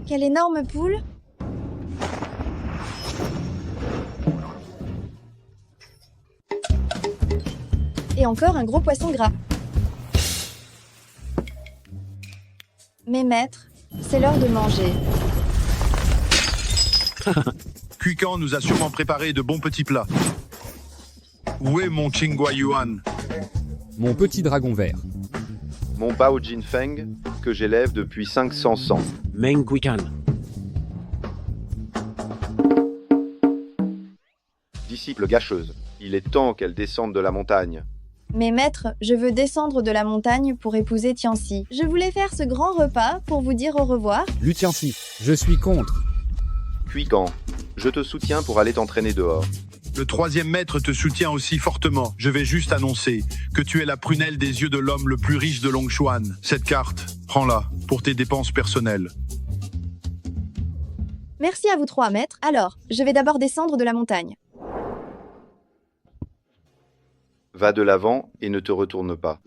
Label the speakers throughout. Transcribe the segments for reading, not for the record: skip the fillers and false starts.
Speaker 1: Quelle énorme poule! Et encore un gros poisson gras. Mes maîtres, c'est l'heure de manger.
Speaker 2: Cuican nous a sûrement préparé de bons petits plats. Où est mon Qinghua Yuan?
Speaker 3: Mon petit dragon vert.
Speaker 4: Mon Bao Jinfeng, que j'élève depuis 500 ans.
Speaker 5: Meng Quican.
Speaker 4: Disciple gâcheuse, il est temps qu'elle descende de la montagne.
Speaker 1: Mes maîtres, je veux descendre de la montagne pour épouser Tianxi. Je voulais faire ce grand repas pour vous dire au revoir.
Speaker 3: Lu Tianxi, je suis contre.
Speaker 4: Cuican, je te soutiens pour aller t'entraîner dehors.
Speaker 2: Le troisième maître te soutient aussi fortement. Je vais juste annoncer que tu es la prunelle des yeux de l'homme le plus riche de Longshuan. Cette carte, prends-la pour tes dépenses personnelles.
Speaker 1: Merci à vous trois, maîtres. Alors, je vais d'abord descendre de la montagne.
Speaker 4: Va de l'avant et ne te retourne pas.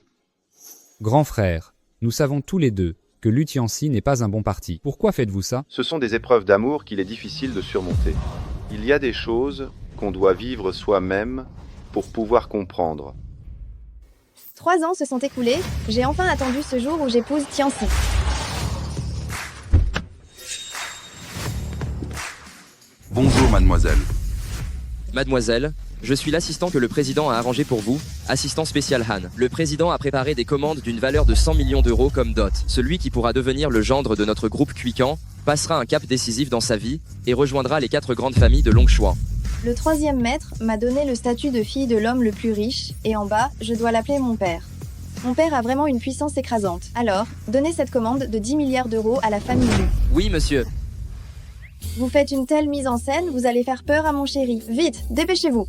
Speaker 3: Grand frère, nous savons tous les deux que Lu Tianxi n'est pas un bon parti. Pourquoi faites-vous ça?
Speaker 4: Ce sont des épreuves d'amour qu'il est difficile de surmonter. Il y a des choses qu'on doit vivre soi-même pour pouvoir comprendre.
Speaker 1: 3 ans se sont écoulés, j'ai enfin attendu ce jour où j'épouse Tianxi.
Speaker 6: Bonjour, mademoiselle.
Speaker 7: Mademoiselle, je suis l'assistant que le président a arrangé pour vous, assistant spécial Han. Le président a préparé des commandes d'une valeur de 100 millions d'euros comme dot. Celui qui pourra devenir le gendre de notre groupe Cuican passera un cap décisif dans sa vie et rejoindra les 4 grandes familles de Longshuan.
Speaker 1: Le troisième maître m'a donné le statut de fille de l'homme le plus riche, et en bas, je dois l'appeler mon père. Mon père a vraiment une puissance écrasante. Alors, donnez cette commande de 10 milliards d'euros à la famille Lu.
Speaker 7: Oui, monsieur.
Speaker 1: Vous faites une telle mise en scène, vous allez faire peur à mon chéri. Vite, dépêchez-vous.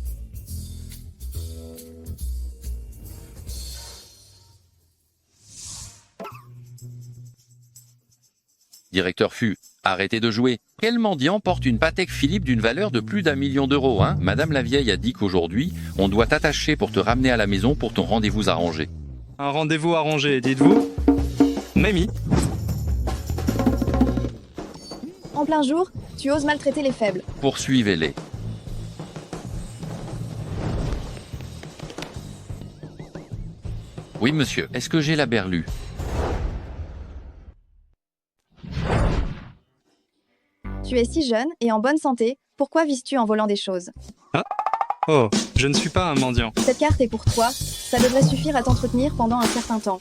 Speaker 6: Directeur Fu, arrêtez de jouer. Quel mendiant porte une Patek Philippe d'une valeur de plus d'1 million d'euros, hein? Madame la vieille a dit qu'aujourd'hui, on doit t'attacher pour te ramener à la maison pour ton rendez-vous arrangé.
Speaker 8: Un rendez-vous arrangé, dites-vous? Mamie.
Speaker 1: En plein jour, tu oses maltraiter les faibles.
Speaker 6: Poursuivez-les. Oui, monsieur, est-ce que j'ai la berlue?
Speaker 1: Tu es si jeune et en bonne santé, pourquoi vises-tu en volant des choses?
Speaker 8: Oh, je ne suis pas un mendiant.
Speaker 1: Cette carte est pour toi, ça devrait suffire à t'entretenir pendant un certain temps.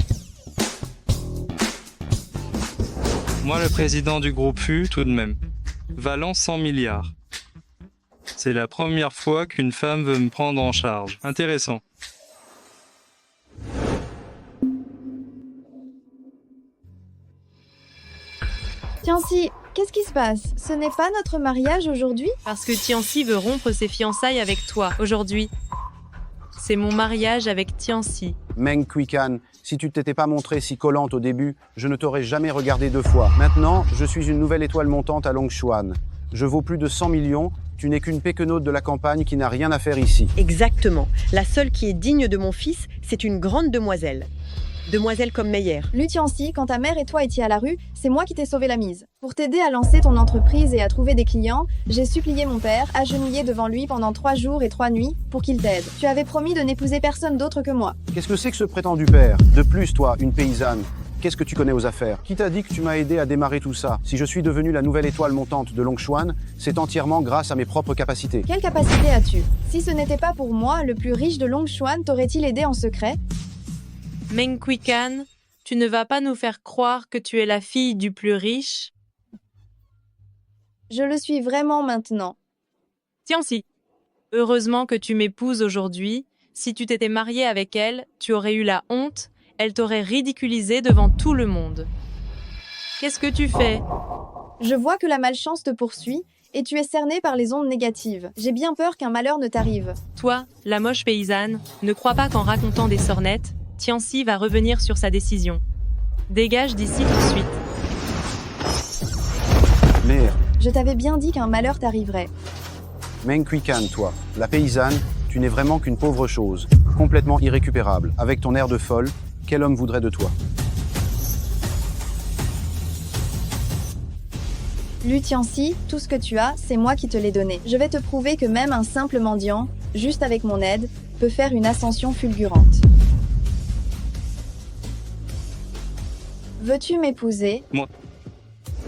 Speaker 8: Moi, le président du groupe Fu, tout de même. Valant 100 milliards. C'est la première fois qu'une femme veut me prendre en charge. Intéressant.
Speaker 1: Tianxi, qu'est-ce qui se passe? Ce n'est pas notre mariage aujourd'hui?
Speaker 9: Parce que Tianxi veut rompre ses fiançailles avec toi, aujourd'hui. C'est mon mariage avec Tianxi.
Speaker 10: Meng Quican, si tu t'étais pas montrée si collante au début, je ne t'aurais jamais regardé 2 fois. Maintenant, je suis une nouvelle étoile montante à Longshuan. Je vaux plus de 100 millions, tu n'es qu'une péquenote de la campagne qui n'a rien à faire ici.
Speaker 11: Exactement. La seule qui est digne de mon fils, c'est une grande demoiselle. Demoiselle comme Meyer.
Speaker 1: Lu Tianxi, quand ta mère et toi étiez à la rue, c'est moi qui t'ai sauvé la mise. Pour t'aider à lancer ton entreprise et à trouver des clients, j'ai supplié mon père, agenouillé devant lui pendant 3 jours et 3 nuits, pour qu'il t'aide. Tu avais promis de n'épouser personne d'autre que moi.
Speaker 10: Qu'est-ce que c'est que ce prétendu père? De plus, toi, une paysanne. Qu'est-ce que tu connais aux affaires? Qui t'a dit que tu m'as aidé à démarrer tout ça? Si je suis devenu la nouvelle étoile montante de Longshuan, c'est entièrement grâce à mes propres capacités.
Speaker 1: Quelle capacité as-tu? Si ce n'était pas pour moi, le plus riche de Longshuan t'aurait-il aidé en secret?
Speaker 9: Meng Quican, tu ne vas pas nous faire croire que tu es la fille du plus riche?
Speaker 1: Je le suis vraiment maintenant.
Speaker 9: Tianxi, heureusement que tu m'épouses aujourd'hui. Si tu t'étais mariée avec elle, tu aurais eu la honte. Elle t'aurait ridiculisé devant tout le monde. Qu'est-ce que tu fais?
Speaker 1: Je vois que la malchance te poursuit et tu es cerné par les ondes négatives. J'ai bien peur qu'un malheur ne t'arrive.
Speaker 9: Toi, la moche paysanne, ne crois pas qu'en racontant des sornettes, Tianxi va revenir sur sa décision. Dégage d'ici tout de suite.
Speaker 10: Merde.
Speaker 1: Je t'avais bien dit qu'un malheur t'arriverait.
Speaker 10: Meng Quican, toi, la paysanne, tu n'es vraiment qu'une pauvre chose, complètement irrécupérable. Avec ton air de folle, quel homme voudrait de toi?
Speaker 1: Lu Tianxi, tout ce que tu as, c'est moi qui te l'ai donné. Je vais te prouver que même un simple mendiant, juste avec mon aide, peut faire une ascension fulgurante. Veux-tu m'épouser?
Speaker 8: Moi.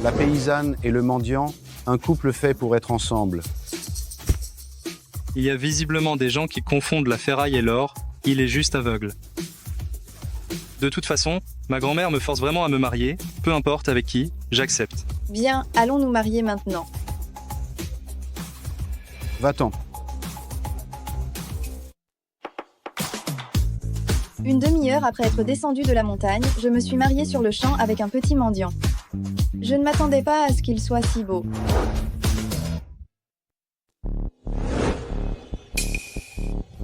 Speaker 10: La paysanne et le mendiant, un couple fait pour être ensemble.
Speaker 8: Il y a visiblement des gens qui confondent la ferraille et l'or, il est juste aveugle. De toute façon, ma grand-mère me force vraiment à me marier, peu importe avec qui, j'accepte.
Speaker 1: Bien, allons nous marier maintenant.
Speaker 10: Va-t'en.
Speaker 1: Une demi-heure après être descendu de la montagne, je me suis mariée sur le champ avec un petit mendiant. Je ne m'attendais pas à ce qu'il soit si beau.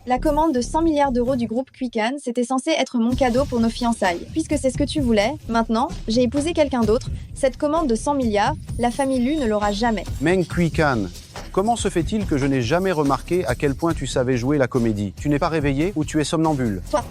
Speaker 1: La commande de 100 milliards d'euros du groupe Quican, c'était censé être mon cadeau pour nos fiançailles. Puisque c'est ce que tu voulais, maintenant, j'ai épousé quelqu'un d'autre. Cette commande de 100 milliards, la famille Lu ne l'aura jamais.
Speaker 10: Meng Quican, comment se fait-il que je n'ai jamais remarqué à quel point tu savais jouer la comédie? Tu n'es pas réveillé ou tu es somnambule?
Speaker 1: Toi.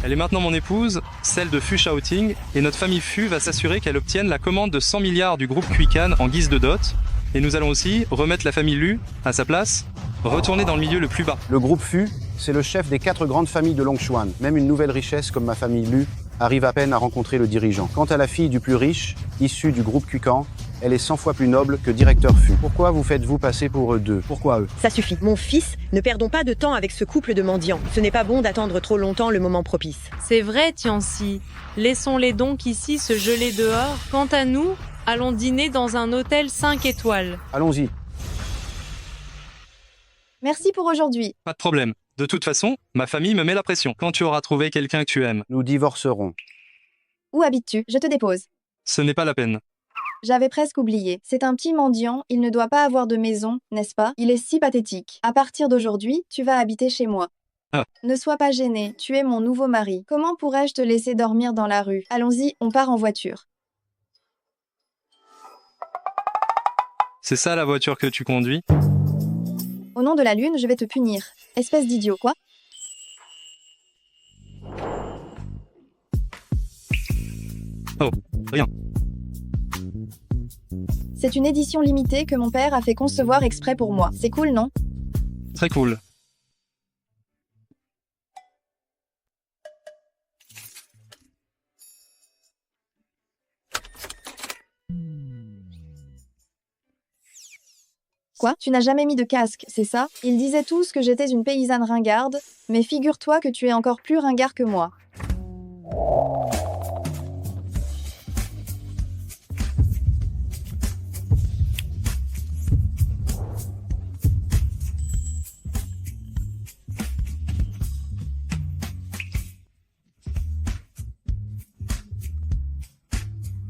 Speaker 8: Elle est maintenant mon épouse, celle de Fu Shaoting, et notre famille Fu va s'assurer qu'elle obtienne la commande de 100 milliards du groupe Quican en guise de dot. Et nous allons aussi remettre la famille Lu à sa place, retourner dans le milieu le plus bas.
Speaker 10: Le groupe Fu, c'est le chef des 4 grandes familles de Longshuan. Même une nouvelle richesse comme ma famille Lu arrive à peine à rencontrer le dirigeant. Quant à la fille du plus riche, issue du groupe Quican, elle est 100 fois plus noble que directeur Fu. Pourquoi vous faites-vous passer pour eux deux? Pourquoi eux?
Speaker 11: Ça suffit. Mon fils, ne perdons pas de temps avec ce couple de mendiants. Ce n'est pas bon d'attendre trop longtemps le moment propice.
Speaker 9: C'est vrai, Tianxi. Laissons-les donc ici se geler dehors. Quant à nous, allons dîner dans un hôtel 5 étoiles.
Speaker 10: Allons-y.
Speaker 1: Merci pour aujourd'hui.
Speaker 8: Pas de problème. De toute façon, ma famille me met la pression. Quand tu auras trouvé quelqu'un que tu aimes,
Speaker 10: Nous divorcerons.
Speaker 1: Où habites-tu? Je te dépose.
Speaker 8: ce n'est pas la peine.
Speaker 1: J'avais presque oublié. C'est un petit mendiant, il ne doit pas avoir de maison, n'est-ce pas? Il est si pathétique. À partir d'aujourd'hui, tu vas habiter chez moi.
Speaker 8: Ah.
Speaker 1: Ne sois pas gêné, tu es mon nouveau mari. Comment pourrais-je te laisser dormir dans la rue? Allons-y, on part en voiture.
Speaker 8: C'est ça la voiture que tu conduis?
Speaker 1: Au nom de la lune, je vais te punir. Espèce d'idiot, quoi?
Speaker 8: Oh, rien.
Speaker 1: C'est une édition limitée que mon père a fait concevoir exprès pour moi. C'est cool, non?
Speaker 8: Très cool.
Speaker 1: Quoi? Tu n'as jamais mis de casque, c'est ça? Ils disaient tous que j'étais une paysanne ringarde, mais figure-toi que tu es encore plus ringard que moi.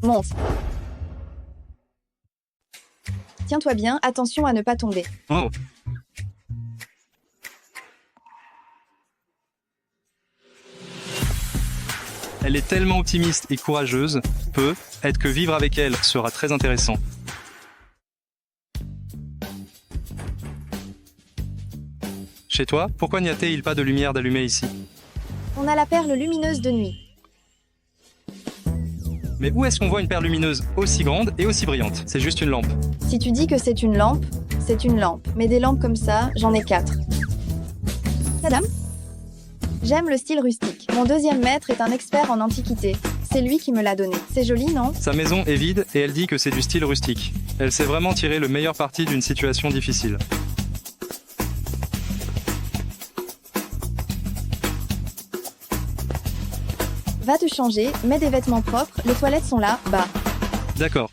Speaker 1: Monte. Tiens-toi bien, attention à ne pas tomber.
Speaker 8: Oh. Elle est tellement optimiste et courageuse, peut-être que vivre avec elle sera très intéressant. Chez toi, pourquoi n'y a-t-il pas de lumière d'allumée ici?
Speaker 1: On a la perle lumineuse de nuit.
Speaker 8: Mais où est-ce qu'on voit une perle lumineuse aussi grande et aussi brillante? C'est juste une lampe.
Speaker 1: Si tu dis que c'est une lampe, c'est une lampe. Mais des lampes comme ça, j'en ai 4. Madame? J'aime le style rustique. Mon deuxième maître est un expert en antiquité. C'est lui qui me l'a donné. C'est joli, non?
Speaker 8: Sa maison est vide et elle dit que c'est du style rustique. Elle sait vraiment tirer le meilleur parti d'une situation difficile.
Speaker 1: Va te changer, mets des vêtements propres, les toilettes sont là, bas.
Speaker 8: D'accord.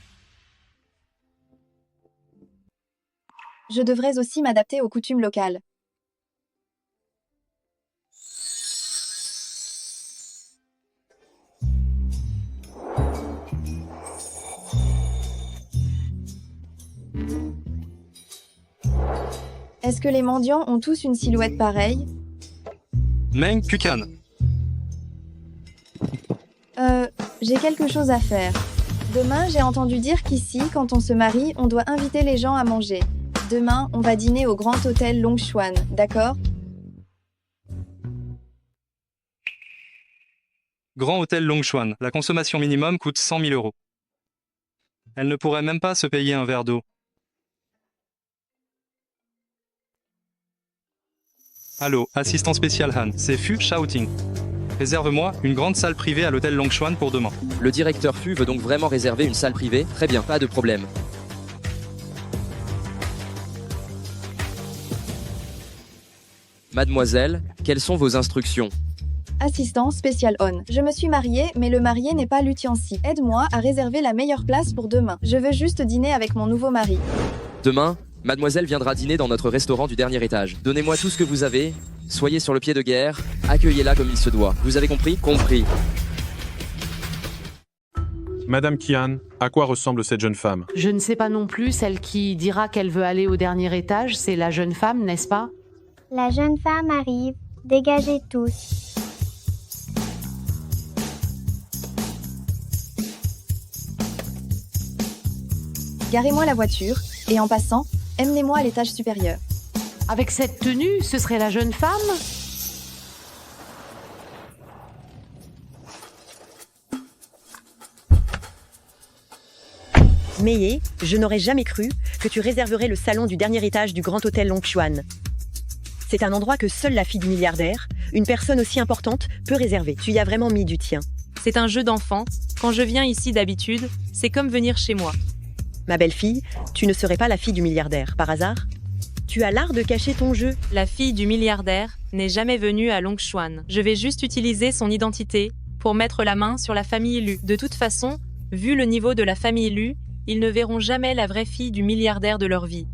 Speaker 1: Je devrais aussi m'adapter aux coutumes locales. Est-ce que les mendiants ont tous une silhouette pareille?
Speaker 8: Meng Quican.
Speaker 1: J'ai quelque chose à faire. Demain, j'ai entendu dire qu'ici, quand on se marie, on doit inviter les gens à manger. Demain, on va dîner au Grand Hôtel Longshuan, d'accord?
Speaker 8: Grand Hôtel Longshuan. La consommation minimum coûte 100 000 euros. Elle ne pourrait même pas se payer un verre d'eau. Allô, assistant spécial Han, c'est Fu Shouting. Réserve-moi une grande salle privée à l'hôtel Longchuan pour demain.
Speaker 7: Le directeur Fu veut donc vraiment réserver une salle privée? Très bien, pas de problème. Mademoiselle, quelles sont vos instructions?
Speaker 1: Assistant spécial on. Je me suis mariée, mais le marié n'est pas Lutiancy. Aide-moi à réserver la meilleure place pour demain. Je veux juste dîner avec mon nouveau mari.
Speaker 7: Demain, mademoiselle viendra dîner dans notre restaurant du dernier étage. Donnez-moi tout ce que vous avez, soyez sur le pied de guerre, accueillez-la comme il se doit. Vous avez compris? Compris.
Speaker 5: Madame Qian, à quoi ressemble cette jeune femme?
Speaker 12: Je ne sais pas non plus, celle qui dira qu'elle veut aller au dernier étage, c'est la jeune femme, n'est-ce pas?
Speaker 13: La jeune femme arrive. Dégagez tous.
Speaker 1: Garez-moi la voiture, et en passant, emmenez-moi à l'étage supérieur.
Speaker 12: Avec cette tenue, ce serait la jeune femme?
Speaker 11: Meye, je n'aurais jamais cru que tu réserverais le salon du dernier étage du grand hôtel Longchuan. C'est un endroit que seule la fille du milliardaire, une personne aussi importante, peut réserver. Tu y as vraiment mis du tien.
Speaker 9: C'est un jeu d'enfant. Quand je viens ici d'habitude, c'est comme venir chez moi.
Speaker 11: Ma belle-fille, tu ne serais pas la fille du milliardaire, par hasard? Tu as l'art de cacher ton jeu.
Speaker 9: La fille du milliardaire n'est jamais venue à Longchuan. Je vais juste utiliser son identité pour mettre la main sur la famille Lu. De toute façon, vu le niveau de la famille Lu, ils ne verront jamais la vraie fille du milliardaire de leur vie.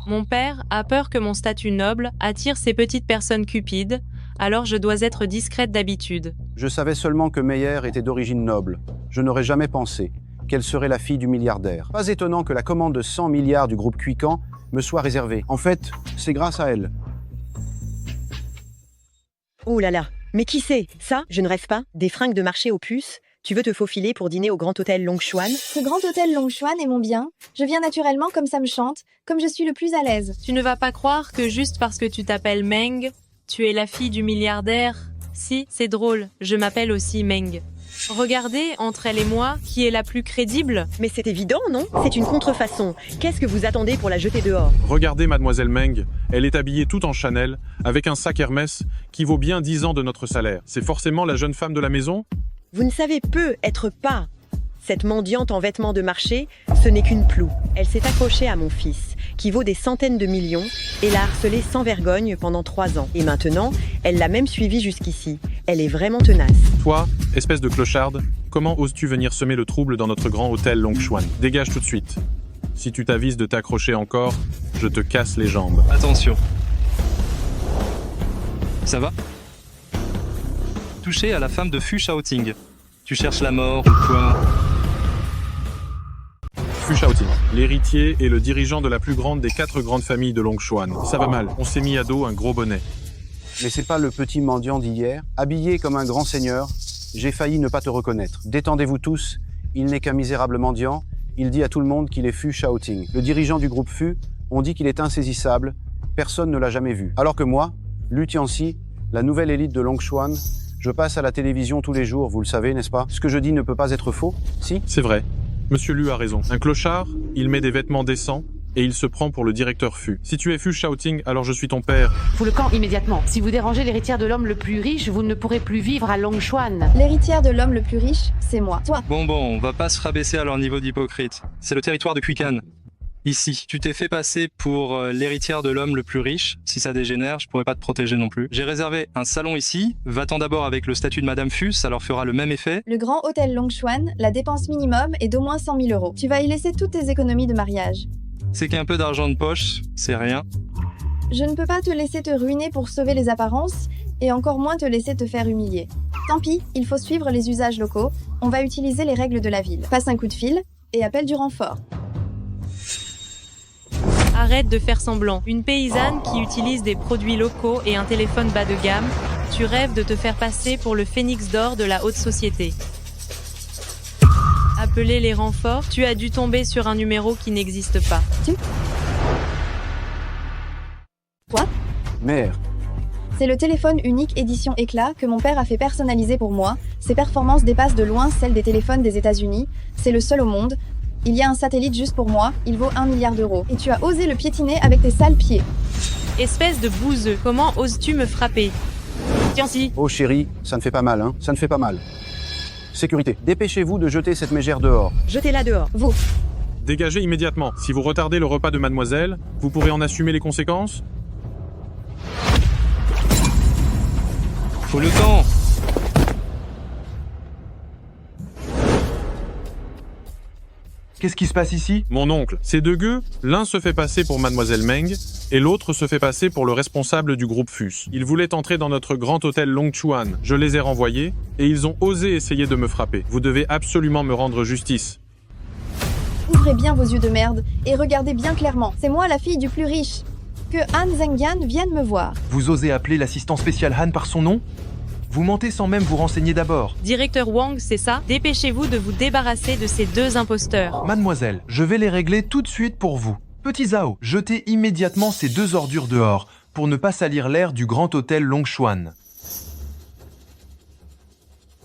Speaker 9: Mon père a peur que mon statut noble attire ces petites personnes cupides, alors je dois être discrète d'habitude.
Speaker 10: Je savais seulement que Meyer était d'origine noble. Je n'aurais jamais pensé qu'elle serait la fille du milliardaire. Pas étonnant que la commande de 100 milliards du groupe Quican me soit réservée. En fait, c'est grâce à elle.
Speaker 11: Oh là là, mais qui c'est? Ça, je ne rêve pas. Des fringues de marché aux puces? Tu veux te faufiler pour dîner au grand hôtel Longchuan?
Speaker 1: Ce grand hôtel Longchuan est mon bien. Je viens naturellement comme ça me chante, comme je suis le plus à l'aise.
Speaker 9: Tu ne vas pas croire que juste parce que tu t'appelles Meng, tu es la fille du milliardaire? Si, c'est drôle, je m'appelle aussi Meng. Regardez, entre elle et moi, qui est la plus crédible?
Speaker 11: Mais c'est évident, non? C'est une contrefaçon. Qu'est-ce que vous attendez pour la jeter dehors?
Speaker 5: Regardez mademoiselle Meng, elle est habillée tout en Chanel, avec un sac Hermès qui vaut bien 10 ans de notre salaire. C'est forcément la jeune femme de la maison?
Speaker 11: Vous ne savez peu être pas. Cette mendiante en vêtements de marché, ce n'est qu'une ploue. Elle s'est accrochée à mon fils, qui vaut des centaines de millions, et l'a harcelé sans vergogne pendant 3 ans. Et maintenant, elle l'a même suivi jusqu'ici. Elle est vraiment tenace.
Speaker 5: Toi, espèce de clocharde, comment oses-tu venir semer le trouble dans notre grand hôtel Longchuan? Dégage tout de suite. Si tu t'avises de t'accrocher encore, je te casse les jambes.
Speaker 8: Attention. Ça va? Touché à la femme de Fu Shouting. Tu cherches la mort ou quoi?
Speaker 5: Fu Shouting, l'héritier et le dirigeant de la plus grande des 4 grandes familles de Longchuan. Ça va mal, on s'est mis à dos un gros bonnet.
Speaker 10: Mais c'est pas le petit mendiant d'hier. Habillé comme un grand seigneur, j'ai failli ne pas te reconnaître. Détendez-vous tous, il n'est qu'un misérable mendiant. Il dit à tout le monde qu'il est Fu Shouting. Le dirigeant du groupe Fu, on dit qu'il est insaisissable. Personne ne l'a jamais vu. Alors que moi, Lutiancy, la nouvelle élite de Longchuan, je passe à la télévision tous les jours, vous le savez, n'est-ce pas? Ce que je dis ne peut pas être faux, si?
Speaker 5: C'est vrai. Monsieur Lu a raison. Un clochard, il met des vêtements décents et il se prend pour le directeur Fu. Si tu es Fu Shouting, alors je suis ton père.
Speaker 12: Faut le camp immédiatement. Si vous dérangez l'héritière de l'homme le plus riche, vous ne pourrez plus vivre à Longchuan.
Speaker 1: L'héritière de l'homme le plus riche, c'est moi. Toi.
Speaker 8: Bon, on va pas se rabaisser à leur niveau d'hypocrite. C'est le territoire de Quican. Ici, tu t'es fait passer pour l'héritière de l'homme le plus riche. Si ça dégénère, je pourrais pas te protéger non plus. J'ai réservé un salon ici. Va-t'en d'abord avec le statut de Madame Fu, ça leur fera le même effet.
Speaker 1: Le grand hôtel Longchuan, la dépense minimum est d'au moins 100 000 €. Tu vas y laisser toutes tes économies de mariage.
Speaker 8: C'est qu'un peu d'argent de poche, c'est rien.
Speaker 1: Je ne peux pas te laisser te ruiner pour sauver les apparences, et encore moins te laisser te faire humilier. Tant pis, il faut suivre les usages locaux. On va utiliser les règles de la ville. Passe un coup de fil et appelle du renfort.
Speaker 9: Arrête de faire semblant. Une paysanne qui utilise des produits locaux et un téléphone bas de gamme, tu rêves de te faire passer pour le phénix d'or de la haute société. Appeler les renforts, tu as dû tomber sur un numéro qui n'existe pas.
Speaker 1: Quoi?
Speaker 10: Mère.
Speaker 1: C'est le téléphone unique édition éclat que mon père a fait personnaliser pour moi. Ses performances dépassent de loin celles des téléphones des États-Unis. C'est le seul au monde. Il y a un satellite juste pour moi, il vaut 1 milliard d'euros. Et tu as osé le piétiner avec tes sales pieds.
Speaker 9: Espèce de bouseux, comment oses-tu me frapper? Tiens-ci.
Speaker 10: Oh chérie, ça ne fait pas mal, hein. Ça ne fait pas mal. Sécurité, dépêchez-vous de jeter cette mégère dehors.
Speaker 11: Jetez-la dehors.
Speaker 1: Vous.
Speaker 5: Dégagez immédiatement. Si vous retardez le repas de mademoiselle, vous pourrez en assumer les conséquences.
Speaker 8: Faut le temps.
Speaker 14: Qu'est-ce qui se passe ici?
Speaker 5: Mon oncle, ces deux gueux, l'un se fait passer pour mademoiselle Meng, et l'autre se fait passer pour le responsable du groupe FUS. Ils voulaient entrer dans notre grand hôtel Longchuan. Je les ai renvoyés, et ils ont osé essayer de me frapper. Vous devez absolument me rendre justice.
Speaker 1: Ouvrez bien vos yeux de merde et regardez bien clairement. C'est moi la fille du plus riche. Que Han Zhengyan vienne me voir.
Speaker 14: Vous osez appeler l'assistant spécial Han par son nom? Vous mentez sans même vous renseigner d'abord.
Speaker 9: Directeur Wang, c'est ça? Dépêchez-vous de vous débarrasser de ces deux imposteurs.
Speaker 14: Mademoiselle, je vais les régler tout de suite pour vous. Petit Zhao, jetez immédiatement ces deux ordures dehors, pour ne pas salir l'air du grand hôtel Longchuan.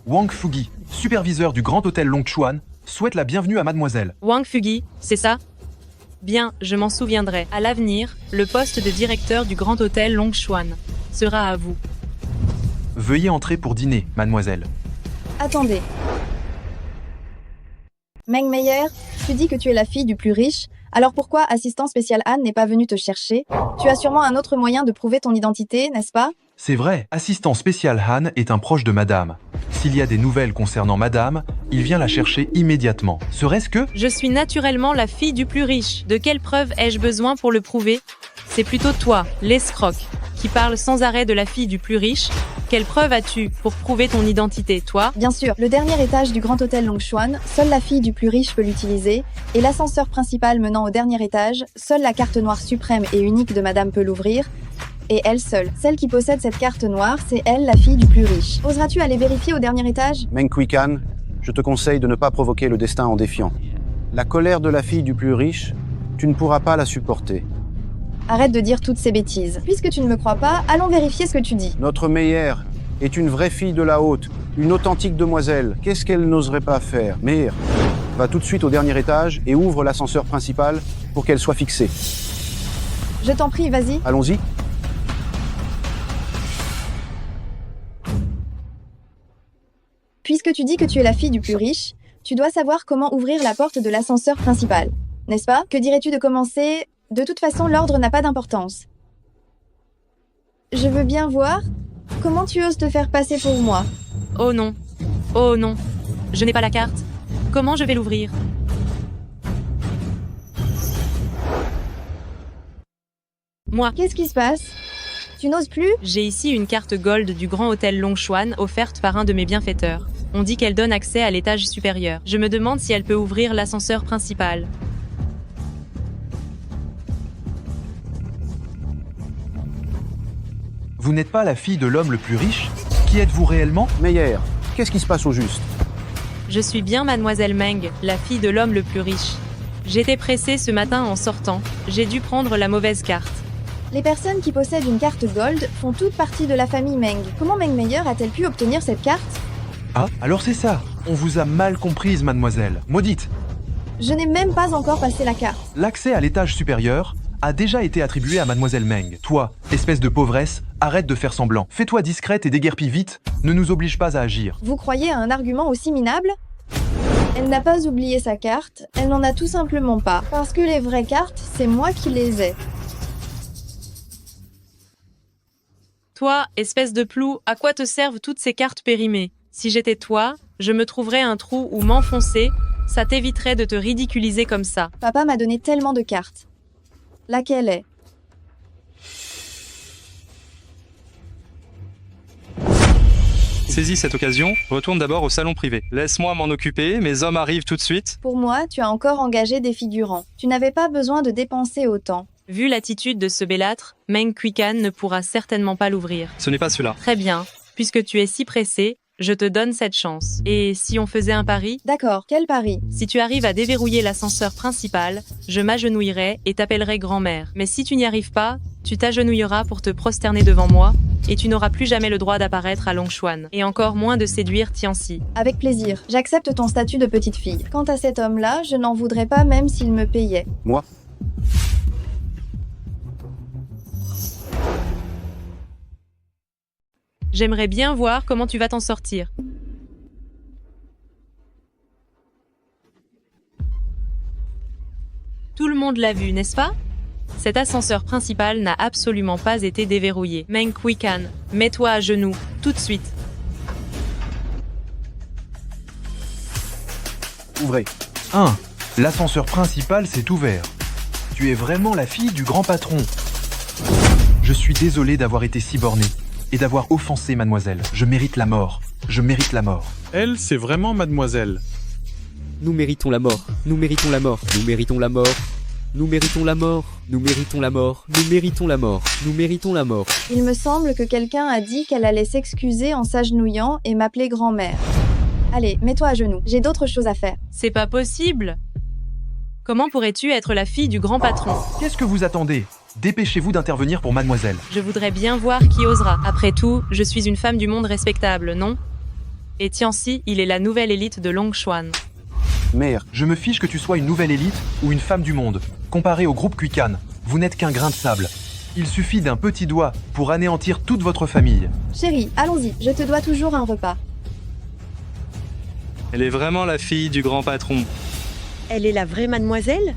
Speaker 14: Wang Fugi, superviseur du grand hôtel Longchuan, souhaite la bienvenue à mademoiselle.
Speaker 9: Wang Fugi, c'est ça? Bien, je m'en souviendrai. À l'avenir, le poste de directeur du grand hôtel Longchuan sera à vous.
Speaker 14: Veuillez entrer pour dîner, mademoiselle.
Speaker 1: Attendez. Meng Meyer, tu dis que tu es la fille du plus riche, alors pourquoi assistant spécial Han n'est pas venu te chercher? Tu as sûrement un autre moyen de prouver ton identité, n'est-ce pas?
Speaker 14: C'est vrai, assistant spécial Han est un proche de madame. S'il y a des nouvelles concernant madame, il vient la chercher immédiatement. Serait-ce que...
Speaker 9: Je suis naturellement la fille du plus riche. De quelle preuve ai-je besoin pour le prouver? C'est plutôt toi, l'escroc, qui parle sans arrêt de la fille du plus riche. Quelle preuve as-tu pour prouver ton identité, toi?
Speaker 1: Bien sûr, le dernier étage du grand hôtel Longchuan, seule la fille du plus riche peut l'utiliser, et l'ascenseur principal menant au dernier étage, seule la carte noire suprême et unique de madame peut l'ouvrir, et elle seule. Celle qui possède cette carte noire, c'est elle, la fille du plus riche. Oseras-tu aller vérifier au dernier étage?
Speaker 10: Meng Quican, je te conseille de ne pas provoquer le destin en défiant. La colère de la fille du plus riche, tu ne pourras pas la supporter.
Speaker 1: Arrête de dire toutes ces bêtises. Puisque tu ne me crois pas, allons vérifier ce que tu dis.
Speaker 10: Notre Meyer est une vraie fille de la haute, une authentique demoiselle. Qu'est-ce qu'elle n'oserait pas faire? Meyer, va tout de suite au dernier étage et ouvre l'ascenseur principal pour qu'elle soit fixée.
Speaker 1: Je t'en prie, vas-y.
Speaker 10: Allons-y.
Speaker 1: Puisque tu dis que tu es la fille du plus riche, tu dois savoir comment ouvrir la porte de l'ascenseur principal. N'est-ce pas? Que dirais-tu de commencer? De toute façon, l'ordre n'a pas d'importance. Je veux bien voir. Comment tu oses te faire passer pour moi?
Speaker 9: Oh non. Oh non. Je n'ai pas la carte. Comment je vais l'ouvrir? Moi.
Speaker 1: Qu'est-ce qui se passe? Tu n'oses plus?
Speaker 9: J'ai ici une carte gold du grand hôtel Longchuan offerte par un de mes bienfaiteurs. On dit qu'elle donne accès à l'étage supérieur. Je me demande si elle peut ouvrir l'ascenseur principal.
Speaker 14: Vous n'êtes pas la fille de l'homme le plus riche? Qui êtes-vous réellement?
Speaker 10: Meyer, qu'est-ce qui se passe au juste?
Speaker 9: Je suis bien mademoiselle Meng, la fille de l'homme le plus riche. J'étais pressée ce matin en sortant. J'ai dû prendre la mauvaise carte.
Speaker 1: Les personnes qui possèdent une carte gold font toute partie de la famille Meng. Comment Meng Meyer a-t-elle pu obtenir cette carte?
Speaker 14: Ah, alors c'est ça. On vous a mal comprise, mademoiselle. Maudite.
Speaker 1: Je n'ai même pas encore passé la carte.
Speaker 14: L'accès à l'étage supérieur a déjà été attribué à mademoiselle Meng. Toi, espèce de pauvresse, arrête de faire semblant. Fais-toi discrète et déguerpis vite. Ne nous oblige pas à agir.
Speaker 1: Vous croyez à un argument aussi minable? Elle n'a pas oublié sa carte, elle n'en a tout simplement pas. Parce que les vraies cartes, c'est moi qui les ai.
Speaker 9: Toi, espèce de plou, à quoi te servent toutes ces cartes périmées? Si j'étais toi, je me trouverais un trou où m'enfoncer, ça t'éviterait de te ridiculiser comme ça.
Speaker 1: Papa m'a donné tellement de cartes. Laquelle est?
Speaker 8: Saisis cette occasion, retourne d'abord au salon privé. Laisse-moi m'en occuper, mes hommes arrivent tout de suite.
Speaker 1: Pour moi, tu as encore engagé des figurants. Tu n'avais pas besoin de dépenser autant.
Speaker 9: Vu l'attitude de ce bellâtre, Meng Quican ne pourra certainement pas l'ouvrir.
Speaker 8: Ce n'est pas cela.
Speaker 9: Très bien. Puisque tu es si pressé, je te donne cette chance. Et si on faisait un pari?
Speaker 1: D'accord, quel pari?
Speaker 9: Si tu arrives à déverrouiller l'ascenseur principal, je m'agenouillerai et t'appellerai grand-mère. Mais si tu n'y arrives pas, tu t'agenouilleras pour te prosterner devant moi, et tu n'auras plus jamais le droit d'apparaître à Longchuan, et encore moins de séduire Tianxi.
Speaker 1: Avec plaisir, j'accepte ton statut de petite fille. Quant à cet homme-là, je n'en voudrais pas même s'il me payait.
Speaker 10: Moi?
Speaker 9: J'aimerais bien voir comment tu vas t'en sortir. Tout le monde l'a vu, n'est-ce pas? Cet ascenseur principal n'a absolument pas été déverrouillé. Meng Quican, mets-toi à genoux, tout de suite.
Speaker 10: Ouvrez.
Speaker 14: 1. L'ascenseur principal s'est ouvert. Tu es vraiment la fille du grand patron. Je suis désolé d'avoir été si borné et d'avoir offensé mademoiselle. Je mérite la mort. Je mérite la mort.
Speaker 5: Elle, c'est vraiment mademoiselle.
Speaker 15: Nous méritons la mort. Nous méritons la mort. Nous méritons la mort. Nous méritons la mort. Nous méritons la mort. Nous méritons la mort. Nous méritons la mort.
Speaker 1: Il me semble que quelqu'un a dit qu'elle allait s'excuser en s'agenouillant et m'appeler grand-mère. Allez, mets-toi à genoux. J'ai d'autres choses à faire.
Speaker 9: C'est pas possible. Comment pourrais-tu être la fille du grand patron?
Speaker 14: Qu'est-ce que vous attendez? Dépêchez-vous d'intervenir pour mademoiselle.
Speaker 9: Je voudrais bien voir qui osera. Après tout, je suis une femme du monde respectable, non? Et Tianxi, il est la nouvelle élite de Longchuan.
Speaker 10: Mère.
Speaker 14: Je me fiche que tu sois une nouvelle élite ou une femme du monde. Comparé au groupe Quican, vous n'êtes qu'un grain de sable. Il suffit d'un petit doigt pour anéantir toute votre famille.
Speaker 1: Chérie, allons-y, je te dois toujours un repas.
Speaker 8: Elle est vraiment la fille du grand patron.
Speaker 11: Elle est la vraie mademoiselle?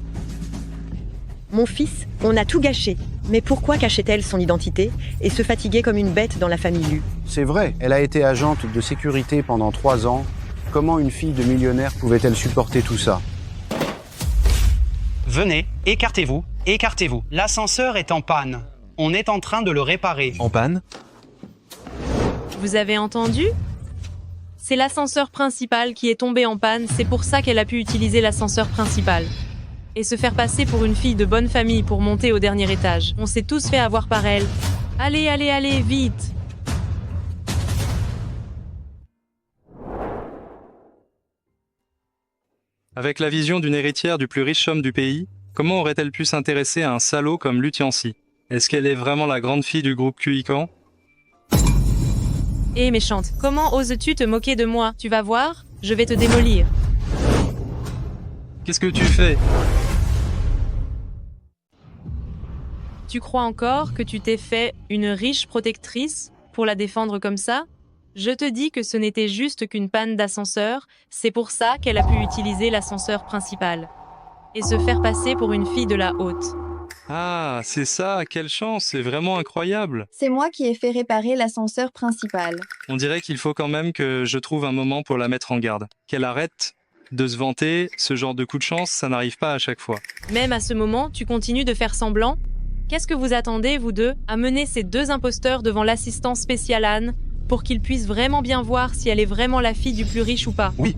Speaker 11: Mon fils, on a tout gâché. Mais pourquoi cachait-elle son identité et se fatiguait comme une bête dans la famille Lu?
Speaker 10: C'est vrai, elle a été agente de sécurité pendant 3 ans. Comment une fille de millionnaire pouvait-elle supporter tout ça?
Speaker 16: Venez, écartez-vous, écartez-vous. L'ascenseur est en panne. On est en train de le réparer.
Speaker 14: En panne?
Speaker 9: Vous avez entendu? C'est l'ascenseur principal qui est tombé en panne, c'est pour ça qu'elle a pu utiliser l'ascenseur principal. Et se faire passer pour une fille de bonne famille pour monter au dernier étage. On s'est tous fait avoir par elle. Allez, allez, allez, vite!
Speaker 8: Avec la vision d'une héritière du plus riche homme du pays, comment aurait-elle pu s'intéresser à un salaud comme Lu Tianxi? Est-ce qu'elle est vraiment la grande fille du groupe Quican?
Speaker 9: Hé méchante, comment oses-tu te moquer de moi? Tu vas voir, je vais te démolir.
Speaker 8: Qu'est-ce que tu fais?
Speaker 9: Tu crois encore que tu t'es fait une riche protectrice pour la défendre comme ça? Je te dis que ce n'était juste qu'une panne d'ascenseur, c'est pour ça qu'elle a pu utiliser l'ascenseur principal. Et se faire passer pour une fille de la haute.
Speaker 8: Ah, c'est ça, quelle chance, c'est vraiment incroyable.
Speaker 1: C'est moi qui ai fait réparer l'ascenseur principal.
Speaker 8: On dirait qu'il faut quand même que je trouve un moment pour la mettre en garde. Qu'elle arrête de se vanter, ce genre de coup de chance, ça n'arrive pas à chaque fois.
Speaker 9: Même à ce moment, tu continues de faire semblant? Qu'est-ce que vous attendez, vous deux, à mener ces deux imposteurs devant l'assistant spécial Anne pour qu'ils puissent vraiment bien voir si elle est vraiment la fille du plus riche ou pas?
Speaker 14: Oui,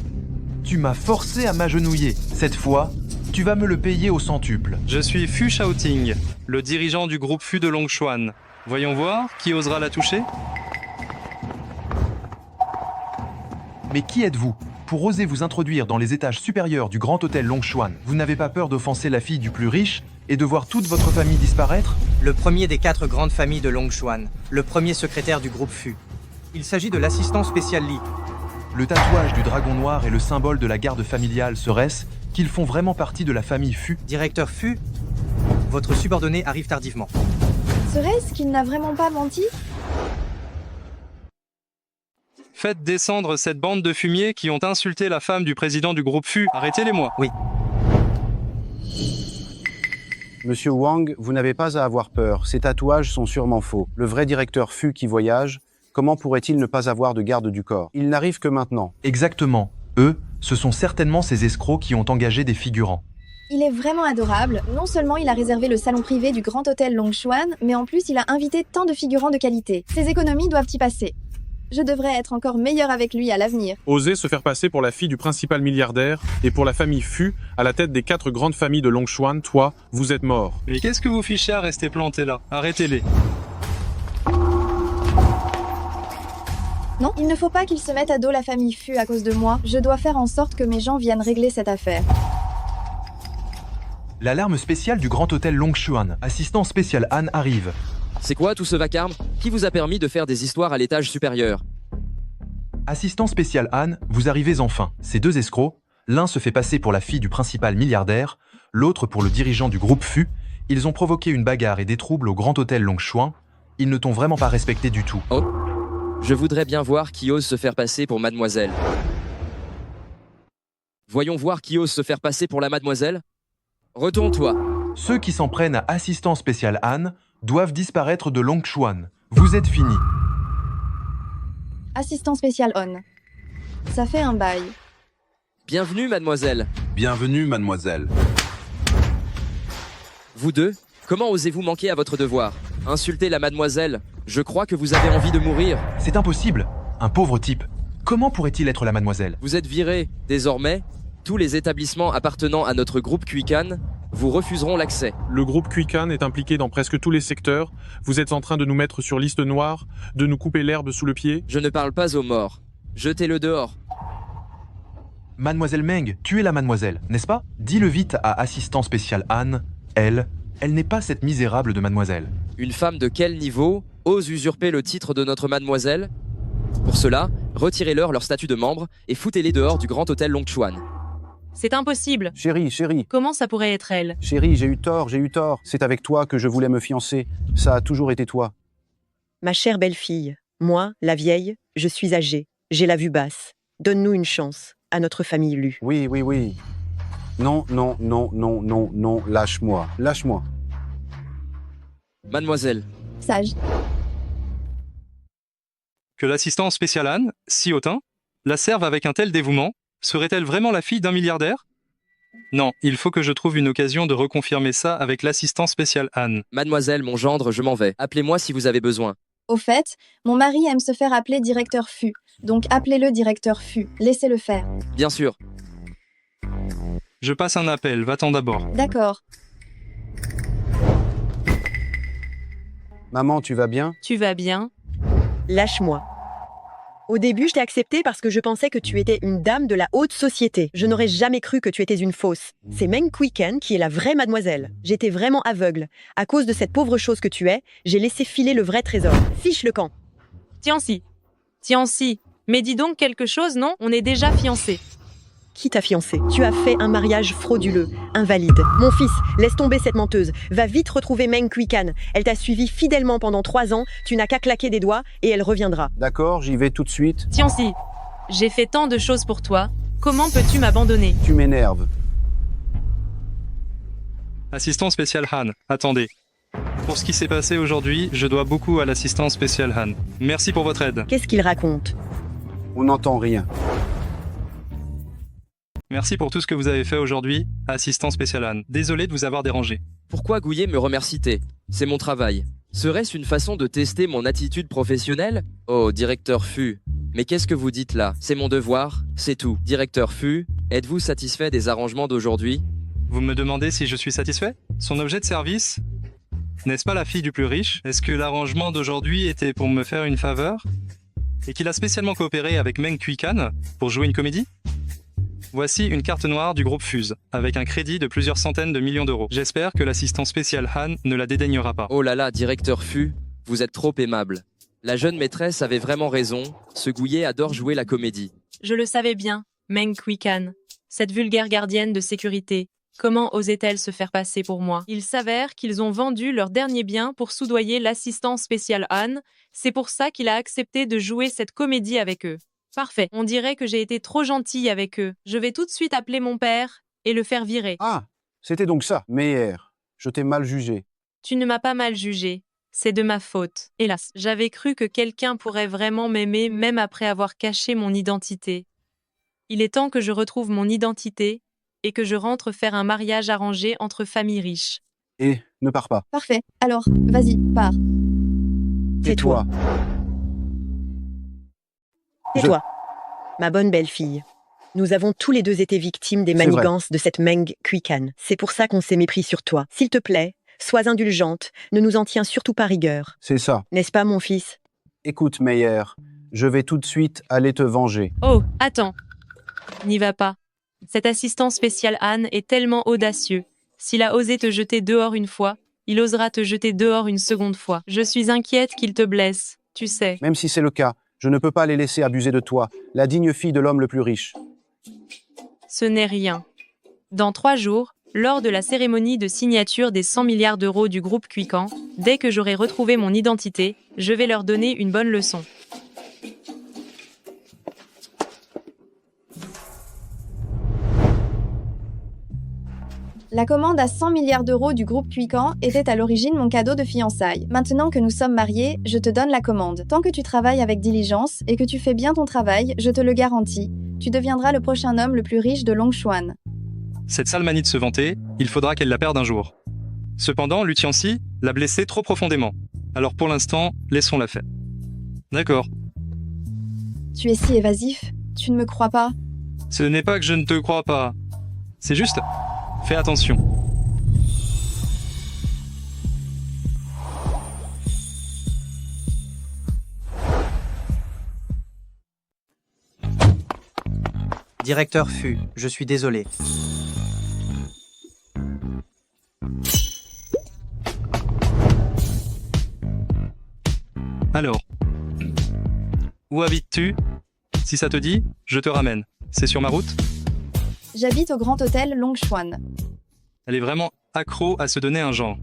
Speaker 14: tu m'as forcé à m'agenouiller. Cette fois, tu vas me le payer au centuple.
Speaker 8: Je suis Fu Shaoting, le dirigeant du groupe Fu de Longchuan. Voyons voir, qui osera la toucher?
Speaker 14: Mais qui êtes-vous pour oser vous introduire dans les étages supérieurs du grand hôtel Longchuan? Vous n'avez pas peur d'offenser la fille du plus riche et de voir toute votre famille disparaître?
Speaker 17: Le premier des 4 grandes familles de Longchuan, le premier secrétaire du groupe Fu. Il s'agit de l'assistant spécial Li.
Speaker 14: Le tatouage du dragon noir est le symbole de la garde familiale, serait-ce qu'ils font vraiment partie de la famille Fu?
Speaker 17: Directeur Fu, votre subordonné arrive tardivement.
Speaker 1: Serait-ce qu'il n'a vraiment pas menti?
Speaker 8: Faites descendre cette bande de fumiers qui ont insulté la femme du président du groupe Fu. Arrêtez-les-moi.
Speaker 17: Oui.
Speaker 10: Monsieur Wang, vous n'avez pas à avoir peur. Ces tatouages sont sûrement faux. Le vrai directeur Fu qui voyage, comment pourrait-il ne pas avoir de garde du corps? Il n'arrive que maintenant.
Speaker 14: Exactement. Eux, ce sont certainement ces escrocs qui ont engagé des figurants.
Speaker 1: Il est vraiment adorable. Non seulement il a réservé le salon privé du grand hôtel Longchuan, mais en plus il a invité tant de figurants de qualité. Ses économies doivent y passer. Je devrais être encore meilleure avec lui à l'avenir.
Speaker 5: Oser se faire passer pour la fille du principal milliardaire et pour la famille Fu, à la tête des 4 grandes familles de Longchuan, toi, vous êtes mort.
Speaker 8: Mais qu'est-ce que vous fichez à rester planté là? Arrêtez-les.
Speaker 1: Non, il ne faut pas qu'il se mette à dos la famille Fu à cause de moi. Je dois faire en sorte que mes gens viennent régler cette affaire.
Speaker 14: L'alarme spéciale du grand hôtel Longchuan, assistant spécial Anne arrive.
Speaker 7: C'est quoi tout ce vacarme? Qui vous a permis de faire des histoires à l'étage supérieur?
Speaker 14: Assistant spécial Anne, vous arrivez enfin. Ces deux escrocs, l'un se fait passer pour la fille du principal milliardaire, l'autre pour le dirigeant du groupe FU. Ils ont provoqué une bagarre et des troubles au Grand Hôtel Longchuan. Ils ne t'ont vraiment pas respecté du tout.
Speaker 7: Oh, je voudrais bien voir qui ose se faire passer pour mademoiselle. Voyons voir qui ose se faire passer pour la mademoiselle. Retourne-toi.
Speaker 14: Ceux qui s'en prennent à Assistant spécial Anne doivent disparaître de Longchuan. Vous êtes fini.
Speaker 1: Assistant spécial on. Ça fait un bail.
Speaker 7: Bienvenue, mademoiselle.
Speaker 2: Bienvenue, mademoiselle.
Speaker 7: Vous deux, comment osez-vous manquer à votre devoir? Insulter la mademoiselle, je crois que vous avez envie de mourir.
Speaker 14: C'est impossible. Un pauvre type. Comment pourrait-il être la mademoiselle?
Speaker 7: Vous êtes viré. Désormais, tous les établissements appartenant à notre groupe Quican vous refuseront l'accès.
Speaker 5: Le groupe Quican est impliqué dans presque tous les secteurs. Vous êtes en train de nous mettre sur liste noire, de nous couper l'herbe sous le pied.
Speaker 7: Je ne parle pas aux morts. Jetez-le dehors.
Speaker 14: Mademoiselle Meng, tu es la mademoiselle, n'est-ce pas? Dis-le vite à Assistant spécial Anne. Elle n'est pas cette misérable de mademoiselle.
Speaker 7: Une femme de quel niveau ose usurper le titre de notre mademoiselle? Pour cela, retirez-leur leur statut de membre et foutez-les dehors du Grand Hôtel Longchuan.
Speaker 9: C'est impossible.
Speaker 10: Chérie.
Speaker 9: Comment ça pourrait être elle?
Speaker 10: Chérie, j'ai eu tort. C'est avec toi que je voulais me fiancer. Ça a toujours été toi.
Speaker 11: Ma chère belle-fille, moi, la vieille, je suis âgée. J'ai la vue basse. Donne-nous une chance, à notre famille Lu.
Speaker 10: Oui. Non, lâche-moi.
Speaker 7: Mademoiselle.
Speaker 1: Sage.
Speaker 8: Que l'assistant spécial Anne, si hautain, la serve avec un tel dévouement, serait-elle vraiment la fille d'un milliardaire? Non, il faut que je trouve une occasion de reconfirmer ça avec l'assistant spécial Anne.
Speaker 7: Mademoiselle, mon gendre, je m'en vais. Appelez-moi si vous avez besoin.
Speaker 1: Au fait, mon mari aime se faire appeler directeur FU. Donc appelez-le directeur FU. Laissez-le faire.
Speaker 7: Bien sûr.
Speaker 8: Je passe un appel, va-t'en d'abord.
Speaker 1: D'accord.
Speaker 10: Maman, tu vas bien?
Speaker 9: Tu vas bien?
Speaker 11: Lâche-moi. Au début, je t'ai accepté parce que je pensais que tu étais une dame de la haute société. Je n'aurais jamais cru que tu étais une fausse. C'est Meng Quican qui est la vraie mademoiselle. J'étais vraiment aveugle. À cause de cette pauvre chose que tu es, j'ai laissé filer le vrai trésor. Fiche le camp.
Speaker 9: Tiens-si. Mais dis donc quelque chose, non? On est déjà fiancés.
Speaker 11: Qui t'a fiancé? Tu as fait un mariage frauduleux, invalide. Mon fils, laisse tomber cette menteuse. Va vite retrouver Meng Quican. Elle t'a suivi fidèlement pendant 3 ans. Tu n'as qu'à claquer des doigts et elle reviendra.
Speaker 10: D'accord, j'y vais tout de suite.
Speaker 9: Tiens-si. J'ai fait tant de choses pour toi. Comment peux-tu m'abandonner?
Speaker 10: Tu m'énerves.
Speaker 8: Assistant spécial Han, attendez. Pour ce qui s'est passé aujourd'hui, je dois beaucoup à l'assistant spécial Han. Merci pour votre aide.
Speaker 11: Qu'est-ce qu'il raconte?
Speaker 10: On n'entend rien.
Speaker 8: Merci pour tout ce que vous avez fait aujourd'hui, assistant spécial Han. Désolé de vous avoir dérangé.
Speaker 7: Pourquoi Gouillet me remercie-t-il? C'est mon travail. Serait-ce une façon de tester mon attitude professionnelle? Oh, directeur FU. Mais qu'est-ce que vous dites là? C'est mon devoir, c'est tout. Directeur FU, êtes-vous satisfait des arrangements d'aujourd'hui?
Speaker 8: Vous me demandez si je suis satisfait? Son objet de service? N'est-ce pas la fille du plus riche? Est-ce que l'arrangement d'aujourd'hui était pour me faire une faveur? Et qu'il a spécialement coopéré avec Meng Quican pour jouer une comédie? Voici une carte noire du groupe Fuse, avec un crédit de plusieurs centaines de millions d'euros. J'espère que l'assistant spécial Han ne la dédaignera pas.
Speaker 7: Oh là là, directeur FU, vous êtes trop aimable. La jeune maîtresse avait vraiment raison, ce Gouillet adore jouer la comédie.
Speaker 9: Je le savais bien, Meng Quican. Cette vulgaire gardienne de sécurité. Comment osait-elle se faire passer pour moi? Il s'avère qu'ils ont vendu leur dernier bien pour soudoyer l'assistant spécial Han. C'est pour ça qu'il a accepté de jouer cette comédie avec eux. Parfait. On dirait que j'ai été trop gentille avec eux. Je vais tout de suite appeler mon père et le faire virer.
Speaker 10: Ah, c'était donc ça. Meyer, je t'ai mal jugé.
Speaker 9: Tu ne m'as pas mal jugé. C'est de ma faute. Hélas, j'avais cru que quelqu'un pourrait vraiment m'aimer même après avoir caché mon identité. Il est temps que je retrouve mon identité et que je rentre faire un mariage arrangé entre familles riches.
Speaker 10: Et ne pars pas.
Speaker 1: Parfait. Alors, vas-y, pars.
Speaker 10: Tais-toi.
Speaker 11: Tais-toi, ma bonne belle-fille. Nous avons tous les deux été victimes des manigances de cette Meng Quican. C'est pour ça qu'on s'est mépris sur toi. S'il te plaît, sois indulgente, ne nous en tiens surtout pas rigueur.
Speaker 10: C'est ça.
Speaker 11: N'est-ce pas, mon fils?
Speaker 10: Écoute, Meyer, je vais tout de suite aller te venger.
Speaker 9: Oh, attends. N'y va pas. Cet assistant spécial Han est tellement audacieux. S'il a osé te jeter dehors une fois, il osera te jeter dehors une seconde fois. Je suis inquiète qu'il te blesse, tu sais.
Speaker 10: Même si c'est le cas, je ne peux pas les laisser abuser de toi, la digne fille de l'homme le plus riche.
Speaker 9: Ce n'est rien. Dans 3 jours, lors de la cérémonie de signature des 100 milliards d'euros du groupe Quican, dès que j'aurai retrouvé mon identité, je vais leur donner une bonne leçon.
Speaker 1: La commande à 100 milliards d'euros du groupe Quican était à l'origine mon cadeau de fiançailles. Maintenant que nous sommes mariés, je te donne la commande. Tant que tu travailles avec diligence et que tu fais bien ton travail, je te le garantis, tu deviendras le prochain homme le plus riche de Longchuan.
Speaker 8: Cette sale manie de se vanter, il faudra qu'elle la perde un jour. Cependant, Lu Tianxi l'a blessée trop profondément. Alors pour l'instant, laissons-la faire. D'accord.
Speaker 1: Tu es si évasif, tu ne me crois pas.
Speaker 8: Ce n'est pas que je ne te crois pas. C'est juste... Fais attention.
Speaker 17: Directeur Fu, je suis désolé.
Speaker 8: Alors, où habites-tu? Si ça te dit, je te ramène. C'est sur ma route?
Speaker 1: J'habite au Grand Hôtel Longchuan.
Speaker 8: Elle est vraiment accro à se donner un genre.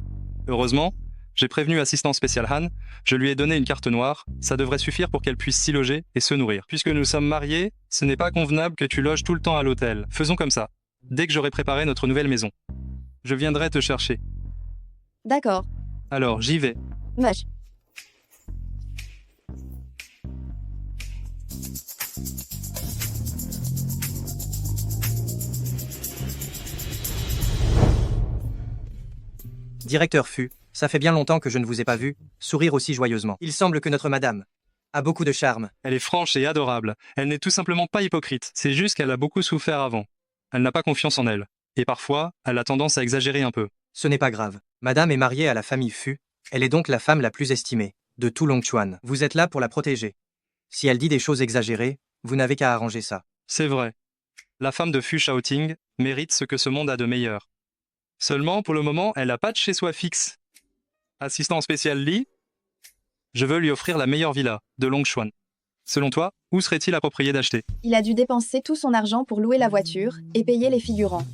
Speaker 8: Heureusement, j'ai prévenu Assistant Spécial Han, je lui ai donné une carte noire, ça devrait suffire pour qu'elle puisse s'y loger et se nourrir. Puisque nous sommes mariés, ce n'est pas convenable que tu loges tout le temps à l'hôtel. Faisons comme ça, dès que j'aurai préparé notre nouvelle maison. Je viendrai te chercher.
Speaker 1: D'accord.
Speaker 8: Alors, j'y vais.
Speaker 1: Vache.
Speaker 17: Directeur Fu, ça fait bien longtemps que je ne vous ai pas vu sourire aussi joyeusement. Il semble que notre madame a beaucoup de charme.
Speaker 8: Elle est franche et adorable. Elle n'est tout simplement pas hypocrite. C'est juste qu'elle a beaucoup souffert avant. Elle n'a pas confiance en elle. Et parfois, elle a tendance à exagérer un peu.
Speaker 17: Ce n'est pas grave. Madame est mariée à la famille Fu. Elle est donc la femme la plus estimée de tout Longchuan. Vous êtes là pour la protéger. Si elle dit des choses exagérées, vous n'avez qu'à arranger ça.
Speaker 8: C'est vrai. La femme de Fu Shaoting mérite ce que ce monde a de meilleur. Seulement, pour le moment, elle n'a pas de chez soi fixe. Assistant spécial Li, je veux lui offrir la meilleure villa de Longchuan. Selon toi, où serait-il approprié d'acheter?
Speaker 1: Il a dû dépenser tout son argent pour louer la voiture et payer les figurants.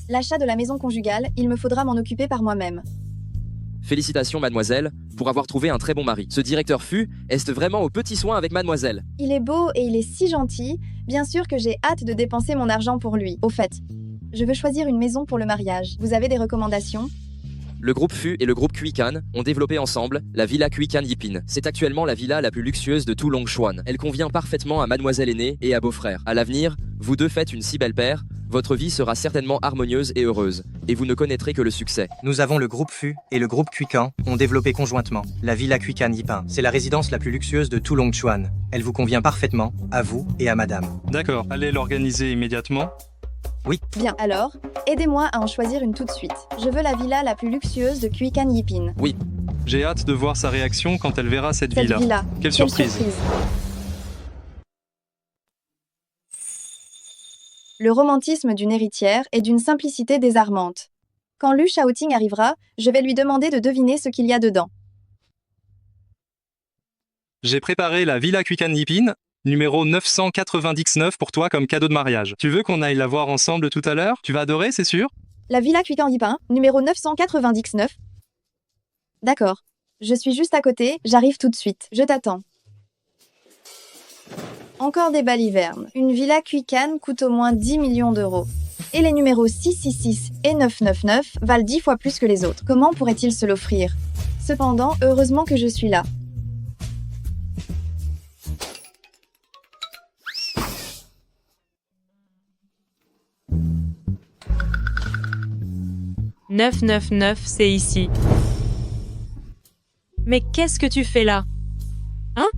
Speaker 1: L'achat de la maison conjugale, il me faudra m'en occuper par moi-même.
Speaker 7: Félicitations, mademoiselle, pour avoir trouvé un très bon mari. Ce directeur Fu est vraiment aux petits soins avec mademoiselle.
Speaker 1: Il est beau et il est si gentil, bien sûr que j'ai hâte de dépenser mon argent pour lui. Au fait, je veux choisir une maison pour le mariage. Vous avez des recommandations?
Speaker 7: Le groupe Fu et le groupe Quican ont développé ensemble la villa Quican Yipin. C'est actuellement la villa la plus luxueuse de tout Longchuan. Elle convient parfaitement à mademoiselle aînée et à beau-frère. À l'avenir, vous deux faites une si belle paire, votre vie sera certainement harmonieuse et heureuse, et vous ne connaîtrez que le succès.
Speaker 17: Nous avons le groupe Fu et le groupe Quican ont développé conjointement la villa Quican Yipin. C'est la résidence la plus luxueuse de tout Longchuan. Elle vous convient parfaitement, à vous et à madame.
Speaker 8: D'accord, allez l'organiser immédiatement.
Speaker 17: Oui.
Speaker 1: Bien, alors, aidez-moi à en choisir une tout de suite. Je veux la villa la plus luxueuse de Quican Yipin.
Speaker 7: Oui.
Speaker 8: J'ai hâte de voir sa réaction quand elle verra cette villa. Quelle surprise.
Speaker 1: Le romantisme d'une héritière est d'une simplicité désarmante. Quand Lu Shaoting arrivera, je vais lui demander de deviner ce qu'il y a dedans.
Speaker 8: J'ai préparé la villa Quican Yipin, numéro 999 pour toi comme cadeau de mariage. Tu veux qu'on aille la voir ensemble tout à l'heure? Tu vas adorer, c'est sûr?
Speaker 1: La villa Quican Yipin, numéro 999. D'accord. Je suis juste à côté, j'arrive tout de suite. Je t'attends. Encore des balivernes. Une villa Quican coûte au moins 10 millions d'euros. Et les numéros 666 et 999 valent 10 fois plus que les autres. Comment pourrait-il se l'offrir? Cependant, heureusement que je suis là. «
Speaker 9: 999, c'est ici. » Mais qu'est-ce que tu fais là? Hein?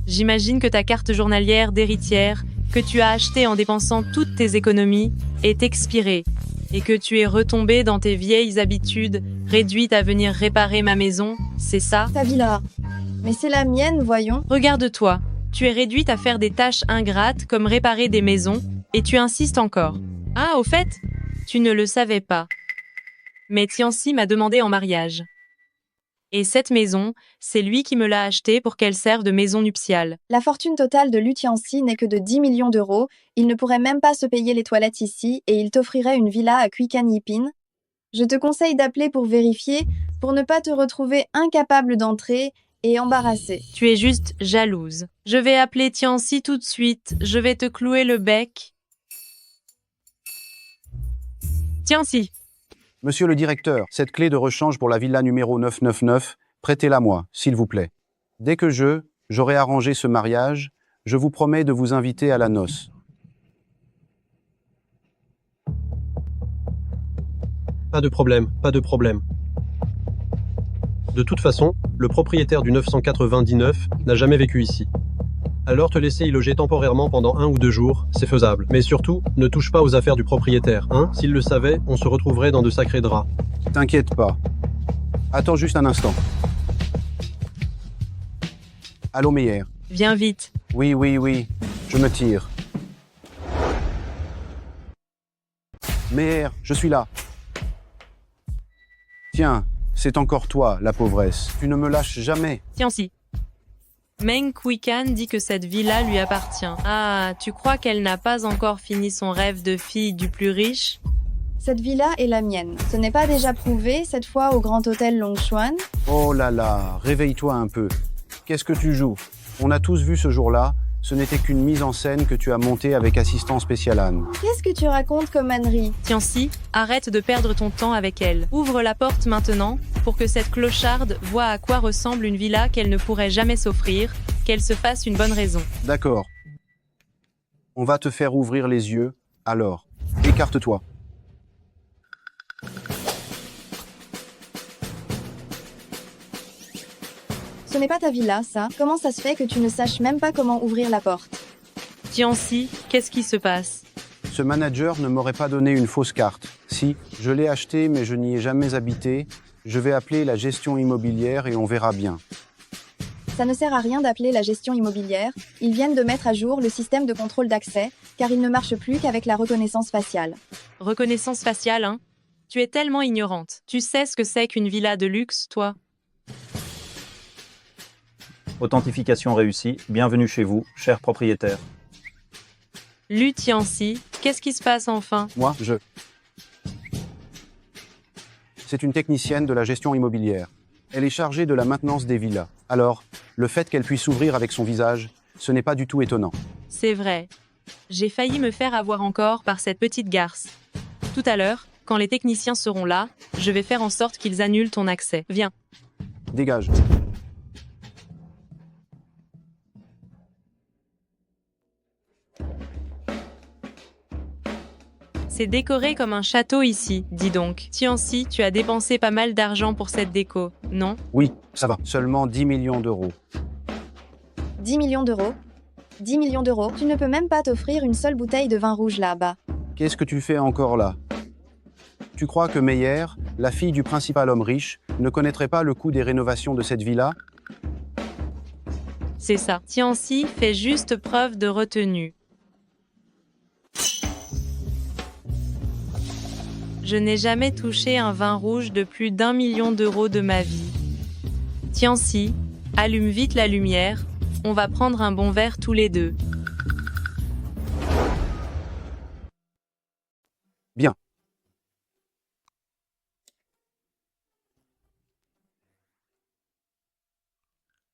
Speaker 9: J'imagine que ta carte journalière d'héritière, que tu as achetée en dépensant toutes tes économies, est expirée, et que tu es retombée dans tes vieilles habitudes, réduite à venir réparer ma maison, c'est ça?
Speaker 1: Ta villa. Mais c'est la mienne, voyons.
Speaker 9: Regarde-toi, tu es réduite à faire des tâches ingrates comme réparer des maisons, et tu insistes encore. Ah, au fait, tu ne le savais pas. Mais Tianxi m'a demandé en mariage. Et cette maison, c'est lui qui me l'a achetée pour qu'elle serve de maison nuptiale.
Speaker 1: La fortune totale de Lu Tianxi n'est que de 10 millions d'euros. Il ne pourrait même pas se payer les toilettes ici et il t'offrirait une villa à Kuikan Yipin. Je te conseille d'appeler pour vérifier, pour ne pas te retrouver incapable d'entrer et embarrassé.
Speaker 9: Tu es juste jalouse. Je vais appeler Tianxi tout de suite. Je vais te clouer le bec. Tianxi.
Speaker 10: Monsieur le directeur, cette clé de rechange pour la villa numéro 999, prêtez-la-moi, s'il vous plaît. Dès que j'aurai arrangé ce mariage, je vous promets de vous inviter à la noce.
Speaker 18: Pas de problème, pas de problème. De toute façon, le propriétaire du 999 n'a jamais vécu ici. Alors te laisser y loger temporairement pendant 1 ou 2 jours, c'est faisable. Mais surtout, ne touche pas aux affaires du propriétaire, hein. S'il le savait, on se retrouverait dans de sacrés draps.
Speaker 10: T'inquiète pas. Attends juste un instant. Allô, Meyer?
Speaker 9: Viens vite.
Speaker 10: Oui, je me tire. Meyer, je suis là. Tiens, c'est encore toi, la pauvresse. Tu ne me lâches jamais.
Speaker 9: Tianxi. Meng Kuikan dit que cette villa lui appartient. Ah, tu crois qu'elle n'a pas encore fini son rêve de fille du plus riche?
Speaker 1: Cette villa est la mienne. Ce n'est pas déjà prouvé, cette fois au Grand Hôtel Longshuan?
Speaker 10: Oh là là, réveille-toi un peu. Qu'est-ce que tu joues? On a tous vu ce jour-là. Ce n'était qu'une mise en scène que tu as montée avec assistant spécial Anne.
Speaker 1: Qu'est-ce que tu racontes comme ânerie?
Speaker 9: Tianxi, arrête de perdre ton temps avec elle. Ouvre la porte maintenant, pour que cette clocharde voie à quoi ressemble une villa qu'elle ne pourrait jamais s'offrir, qu'elle se fasse une bonne raison.
Speaker 10: D'accord. On va te faire ouvrir les yeux, alors. Écarte-toi.
Speaker 1: Ce n'est pas ta villa, ça. Comment ça se fait que tu ne saches même pas comment ouvrir la porte?
Speaker 9: Tianxi, qu'est-ce qui se passe?
Speaker 10: Ce manager ne m'aurait pas donné une fausse carte. Si, je l'ai acheté mais je n'y ai jamais habité. Je vais appeler la gestion immobilière et on verra bien.
Speaker 1: Ça ne sert à rien d'appeler la gestion immobilière. Ils viennent de mettre à jour le système de contrôle d'accès, car il ne marche plus qu'avec la reconnaissance faciale.
Speaker 9: Reconnaissance faciale, hein? Tu es tellement ignorante. Tu sais ce que c'est qu'une villa de luxe, toi?
Speaker 19: Authentification réussie. Bienvenue chez vous, cher propriétaire.
Speaker 9: Lu Tianxi, qu'est-ce qui se passe enfin?
Speaker 10: Moi, C'est une technicienne de la gestion immobilière. Elle est chargée de la maintenance des villas. Alors, le fait qu'elle puisse s'ouvrir avec son visage, ce n'est pas du tout étonnant.
Speaker 9: C'est vrai. J'ai failli me faire avoir encore par cette petite garce. Tout à l'heure, quand les techniciens seront là, je vais faire en sorte qu'ils annulent ton accès. Viens.
Speaker 10: Dégage.
Speaker 9: C'est décoré comme un château ici, dis donc. Tianxi, tu as dépensé pas mal d'argent pour cette déco, non?
Speaker 10: Oui, ça va. Seulement 10 millions d'euros.
Speaker 1: 10 millions d'euros? 10 millions d'euros? Tu ne peux même pas t'offrir une seule bouteille de vin rouge là-bas.
Speaker 10: Qu'est-ce que tu fais encore là? Tu crois que Meyer, la fille du principal homme riche, ne connaîtrait pas le coût des rénovations de cette villa?
Speaker 9: C'est ça. Tianxi fait juste preuve de retenue. Je n'ai jamais touché un vin rouge de plus d'1 million d'euros de ma vie. Tianxi, allume vite la lumière, on va prendre un bon verre tous les deux.
Speaker 10: Bien.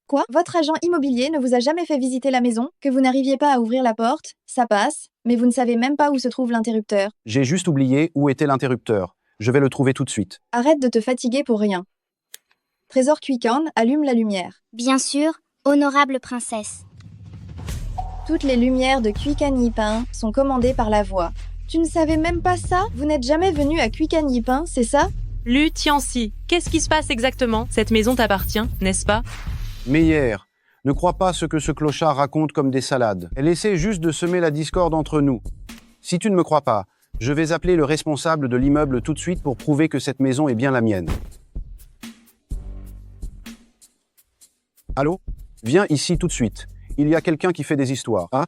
Speaker 1: Quoi? Votre agent immobilier ne vous a jamais fait visiter la maison? Que vous n'arriviez pas à ouvrir la porte? Ça passe, mais vous ne savez même pas où se trouve l'interrupteur.
Speaker 10: J'ai juste oublié où était l'interrupteur. Je vais le trouver tout de suite.
Speaker 1: Arrête de te fatiguer pour rien. Trésor Kuikan, allume la lumière.
Speaker 13: Bien sûr, honorable princesse.
Speaker 1: Toutes les lumières de Kuikan Yipin sont commandées par la voix. Tu ne savais même pas ça? Vous n'êtes jamais venu à Kuikan Yipin, c'est ça?
Speaker 9: Lu Tianxi, qu'est-ce qui se passe exactement? Cette maison t'appartient, n'est-ce pas?
Speaker 10: Meyer, ne crois pas ce que ce clochard raconte comme des salades. Elle essaie juste de semer la discorde entre nous. Si tu ne me crois pas, je vais appeler le responsable de l'immeuble tout de suite pour prouver que cette maison est bien la mienne. Allô? Viens ici tout de suite. Il y a quelqu'un qui fait des histoires. Ah?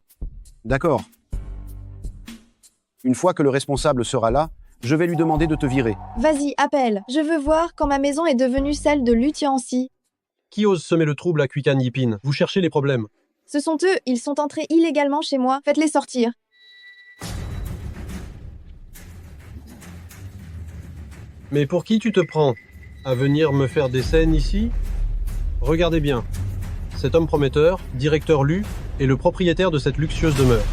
Speaker 10: D'accord. Une fois que le responsable sera là, Je vais lui demander de te virer.
Speaker 1: Vas-y, appelle. Je veux voir quand ma maison est devenue celle de Lutiancy.
Speaker 18: Qui ose semer le trouble à Quican Yipin? Vous cherchez les problèmes.
Speaker 1: Ce sont eux, ils sont entrés illégalement chez moi. Faites-les sortir.
Speaker 18: Mais pour qui tu te prends? À venir me faire des scènes ici? Regardez bien. Cet homme prometteur, directeur Lu, est le propriétaire de cette luxueuse demeure.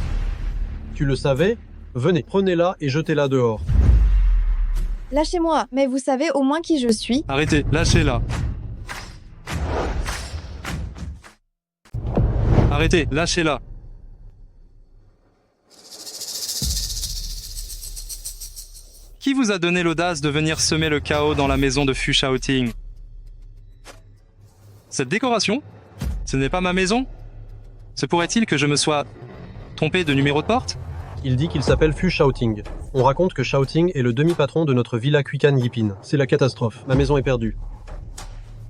Speaker 18: Tu le savais? Venez, prenez-la et jetez-la dehors.
Speaker 1: Lâchez-moi, mais vous savez au moins qui je suis.
Speaker 8: Arrêtez, lâchez-la. Arrêtez, lâchez-la. Qui vous a donné l'audace de venir semer le chaos dans la maison de Fu Shaoting? Cette décoration? Ce n'est pas ma maison? Se pourrait-il que je me sois trompé de numéro de porte?
Speaker 18: Il dit qu'il s'appelle Fu Shaoting. On raconte que Shaoting est le demi-patron de notre villa Quican Yipin. C'est la catastrophe. Ma maison est perdue.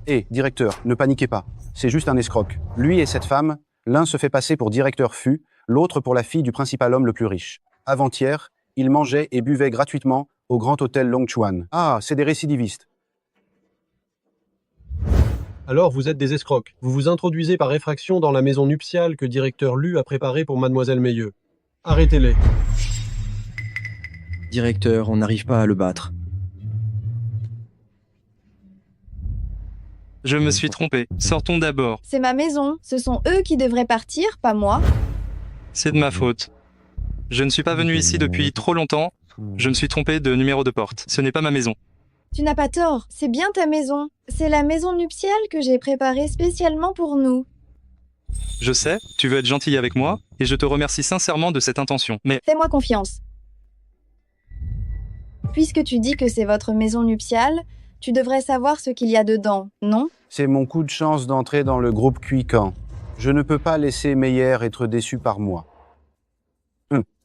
Speaker 10: Hé, directeur, ne paniquez pas. C'est juste un escroc. Lui et cette femme, l'un se fait passer pour directeur Fu, l'autre pour la fille du principal homme le plus riche. Avant-hier, ils mangeaient et buvaient gratuitement au grand hôtel Longchuan. Ah, c'est des récidivistes.
Speaker 18: Alors vous êtes des escrocs. Vous vous introduisez par effraction dans la maison nuptiale que directeur Lu a préparée pour mademoiselle Meilleux. Arrêtez-les.
Speaker 20: Directeur, on n'arrive pas à le battre.
Speaker 8: Je me suis trompé. Sortons d'abord.
Speaker 1: C'est ma maison. Ce sont eux qui devraient partir, pas moi.
Speaker 8: C'est de ma faute. Je ne suis pas venu ici depuis trop longtemps. Je me suis trompé de numéro de porte. Ce n'est pas ma maison.
Speaker 1: Tu n'as pas tort. C'est bien ta maison. C'est la maison nuptiale que j'ai préparée spécialement pour nous.
Speaker 8: Je sais, tu veux être gentil avec moi, et je te remercie sincèrement de cette intention. Mais
Speaker 1: fais-moi confiance. Puisque tu dis que c'est votre maison nuptiale, tu devrais savoir ce qu'il y a dedans, non?
Speaker 10: C'est mon coup de chance d'entrer dans le groupe Quican. Je ne peux pas laisser Meyer être déçu par moi.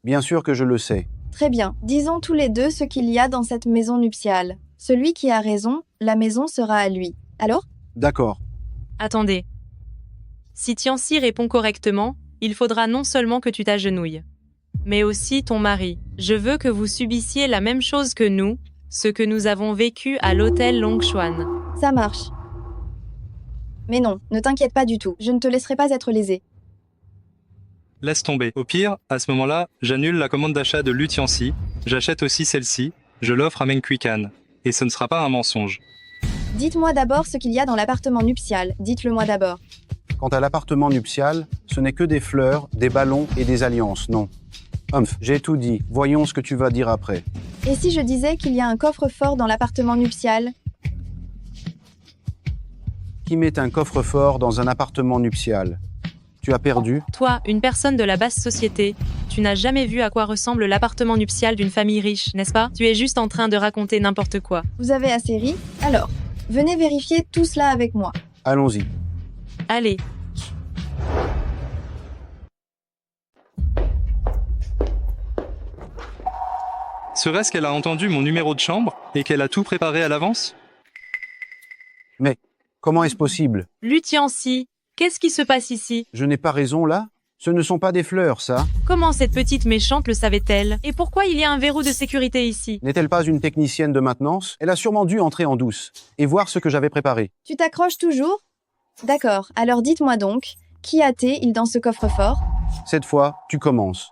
Speaker 10: Bien sûr que je le sais.
Speaker 1: Très bien. Disons tous les deux ce qu'il y a dans cette maison nuptiale. Celui qui a raison, la maison sera à lui. Alors?
Speaker 10: D'accord.
Speaker 9: Attendez. Si Tiancy répond correctement, il faudra non seulement que tu t'agenouilles, mais aussi ton mari. Je veux que vous subissiez la même chose que nous, ce que nous avons vécu à l'hôtel Longchuan.
Speaker 1: Ça marche. Mais non, ne t'inquiète pas du tout. Je ne te laisserai pas être lésé.
Speaker 8: laisse tomber. Au pire, à ce moment-là, j'annule la commande d'achat de Lu Tiancy, j'achète aussi celle-ci, je l'offre à Meng Quican. Et ce ne sera pas un mensonge.
Speaker 1: Dites-moi d'abord ce qu'il y a dans l'appartement nuptial. Dites-le-moi d'abord.
Speaker 10: Quant à l'appartement nuptial, ce n'est que des fleurs, des ballons et des alliances, non. Humph, j'ai tout dit. Voyons ce que tu vas dire après.
Speaker 1: Et si je disais qu'il y a un coffre-fort dans l'appartement nuptial?
Speaker 10: Qui met un coffre-fort dans un appartement nuptial? Tu as perdu?
Speaker 9: Toi, une personne de la basse société, tu n'as jamais vu à quoi ressemble l'appartement nuptial d'une famille riche, n'est-ce pas? Tu es juste en train de raconter n'importe quoi.
Speaker 1: Vous avez assez ri? Alors, venez vérifier tout cela avec moi.
Speaker 10: Allons-y.
Speaker 9: Allez.
Speaker 8: Serait-ce qu'elle a entendu mon numéro de chambre et qu'elle a tout préparé à l'avance?
Speaker 10: Mais comment est-ce possible?
Speaker 9: Lu Tiancy, qu'est-ce qui se passe ici?
Speaker 10: Je n'ai pas raison là? Ce ne sont pas des fleurs, ça?
Speaker 9: Comment cette petite méchante le savait-elle? Et pourquoi il y a un verrou de sécurité ici?
Speaker 10: N'est-elle pas une technicienne de maintenance? Elle a sûrement dû entrer en douce et voir ce que j'avais préparé.
Speaker 1: Tu t'accroches toujours? D'accord, alors dites-moi donc, qui a-t-il dans ce coffre-fort?
Speaker 10: Cette fois, tu commences.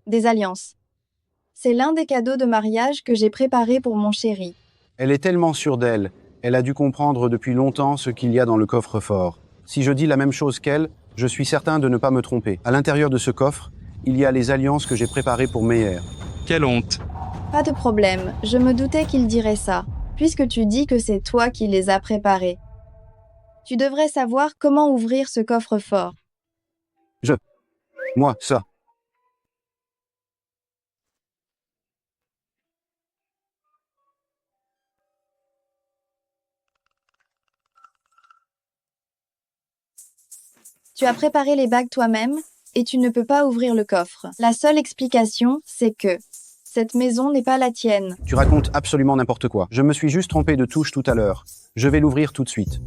Speaker 1: Des alliances. C'est l'un des cadeaux de mariage que j'ai préparé pour mon chéri.
Speaker 10: Elle est tellement sûre d'elle. Elle a dû comprendre depuis longtemps ce qu'il y a dans le coffre-fort. Si je dis la même chose qu'elle, je suis certain de ne pas me tromper. À l'intérieur de ce coffre, il y a les alliances que j'ai préparées pour Meyer.
Speaker 8: Quelle honte!
Speaker 1: Pas de problème, je me doutais qu'il dirait ça, puisque tu dis que c'est toi qui les as préparées. Tu devrais savoir comment ouvrir ce coffre-fort.
Speaker 10: Moi, ça.
Speaker 1: Tu as préparé les bagues toi-même, et tu ne peux pas ouvrir le coffre. La seule explication, c'est que cette maison n'est pas la tienne.
Speaker 10: Tu racontes absolument n'importe quoi. Je me suis juste trompé de touche tout à l'heure. Je vais l'ouvrir tout de suite.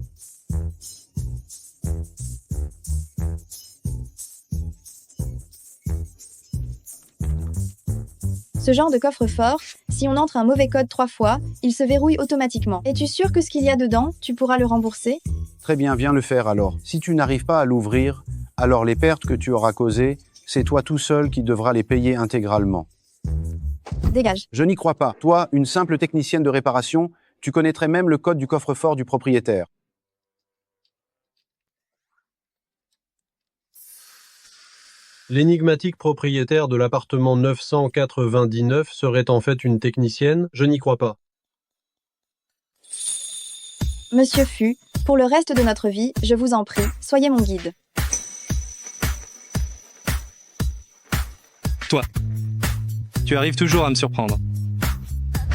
Speaker 1: Ce genre de coffre-fort, si on entre un mauvais code 3 fois, il se verrouille automatiquement. Es-tu sûr que ce qu'il y a dedans, tu pourras le rembourser?
Speaker 10: Très bien, viens le faire alors. Si tu n'arrives pas à l'ouvrir, alors les pertes que tu auras causées, c'est toi tout seul qui devras les payer intégralement.
Speaker 1: Dégage.
Speaker 10: Je n'y crois pas. Toi, une simple technicienne de réparation, tu connaîtrais même le code du coffre-fort du propriétaire.
Speaker 18: L'énigmatique propriétaire de l'appartement 999 serait en fait une technicienne? Je n'y crois pas.
Speaker 1: Monsieur Fu, pour le reste de notre vie, je vous en prie, soyez mon guide.
Speaker 8: Toi. Tu arrives toujours à me surprendre.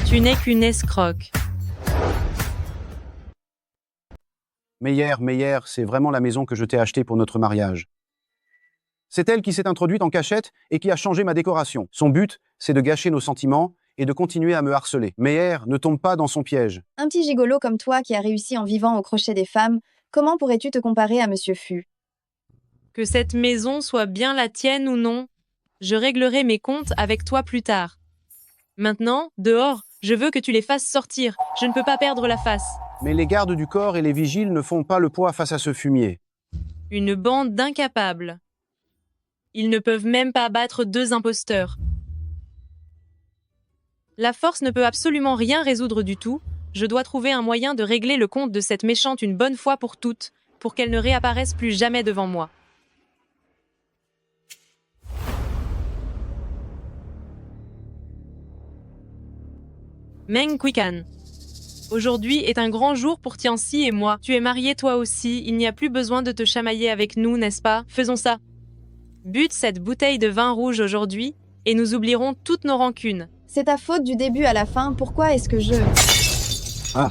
Speaker 9: Tu n'es qu'une escroque.
Speaker 10: Meyer, c'est vraiment la maison que je t'ai achetée pour notre mariage. C'est elle qui s'est introduite en cachette et qui a changé ma décoration. Son but, c'est de gâcher nos sentiments et de continuer à me harceler. Meyer, ne tombe pas dans son piège.
Speaker 1: Un petit gigolo comme toi qui a réussi en vivant au crochet des femmes, comment pourrais-tu te comparer à Monsieur Fu?
Speaker 9: Que cette maison soit bien la tienne ou non, je réglerai mes comptes avec toi plus tard. Maintenant, dehors, je veux que tu les fasses sortir. Je ne peux pas perdre la face.
Speaker 10: Mais les gardes du corps et les vigiles ne font pas le poids face à ce fumier.
Speaker 9: Une bande d'incapables. Ils ne peuvent même pas battre 2 imposteurs. La force ne peut absolument rien résoudre du tout. Je dois trouver un moyen de régler le compte de cette méchante une bonne fois pour toutes, pour qu'elle ne réapparaisse plus jamais devant moi. Meng Quican. Aujourd'hui est un grand jour pour Tianxi et moi. Tu es marié toi aussi, il n'y a plus besoin de te chamailler avec nous, n'est-ce pas? Faisons ça. Bute cette bouteille de vin rouge aujourd'hui, et nous oublierons toutes nos rancunes.
Speaker 1: C'est ta faute du début à la fin, pourquoi est-ce que je...
Speaker 10: Ah,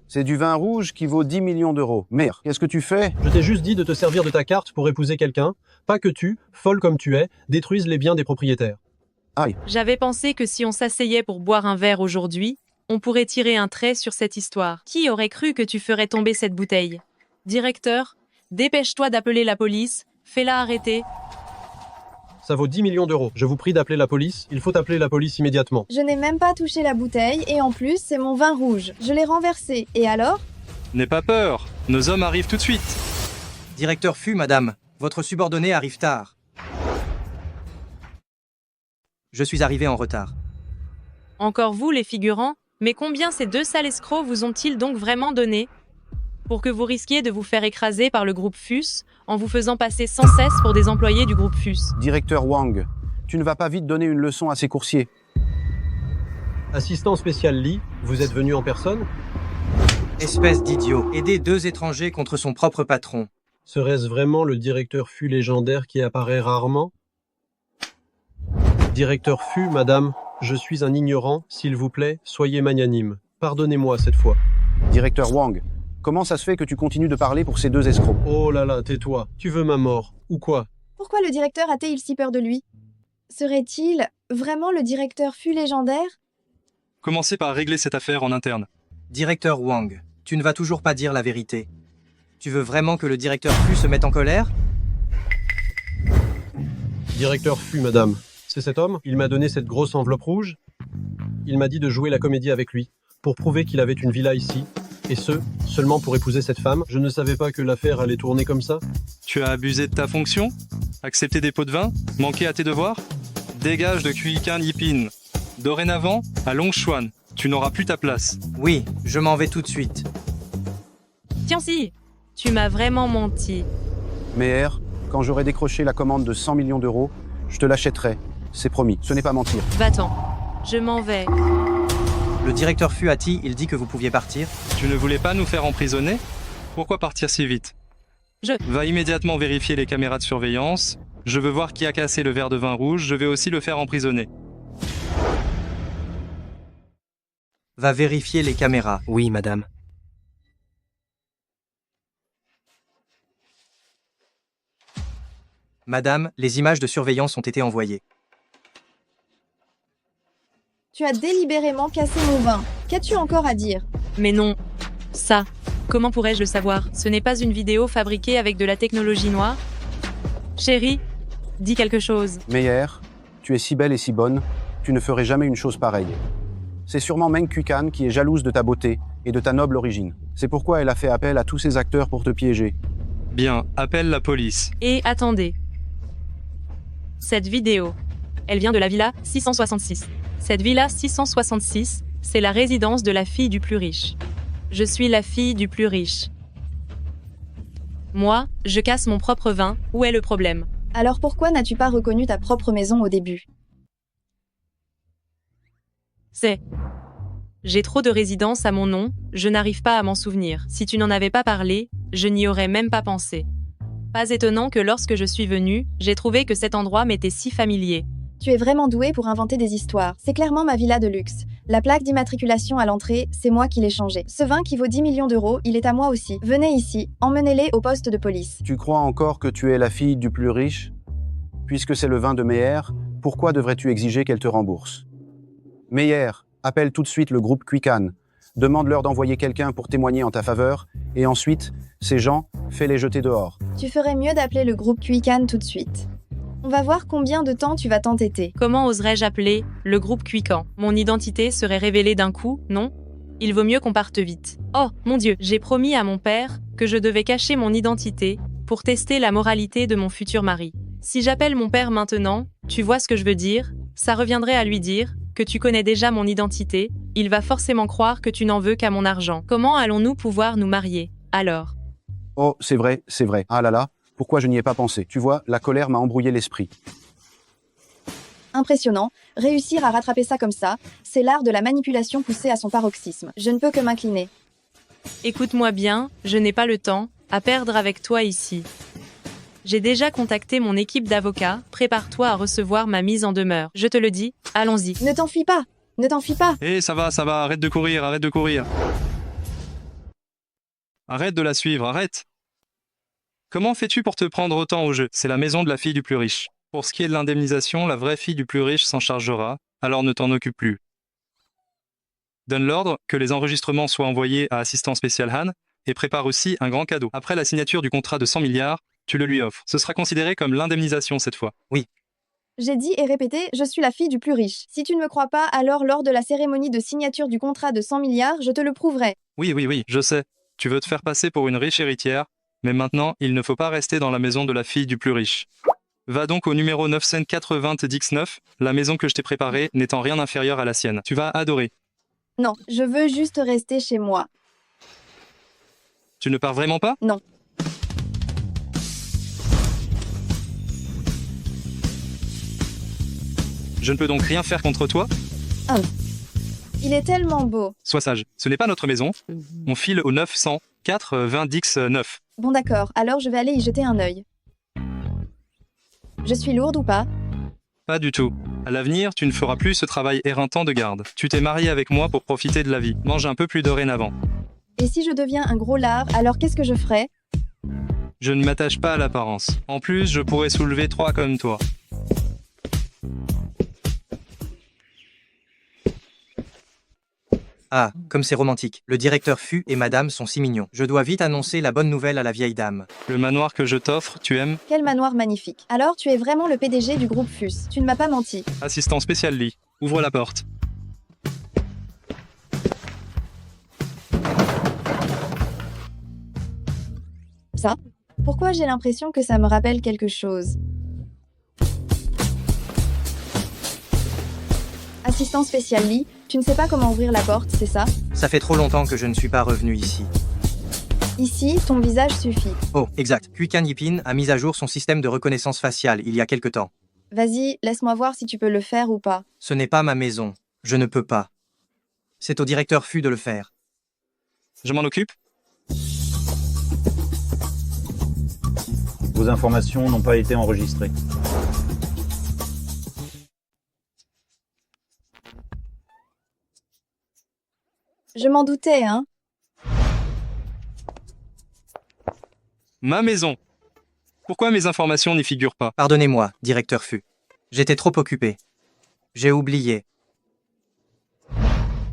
Speaker 10: c'est du vin rouge qui vaut 10 millions d'euros. Merde, qu'est-ce que tu fais?
Speaker 18: Je t'ai juste dit de te servir de ta carte pour épouser quelqu'un, pas que tu, folle comme tu es, détruises les biens des propriétaires.
Speaker 10: Aïe.
Speaker 9: J'avais pensé que si on s'asseyait pour boire un verre aujourd'hui, on pourrait tirer un trait sur cette histoire. Qui aurait cru que tu ferais tomber cette bouteille? Directeur, dépêche-toi d'appeler la police, fais-la arrêter.
Speaker 18: Ça vaut 10 millions d'euros. Je vous prie d'appeler la police. Il faut appeler la police immédiatement.
Speaker 1: Je n'ai même pas touché la bouteille, et en plus, c'est mon vin rouge. Je l'ai renversé, et alors?
Speaker 8: N'aie pas peur, nos hommes arrivent tout de suite.
Speaker 17: Directeur Fu, madame, votre subordonné arrive tard. Je suis arrivé en retard.
Speaker 9: Encore vous, les figurants? Mais combien ces 2 sales escrocs vous ont-ils donc vraiment donné? Pour que vous risquiez de vous faire écraser par le groupe FUS, en vous faisant passer sans cesse pour des employés du groupe FUS.
Speaker 10: Directeur Wang, tu ne vas pas vite donner une leçon à ces coursiers.
Speaker 18: Assistant spécial Lee, vous êtes venu en personne?
Speaker 17: Espèce d'idiot, aider 2 étrangers contre son propre patron.
Speaker 18: Serait-ce vraiment le directeur Fu légendaire qui apparaît rarement? Directeur Fu, madame, je suis un ignorant, s'il vous plaît, soyez magnanime. Pardonnez-moi cette fois.
Speaker 10: Directeur Wang, comment ça se fait que tu continues de parler pour ces 2 escrocs?
Speaker 18: Oh là là, tais-toi. Tu veux ma mort, ou quoi?
Speaker 1: Pourquoi le directeur a-t-il si peur de lui? Serait-il vraiment le directeur Fu légendaire?
Speaker 8: Commencez par régler cette affaire en interne.
Speaker 17: Directeur Wang, tu ne vas toujours pas dire la vérité. Tu veux vraiment que le directeur Fu se mette en colère?
Speaker 18: Directeur Fu, madame. C'est cet homme? Il m'a donné cette grosse enveloppe rouge. Il m'a dit de jouer la comédie avec lui, pour prouver qu'il avait une villa ici, et ce, seulement pour épouser cette femme. Je ne savais pas que l'affaire allait tourner comme ça.
Speaker 8: Tu as abusé de ta fonction? Accepté des pots de vin? Manqué à tes devoirs? Dégage de Kuikan Yipin. Dorénavant, à Longshuan, tu n'auras plus ta place.
Speaker 17: Oui, je m'en vais tout de suite.
Speaker 9: Tianxi, tu m'as vraiment menti.
Speaker 10: Meyer, quand j'aurai décroché la commande de 100 millions d'euros, je te l'achèterai. C'est promis, ce n'est pas mentir.
Speaker 9: Va-t'en, je m'en vais.
Speaker 17: Le directeur Fu a-t-il, il dit que vous pouviez partir?
Speaker 8: Tu ne voulais pas nous faire emprisonner? Pourquoi partir si vite? Va immédiatement vérifier les caméras de surveillance. Je veux voir qui a cassé le verre de vin rouge, je vais aussi le faire emprisonner.
Speaker 17: Va vérifier les caméras.
Speaker 20: Oui, madame.
Speaker 17: Madame, les images de surveillance ont été envoyées.
Speaker 1: Tu as délibérément cassé mon vin. Qu'as-tu encore à dire?
Speaker 9: Mais non. Ça, comment pourrais-je le savoir? Ce n'est pas une vidéo fabriquée avec de la technologie noire? Chérie, dis quelque chose.
Speaker 10: Meyer, tu es si belle et si bonne. tu ne ferais jamais une chose pareille. C'est sûrement Meng Qiqan qui est jalouse de ta beauté et de ta noble origine. C'est pourquoi elle a fait appel à tous ses acteurs pour te piéger.
Speaker 8: Bien, appelle la police.
Speaker 9: Et attendez. Cette vidéo, elle vient de la villa 666. Cette villa 666, c'est la résidence de la fille du plus riche. Je suis la fille du plus riche. Moi, je casse mon propre vin, où est le problème?
Speaker 1: Alors pourquoi n'as-tu pas reconnu ta propre maison au début?
Speaker 9: J'ai trop de résidences à mon nom, je n'arrive pas à m'en souvenir. Si tu n'en avais pas parlé, je n'y aurais même pas pensé. Pas étonnant que lorsque je suis venue, j'ai trouvé que cet endroit m'était si familier.
Speaker 1: Tu es vraiment doué pour inventer des histoires. C'est clairement ma villa de luxe. La plaque d'immatriculation à l'entrée, c'est moi qui l'ai changée. Ce vin qui vaut 10 millions d'euros, il est à moi aussi. Venez ici, emmenez-les au poste de police.
Speaker 10: Tu crois encore que tu es la fille du plus riche? Puisque c'est le vin de Meyer, pourquoi devrais-tu exiger qu'elle te rembourse? Meyer, appelle tout de suite le groupe Qiqan. Demande-leur d'envoyer quelqu'un pour témoigner en ta faveur. Et ensuite, ces gens, fais-les jeter dehors.
Speaker 1: Tu ferais mieux d'appeler le groupe Qiqan tout de suite. On va voir combien de temps tu vas t'entêter.
Speaker 9: Comment oserais-je appeler le groupe Qiqan? Mon identité serait révélée d'un coup, non? Il vaut mieux qu'on parte vite. Oh, mon Dieu, j'ai promis à mon père que je devais cacher mon identité pour tester la moralité de mon futur mari. Si j'appelle mon père maintenant, tu vois ce que je veux dire? Ça reviendrait à lui dire que tu connais déjà mon identité, il va forcément croire que tu n'en veux qu'à mon argent. Comment allons-nous pouvoir nous marier, alors?
Speaker 10: Oh, c'est vrai, c'est vrai. Ah là là, pourquoi je n'y ai pas pensé? Tu vois, la colère m'a embrouillé l'esprit.
Speaker 1: Impressionnant, réussir à rattraper ça comme ça, c'est l'art de la manipulation poussée à son paroxysme. Je ne peux que m'incliner.
Speaker 9: Écoute-moi bien, je n'ai pas le temps à perdre avec toi ici. J'ai déjà contacté mon équipe d'avocats, prépare-toi à recevoir ma mise en demeure. Je te le dis, allons-y.
Speaker 1: Ne t'enfuis pas, ne t'enfuis pas.
Speaker 8: Eh, ça va, arrête de courir, arrête de courir. Arrête de la suivre, arrête. Comment fais-tu pour te prendre autant au jeu? C'est la maison de la fille du plus riche. Pour ce qui est de l'indemnisation, la vraie fille du plus riche s'en chargera, alors ne t'en occupe plus. Donne l'ordre que les enregistrements soient envoyés à Assistant Spécial Han et prépare aussi un grand cadeau. Après la signature du contrat de 100 milliards, tu le lui offres. Ce sera considéré comme l'indemnisation cette fois. Oui.
Speaker 1: J'ai dit et répété, je suis la fille du plus riche. Si tu ne me crois pas, alors lors de la cérémonie de signature du contrat de 100 milliards, je te le prouverai.
Speaker 8: Oui, je sais. Tu veux te faire passer pour une riche héritière, mais maintenant, il ne faut pas rester dans la maison de la fille du plus riche. Va donc au numéro 990-9, la maison que je t'ai préparée n'étant rien inférieure à la sienne. Tu vas adorer.
Speaker 1: Non, je veux juste rester chez moi.
Speaker 8: Tu ne pars vraiment pas?
Speaker 1: Non.
Speaker 8: Je ne peux donc rien faire contre toi?
Speaker 1: Il est tellement beau.
Speaker 8: Sois sage, ce n'est pas notre maison. On file au 904-20-9.
Speaker 1: Bon d'accord, alors je vais aller y jeter un œil. Je suis lourde ou pas?
Speaker 8: Pas du tout. À l'avenir, tu ne feras plus ce travail éreintant de garde. Tu t'es marié avec moi pour profiter de la vie. Mange un peu plus dorénavant.
Speaker 1: Et si je deviens un gros lard, alors qu'est-ce que je ferai?
Speaker 8: Je ne m'attache pas à l'apparence. En plus, je pourrais soulever 3 comme toi.
Speaker 17: Ah, comme c'est romantique. Le directeur Fu et madame sont si mignons. Je dois vite annoncer la bonne nouvelle à la vieille dame.
Speaker 8: Le manoir que je t'offre, tu aimes?
Speaker 1: Quel manoir magnifique. Alors tu es vraiment le PDG du groupe FUS. Tu ne m'as pas menti.
Speaker 8: Assistant spécial Lee, ouvre la porte.
Speaker 1: Ça? Pourquoi j'ai l'impression que ça me rappelle quelque chose? Assistant spécial Lee, tu ne sais pas comment ouvrir la porte, c'est ça?
Speaker 17: Ça fait trop longtemps que je ne suis pas revenu ici.
Speaker 1: Ici, ton visage suffit.
Speaker 17: Oh, exact. Qiqan Yipin a mis à jour son système de reconnaissance faciale il y a quelque temps.
Speaker 1: Vas-y, laisse-moi voir si tu peux le faire ou pas.
Speaker 17: Ce n'est pas ma maison. Je ne peux pas. C'est au directeur Fu de le faire.
Speaker 8: Je m'en occupe.
Speaker 19: Vos informations n'ont pas été enregistrées.
Speaker 1: Je m'en doutais, hein.
Speaker 8: Ma maison. Pourquoi mes informations n'y figurent pas?
Speaker 17: Pardonnez-moi, directeur Fu. J'étais trop occupé. J'ai oublié.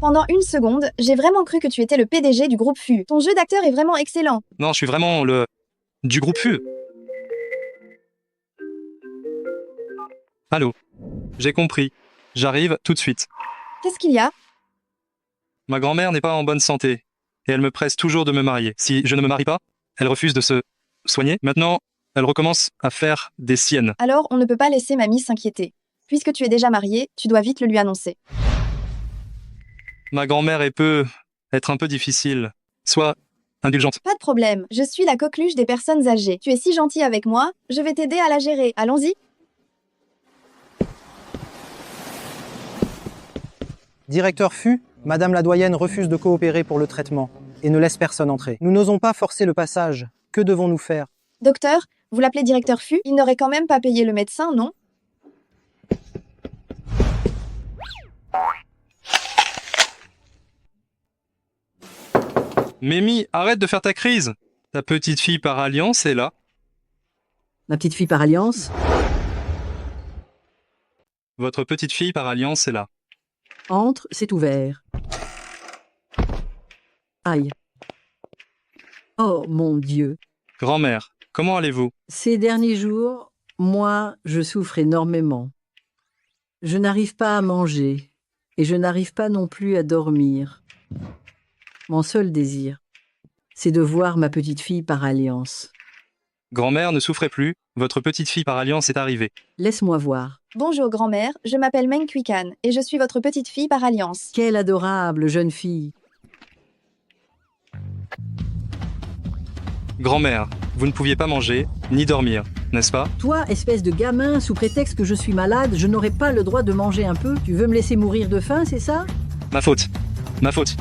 Speaker 1: Pendant une seconde, j'ai vraiment cru que tu étais le PDG du groupe FU. Ton jeu d'acteur est vraiment excellent.
Speaker 8: Non, je suis vraiment le... du groupe Fu. Allô? J'ai compris. J'arrive tout de suite.
Speaker 1: Qu'est-ce qu'il y a?
Speaker 8: Ma grand-mère n'est pas en bonne santé et elle me presse toujours de me marier. Si je ne me marie pas, elle refuse de se soigner. Maintenant, elle recommence à faire des siennes.
Speaker 1: Alors, on ne peut pas laisser mamie s'inquiéter. Puisque tu es déjà marié, tu dois vite le lui annoncer.
Speaker 8: Ma grand-mère peut être un peu difficile. Sois indulgente.
Speaker 1: Pas de problème, je suis la coqueluche des personnes âgées. Tu es si gentil avec moi, je vais t'aider à la gérer. Allons-y.
Speaker 20: Directeur Fu, Madame la doyenne refuse de coopérer pour le traitement et ne laisse personne entrer. Nous n'osons pas forcer le passage. Que devons-nous faire?
Speaker 1: Docteur, vous l'appelez directeur Fu? Il n'aurait quand même pas payé le médecin, non?
Speaker 8: Mémie, arrête de faire ta crise. Ta petite fille par alliance est là.
Speaker 21: Ma petite fille par alliance?
Speaker 8: Votre petite fille par alliance est là.
Speaker 21: Entre, c'est ouvert. Aïe. Oh mon Dieu.
Speaker 8: Grand-mère, comment allez-vous?
Speaker 21: Ces derniers jours, moi, je souffre énormément. Je n'arrive pas à manger et je n'arrive pas non plus à dormir. Mon seul désir, c'est de voir ma petite fille par alliance.
Speaker 8: Grand-mère, ne souffrez plus. Votre petite fille par alliance est arrivée.
Speaker 21: Laisse-moi voir.
Speaker 1: Bonjour grand-mère, je m'appelle Meng Kuikan et je suis votre petite fille par alliance.
Speaker 21: Quelle adorable jeune fille.
Speaker 8: Grand-mère, vous ne pouviez pas manger, ni dormir, n'est-ce pas?
Speaker 21: Toi, espèce de gamin, sous prétexte que je suis malade, je n'aurais pas le droit de manger un peu? Tu veux me laisser mourir de faim, c'est ça?
Speaker 8: Ma faute. Ma faute.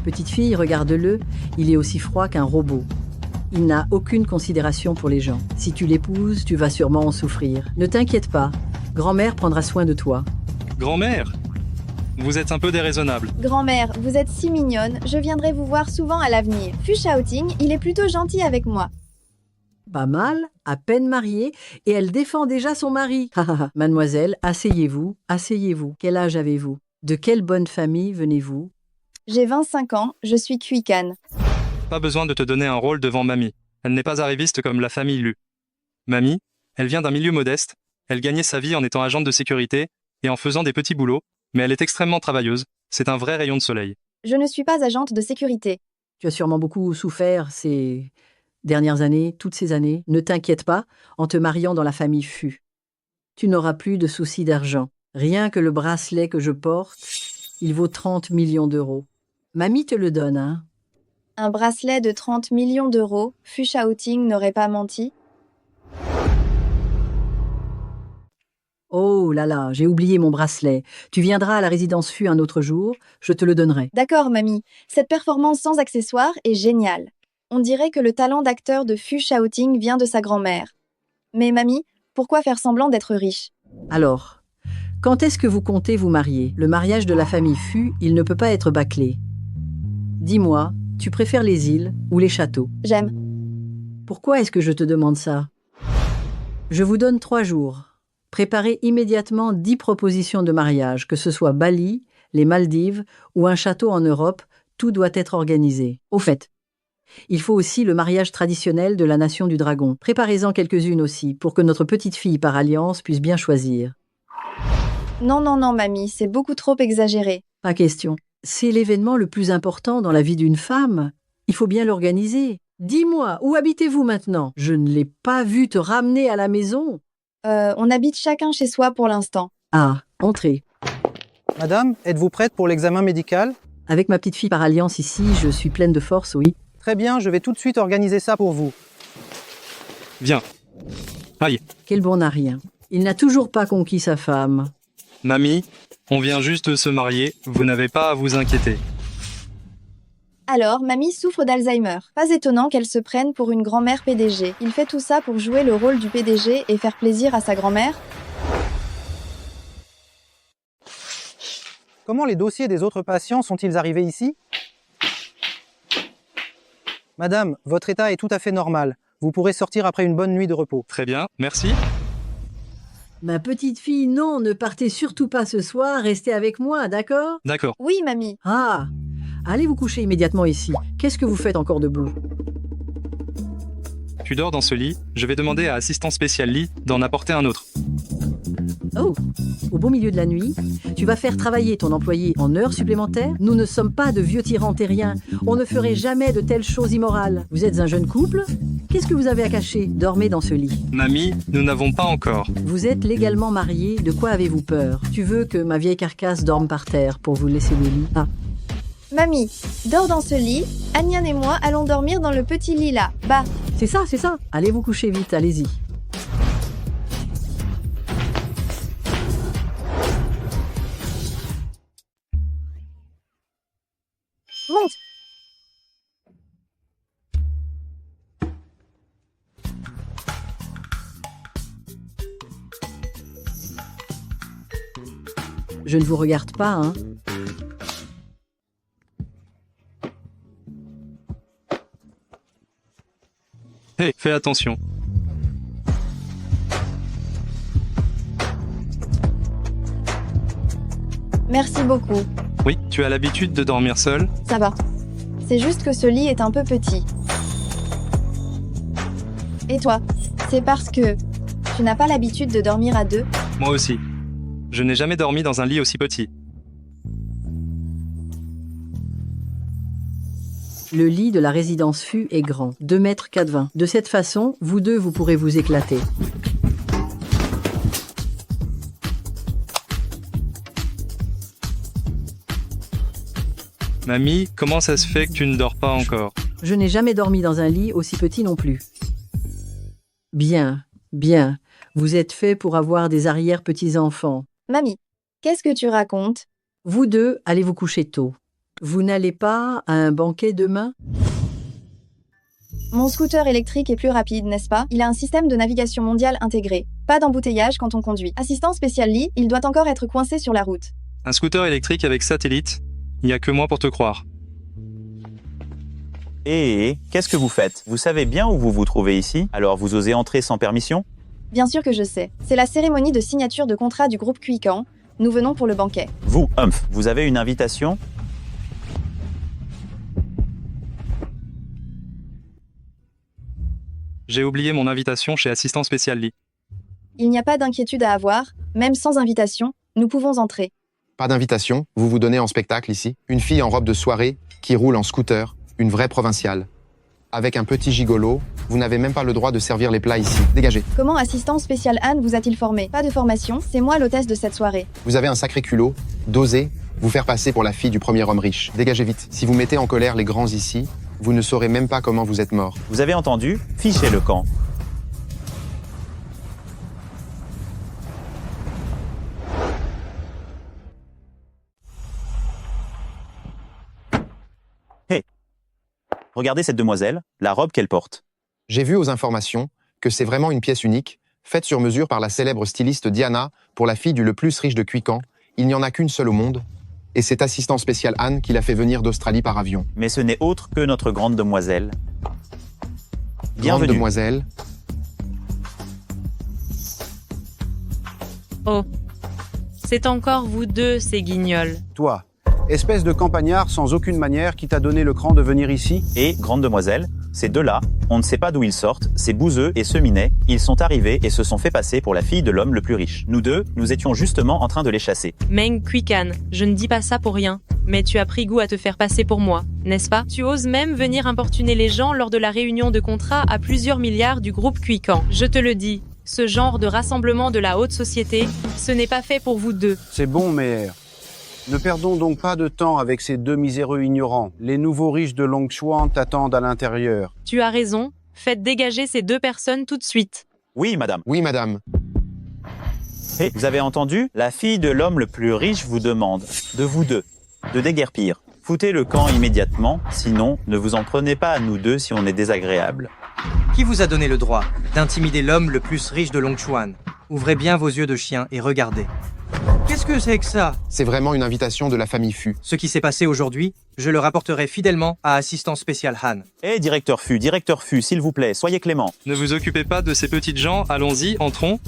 Speaker 21: Petite fille, regarde-le, il est aussi froid qu'un robot. Il n'a aucune considération pour les gens. Si tu l'épouses, tu vas sûrement en souffrir. Ne t'inquiète pas, grand-mère prendra soin de toi.
Speaker 8: Grand-mère, vous êtes un peu déraisonnable.
Speaker 1: Grand-mère, vous êtes si mignonne, je viendrai vous voir souvent à l'avenir. Fu Shaoting, il est plutôt gentil avec moi.
Speaker 21: Pas mal, à peine mariée, et elle défend déjà son mari. Mademoiselle, asseyez-vous, asseyez-vous. Quel âge avez-vous? De quelle bonne famille venez-vous?
Speaker 1: J'ai 25 ans, je suis Kuikan.
Speaker 8: Pas besoin de te donner un rôle devant Mamie. Elle n'est pas arriviste comme la famille Lu. Mamie, elle vient d'un milieu modeste, elle gagnait sa vie en étant agente de sécurité et en faisant des petits boulots, mais elle est extrêmement travailleuse. C'est un vrai rayon de soleil.
Speaker 1: Je ne suis pas agente de sécurité.
Speaker 21: Tu as sûrement beaucoup souffert ces dernières années, toutes ces années. Ne t'inquiète pas, en te mariant dans la famille Fu. Tu n'auras plus de soucis d'argent. Rien que le bracelet que je porte, il vaut 30 millions d'euros. Mamie te le donne, hein?
Speaker 1: Un bracelet de 30 millions d'euros, Fu Shaoting n'aurait pas menti?
Speaker 21: Oh là là, j'ai oublié mon bracelet. Tu viendras à la résidence Fu un autre jour, je te le donnerai.
Speaker 1: D'accord, mamie. Cette performance sans accessoires est géniale. On dirait que le talent d'acteur de Fu Shaoting vient de sa grand-mère. Mais mamie, pourquoi faire semblant d'être riche?
Speaker 21: Alors, quand est-ce que vous comptez vous marier? Le mariage de la famille Fu, il ne peut pas être bâclé. Dis-moi, tu préfères les îles ou les châteaux?
Speaker 1: J'aime.
Speaker 21: Pourquoi est-ce que je te demande ça? Je vous donne 3 jours. Préparez immédiatement 10 propositions de mariage, que ce soit Bali, les Maldives ou un château en Europe, tout doit être organisé. Au fait, il faut aussi le mariage traditionnel de la nation du dragon. Préparez-en quelques-unes aussi, pour que notre petite fille par alliance puisse bien choisir.
Speaker 1: Non, non, non, mamie, c'est beaucoup trop exagéré.
Speaker 21: Pas question. C'est l'événement le plus important dans la vie d'une femme. Il faut bien l'organiser. Dis-moi, où habitez-vous maintenant? Je ne l'ai pas vu te ramener à la maison.
Speaker 1: On habite chacun chez soi pour l'instant.
Speaker 21: Ah, entrez.
Speaker 20: Madame, êtes-vous prête pour l'examen médical?
Speaker 21: Avec ma petite fille par alliance ici, je suis pleine de force, oui.
Speaker 20: Très bien, je vais tout de suite organiser ça pour vous.
Speaker 8: Viens. Aïe.
Speaker 21: Quel bon n'a rien. Il n'a toujours pas conquis sa femme.
Speaker 8: Mamie, on vient juste de se marier, vous n'avez pas à vous inquiéter.
Speaker 1: Alors, mamie souffre d'Alzheimer. Pas étonnant qu'elle se prenne pour une grand-mère PDG. Il fait tout ça pour jouer le rôle du PDG et faire plaisir à sa grand-mère?
Speaker 20: Comment les dossiers des autres patients sont-ils arrivés ici? Madame, votre état est tout à fait normal. Vous pourrez sortir après une bonne nuit de repos.
Speaker 8: Très bien, merci.
Speaker 21: Ma petite fille, non, ne partez surtout pas ce soir, restez avec moi, d'accord?
Speaker 8: D'accord.
Speaker 1: Oui, mamie.
Speaker 21: Ah, allez vous coucher immédiatement ici. Qu'est-ce que vous faites encore debout?
Speaker 8: Tu dors dans ce lit, je vais demander à assistant spécial lit d'en apporter un autre.
Speaker 21: Oh, au beau milieu de la nuit. Tu vas faire travailler ton employé en heures supplémentaires. Nous ne sommes pas de vieux tyrans terriens. On ne ferait jamais de telles choses immorales. Vous êtes un jeune couple? Qu'est-ce que vous avez à cacher? Dormez dans ce lit.
Speaker 8: Mamie, nous n'avons pas encore.
Speaker 21: Vous êtes légalement mariés, de quoi avez-vous peur? Tu veux que ma vieille carcasse dorme par terre pour vous laisser le lit? Ah.
Speaker 1: Mamie, dors dans ce lit. Anian et moi allons dormir dans le petit lit là. Bah.
Speaker 21: C'est ça. Allez vous coucher vite, allez-y.
Speaker 1: Monte.
Speaker 21: Je ne vous regarde pas, hein.
Speaker 8: Hé, fais attention.
Speaker 1: Merci beaucoup.
Speaker 8: Oui, tu as l'habitude de dormir seul?
Speaker 1: Ça va. C'est juste que ce lit est un peu petit. Et toi? C'est parce que tu n'as pas l'habitude de dormir à deux?
Speaker 8: Moi aussi. Je n'ai jamais dormi dans un lit aussi petit.
Speaker 21: Le lit de la résidence Fu est grand, 2 mètres 4,20. De cette façon, vous deux, vous pourrez vous éclater.
Speaker 8: Mamie, comment ça se fait que tu ne dors pas encore?
Speaker 21: Je n'ai jamais dormi dans un lit aussi petit non plus. Bien. Vous êtes fait pour avoir des arrière-petits-enfants.
Speaker 1: Mamie, qu'est-ce que tu racontes?
Speaker 21: Vous deux, allez vous coucher tôt. Vous n'allez pas à un banquet demain?
Speaker 1: Mon scooter électrique est plus rapide, n'est-ce pas? Il a un système de navigation mondiale intégré. Pas d'embouteillage quand on conduit. Assistant spécial Lee, il doit encore être coincé sur la route.
Speaker 8: Un scooter électrique avec satellite? Il n'y a que moi pour te croire.
Speaker 19: Qu'est-ce que vous faites? Vous savez bien où vous vous trouvez ici? Alors vous osez entrer sans permission?
Speaker 1: Bien sûr que je sais. C'est la cérémonie de signature de contrat du groupe Cuican. Nous venons pour le banquet.
Speaker 19: Vous, Humph, vous avez une invitation?
Speaker 8: J'ai oublié mon invitation chez Assistant Spécial Lee.
Speaker 1: Il n'y a pas d'inquiétude à avoir. Même sans invitation, nous pouvons entrer.
Speaker 3: Pas d'invitation, vous vous donnez en spectacle ici. Une fille en robe de soirée qui roule en scooter, une vraie provinciale. Avec un petit gigolo, vous n'avez même pas le droit de servir les plats ici. Dégagez.
Speaker 1: Comment Assistant Spécial Anne vous a-t-il formé? Pas de formation, c'est moi l'hôtesse de cette soirée.
Speaker 3: Vous avez un sacré culot d'oser vous faire passer pour la fille du premier homme riche. Dégagez vite. Si vous mettez en colère les grands ici, vous ne saurez même pas comment vous êtes mort.
Speaker 19: Vous avez entendu? Fichez le camp. Regardez cette demoiselle, la robe qu'elle porte.
Speaker 3: J'ai vu aux informations que c'est vraiment une pièce unique, faite sur mesure par la célèbre styliste Diana pour la fille du le plus riche de Cuican. Il n'y en a qu'une seule au monde, et c'est Assistant Spécial Anne qui l'a fait venir d'Australie par avion.
Speaker 19: Mais ce n'est autre que notre grande demoiselle.
Speaker 3: Grande demoiselle.
Speaker 9: Oh, c'est encore vous deux, ces guignols.
Speaker 10: Toi, espèce de campagnard sans aucune manière qui t'a donné le cran de venir ici?
Speaker 19: Et, grande demoiselle, ces deux-là, on ne sait pas d'où ils sortent, ces bouseux et ce minet, ils sont arrivés et se sont fait passer pour la fille de l'homme le plus riche. Nous deux, nous étions justement en train de les chasser.
Speaker 9: Meng Cuican, je ne dis pas ça pour rien, mais tu as pris goût à te faire passer pour moi, n'est-ce pas? Tu oses même venir importuner les gens lors de la réunion de contrat à plusieurs milliards du groupe Cuican. Je te le dis, ce genre de rassemblement de la haute société, ce n'est pas fait pour vous deux.
Speaker 10: C'est bon, mère. Ne perdons donc pas de temps avec ces deux miséreux ignorants. Les nouveaux riches de Longchuan t'attendent à l'intérieur.
Speaker 9: Tu as raison, faites dégager ces deux personnes tout de suite.
Speaker 19: Oui, madame.
Speaker 3: Oui, madame.
Speaker 19: Et vous avez entendu? La fille de l'homme le plus riche vous demande, de vous deux, de déguerpir. Foutez le camp immédiatement, sinon ne vous en prenez pas à nous deux si on est désagréable.
Speaker 17: Qui vous a donné le droit d'intimider l'homme le plus riche de Longchuan? Ouvrez bien vos yeux de chien et regardez. Qu'est-ce que c'est que ça?
Speaker 3: C'est vraiment une invitation de la famille Fu.
Speaker 17: Ce qui s'est passé aujourd'hui, je le rapporterai fidèlement à Assistant Spécial Han.
Speaker 19: Directeur Fu, s'il vous plaît, soyez clément.
Speaker 8: Ne vous occupez pas de ces petites gens, allons-y, entrons.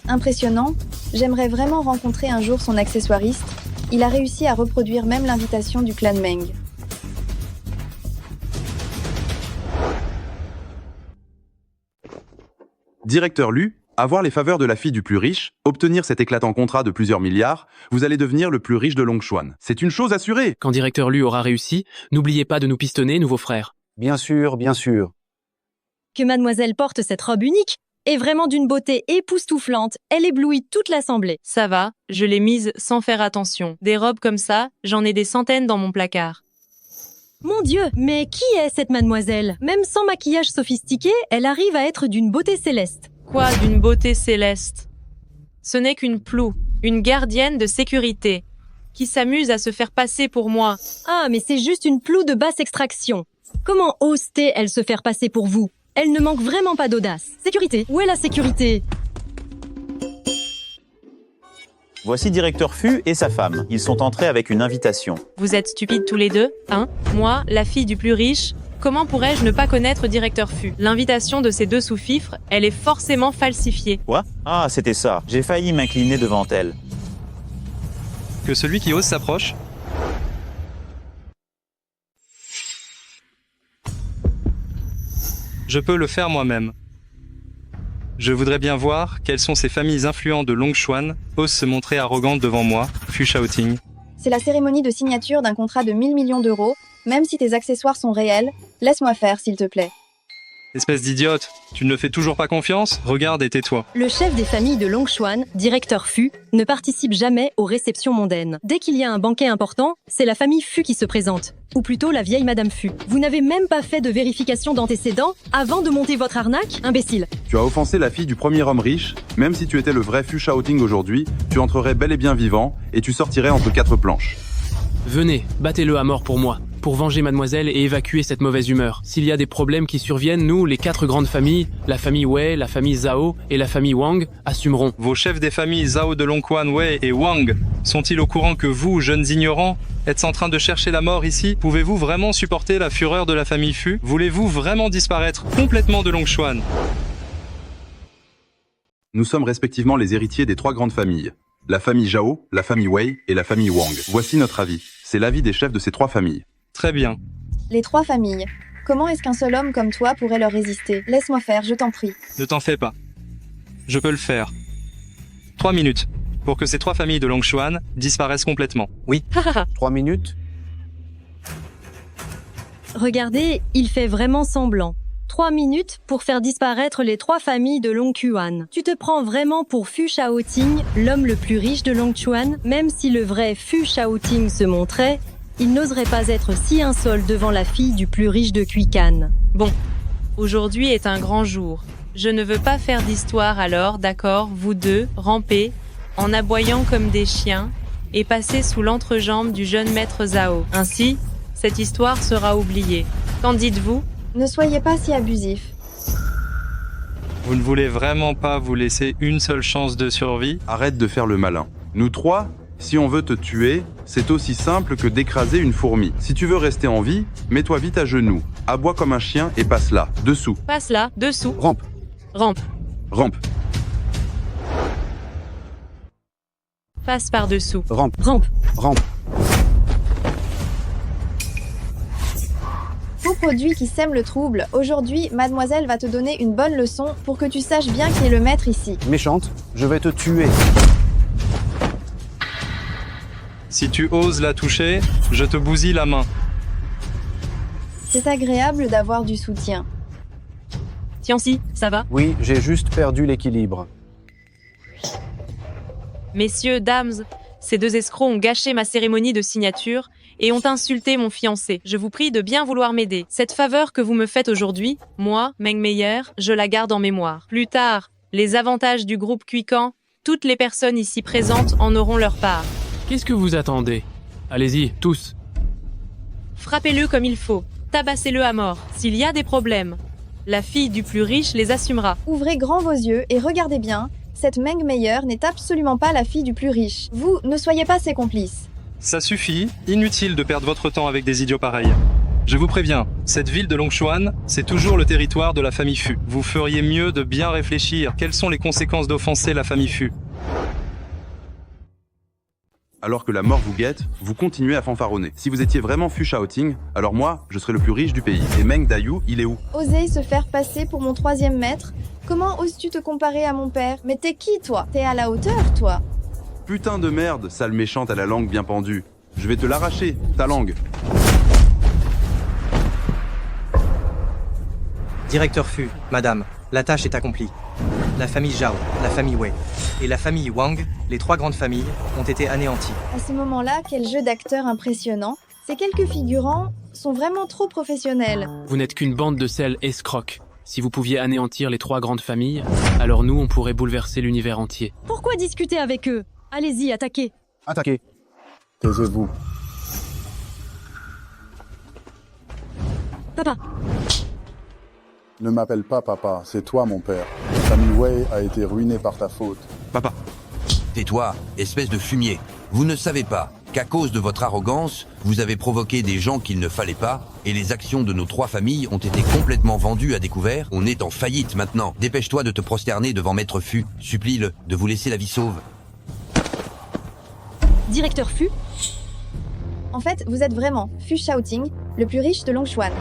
Speaker 1: Impressionnant. J'aimerais vraiment rencontrer un jour son accessoiriste. Il a réussi à reproduire même l'invitation du clan Meng.
Speaker 2: Directeur Lu,
Speaker 4: avoir les faveurs de la fille du plus riche, obtenir cet éclatant contrat de plusieurs milliards, vous allez devenir le plus riche de Longchuan. C'est une chose assurée.
Speaker 22: Quand directeur Lu aura réussi, n'oubliez pas de nous pistonner, nouveaux frères.
Speaker 10: Bien sûr, bien sûr.
Speaker 23: Que mademoiselle porte cette robe unique est vraiment d'une beauté époustouflante. Elle éblouit toute l'assemblée.
Speaker 9: Ça va, je l'ai mise sans faire attention. Des robes comme ça, j'en ai des centaines dans mon placard.
Speaker 23: Mon Dieu, mais qui est cette mademoiselle? Même sans maquillage sophistiqué, elle arrive à être d'une beauté céleste.
Speaker 9: Quoi, d'une beauté céleste? Ce n'est qu'une ploue, une gardienne de sécurité, qui s'amuse à se faire passer pour moi.
Speaker 23: Ah, mais c'est juste une ploue de basse extraction. Comment ose-t-elle se faire passer pour vous? Elle ne manque vraiment pas d'audace. Sécurité, où est la sécurité?
Speaker 19: Voici directeur Fu et sa femme. Ils sont entrés avec une invitation.
Speaker 9: Vous êtes stupides tous les deux, hein? Moi, la fille du plus riche, comment pourrais-je ne pas connaître directeur Fu? L'invitation de ces deux sous-fifres, elle est forcément falsifiée.
Speaker 19: Quoi? Ah, c'était ça. J'ai failli m'incliner devant elle.
Speaker 8: Que celui qui ose s'approche. Je peux le faire moi-même. Je voudrais bien voir quelles sont ces familles influentes de Longchuan osent se montrer arrogantes devant moi, Fu Shaoting.
Speaker 1: C'est la cérémonie de signature d'un contrat de 1000 millions d'euros, même si tes accessoires sont réels. Laisse-moi faire, s'il te plaît.
Speaker 8: Espèce d'idiote, tu ne me fais toujours pas confiance? Regarde et tais-toi.
Speaker 23: Le chef des familles de Longchuan, directeur Fu, ne participe jamais aux réceptions mondaines. Dès qu'il y a un banquet important, c'est la famille Fu qui se présente. Ou plutôt la vieille Madame Fu. Vous n'avez même pas fait de vérification d'antécédents avant de monter votre arnaque, imbécile.
Speaker 4: Tu as offensé la fille du premier homme riche. Même si tu étais le vrai Fu Shaoting aujourd'hui, tu entrerais bel et bien vivant et tu sortirais entre quatre planches.
Speaker 22: Venez, battez-le à mort pour moi, pour venger mademoiselle et évacuer cette mauvaise humeur. S'il y a des problèmes qui surviennent, nous, les 4 grandes familles, la famille Wei, la famille Zhao et la famille Wang, assumerons.
Speaker 8: Vos chefs des familles Zhao de Longquan, Wei et Wang sont-ils au courant que vous, jeunes ignorants, êtes en train de chercher la mort ici? Pouvez-vous vraiment supporter la fureur de la famille Fu? Voulez-vous vraiment disparaître complètement de Longchuan?
Speaker 4: Nous sommes respectivement les héritiers des 3 grandes familles. La famille Zhao, la famille Wei et la famille Wang. Voici notre avis. C'est l'avis des chefs de ces 3 familles.
Speaker 8: Très bien.
Speaker 1: Les 3 familles. Comment est-ce qu'un seul homme comme toi pourrait leur résister? Laisse-moi faire, je t'en prie.
Speaker 8: Ne t'en fais pas. Je peux le faire. 3 minutes. Pour que ces 3 familles de Longchuan disparaissent complètement. Oui.
Speaker 10: 3 minutes?
Speaker 23: Regardez, il fait vraiment semblant. 3 minutes pour faire disparaître les 3 familles de Longchuan. Tu te prends vraiment pour Fu Shaoting, l'homme le plus riche de Longchuan? Même si le vrai Fu Shaoting se montrait, il n'oserait pas être si insolent devant la fille du plus riche de Kuikan.
Speaker 9: Bon, aujourd'hui est un grand jour. Je ne veux pas faire d'histoire alors, d'accord, vous deux, rampez, en aboyant comme des chiens, et passez sous l'entrejambe du jeune maître Zhao. Ainsi, cette histoire sera oubliée. Qu'en dites-vous?
Speaker 1: Ne soyez pas si abusif.
Speaker 8: Vous ne voulez vraiment pas vous laisser une seule chance de survie?
Speaker 4: Arrête de faire le malin. Nous 3, si on veut te tuer, c'est aussi simple que d'écraser une fourmi. Si tu veux rester en vie, mets-toi vite à genoux, aboie comme un chien et passe là, dessous.
Speaker 9: Passe là, dessous.
Speaker 4: Rampe.
Speaker 9: Rampe.
Speaker 4: Rampe.
Speaker 9: Passe par-dessous.
Speaker 10: Rampe.
Speaker 23: Rampe.
Speaker 10: Rampe.
Speaker 1: Faux produit qui sème le trouble. Aujourd'hui, mademoiselle va te donner une bonne leçon pour que tu saches bien qui est le maître ici.
Speaker 10: Méchante, je vais te tuer.
Speaker 8: Si tu oses la toucher, je te bousille la main.
Speaker 1: C'est agréable d'avoir du soutien.
Speaker 23: Tiens-si, ça va?
Speaker 10: Oui, j'ai juste perdu l'équilibre.
Speaker 9: Messieurs, dames, ces 2 escrocs ont gâché ma cérémonie de signature et ont insulté mon fiancé. Je vous prie de bien vouloir m'aider. Cette faveur que vous me faites aujourd'hui, moi, Meng Meyer, je la garde en mémoire. Plus tard, les avantages du groupe Kuikan, toutes les personnes ici présentes en auront leur part.
Speaker 22: Qu'est-ce que vous attendez? Allez-y, tous.
Speaker 9: Frappez-le comme il faut. Tabassez-le à mort. S'il y a des problèmes, la fille du plus riche les assumera.
Speaker 1: Ouvrez grand vos yeux et regardez bien. Cette Meng Meyer n'est absolument pas la fille du plus riche. Vous, ne soyez pas ses complices.
Speaker 8: Ça suffit, inutile de perdre votre temps avec des idiots pareils. Je vous préviens, cette ville de Longchuan, c'est toujours le territoire de la famille Fu. Vous feriez mieux de bien réfléchir. Quelles sont les conséquences d'offenser la famille Fu?
Speaker 4: Alors que la mort vous guette, vous continuez à fanfaronner. Si vous étiez vraiment Fu Shaoting, alors moi, je serais le plus riche du pays. Et Meng Dayu, il est où?
Speaker 1: Osez se faire passer pour mon 3e maître? Comment oses-tu te comparer à mon père? Mais t'es qui, toi? T'es à la hauteur, toi?
Speaker 4: Putain de merde, sale méchante à la langue bien pendue. Je vais te l'arracher, ta langue.
Speaker 17: Directeur Fu, madame, la tâche est accomplie. La famille Zhao, la famille Wei et la famille Wang, les 3 grandes familles, ont été anéanties.
Speaker 1: À ce moment-là, quel jeu d'acteur impressionnant. Ces quelques figurants sont vraiment trop professionnels.
Speaker 22: Vous n'êtes qu'une bande de sels escrocs. Si vous pouviez anéantir les 3 grandes familles, alors nous, on pourrait bouleverser l'univers entier.
Speaker 23: Pourquoi discuter avec eux? Allez-y, attaquez.
Speaker 10: Attaquez. Taisez-vous.
Speaker 23: Papa.
Speaker 6: Ne m'appelle pas papa, c'est toi mon père. La famille Wei a été ruinée par ta faute.
Speaker 4: Papa.
Speaker 12: Tais-toi, espèce de fumier. Vous ne savez pas qu'à cause de votre arrogance, vous avez provoqué des gens qu'il ne fallait pas, et les actions de nos 3 familles ont été complètement vendues à découvert. On est en faillite maintenant. Dépêche-toi de te prosterner devant Maître Fu. Supplie-le de vous laisser la vie sauve.
Speaker 23: Directeur Fu.
Speaker 1: En fait, vous êtes vraiment Fu Shaoting, le plus riche de Longchuan.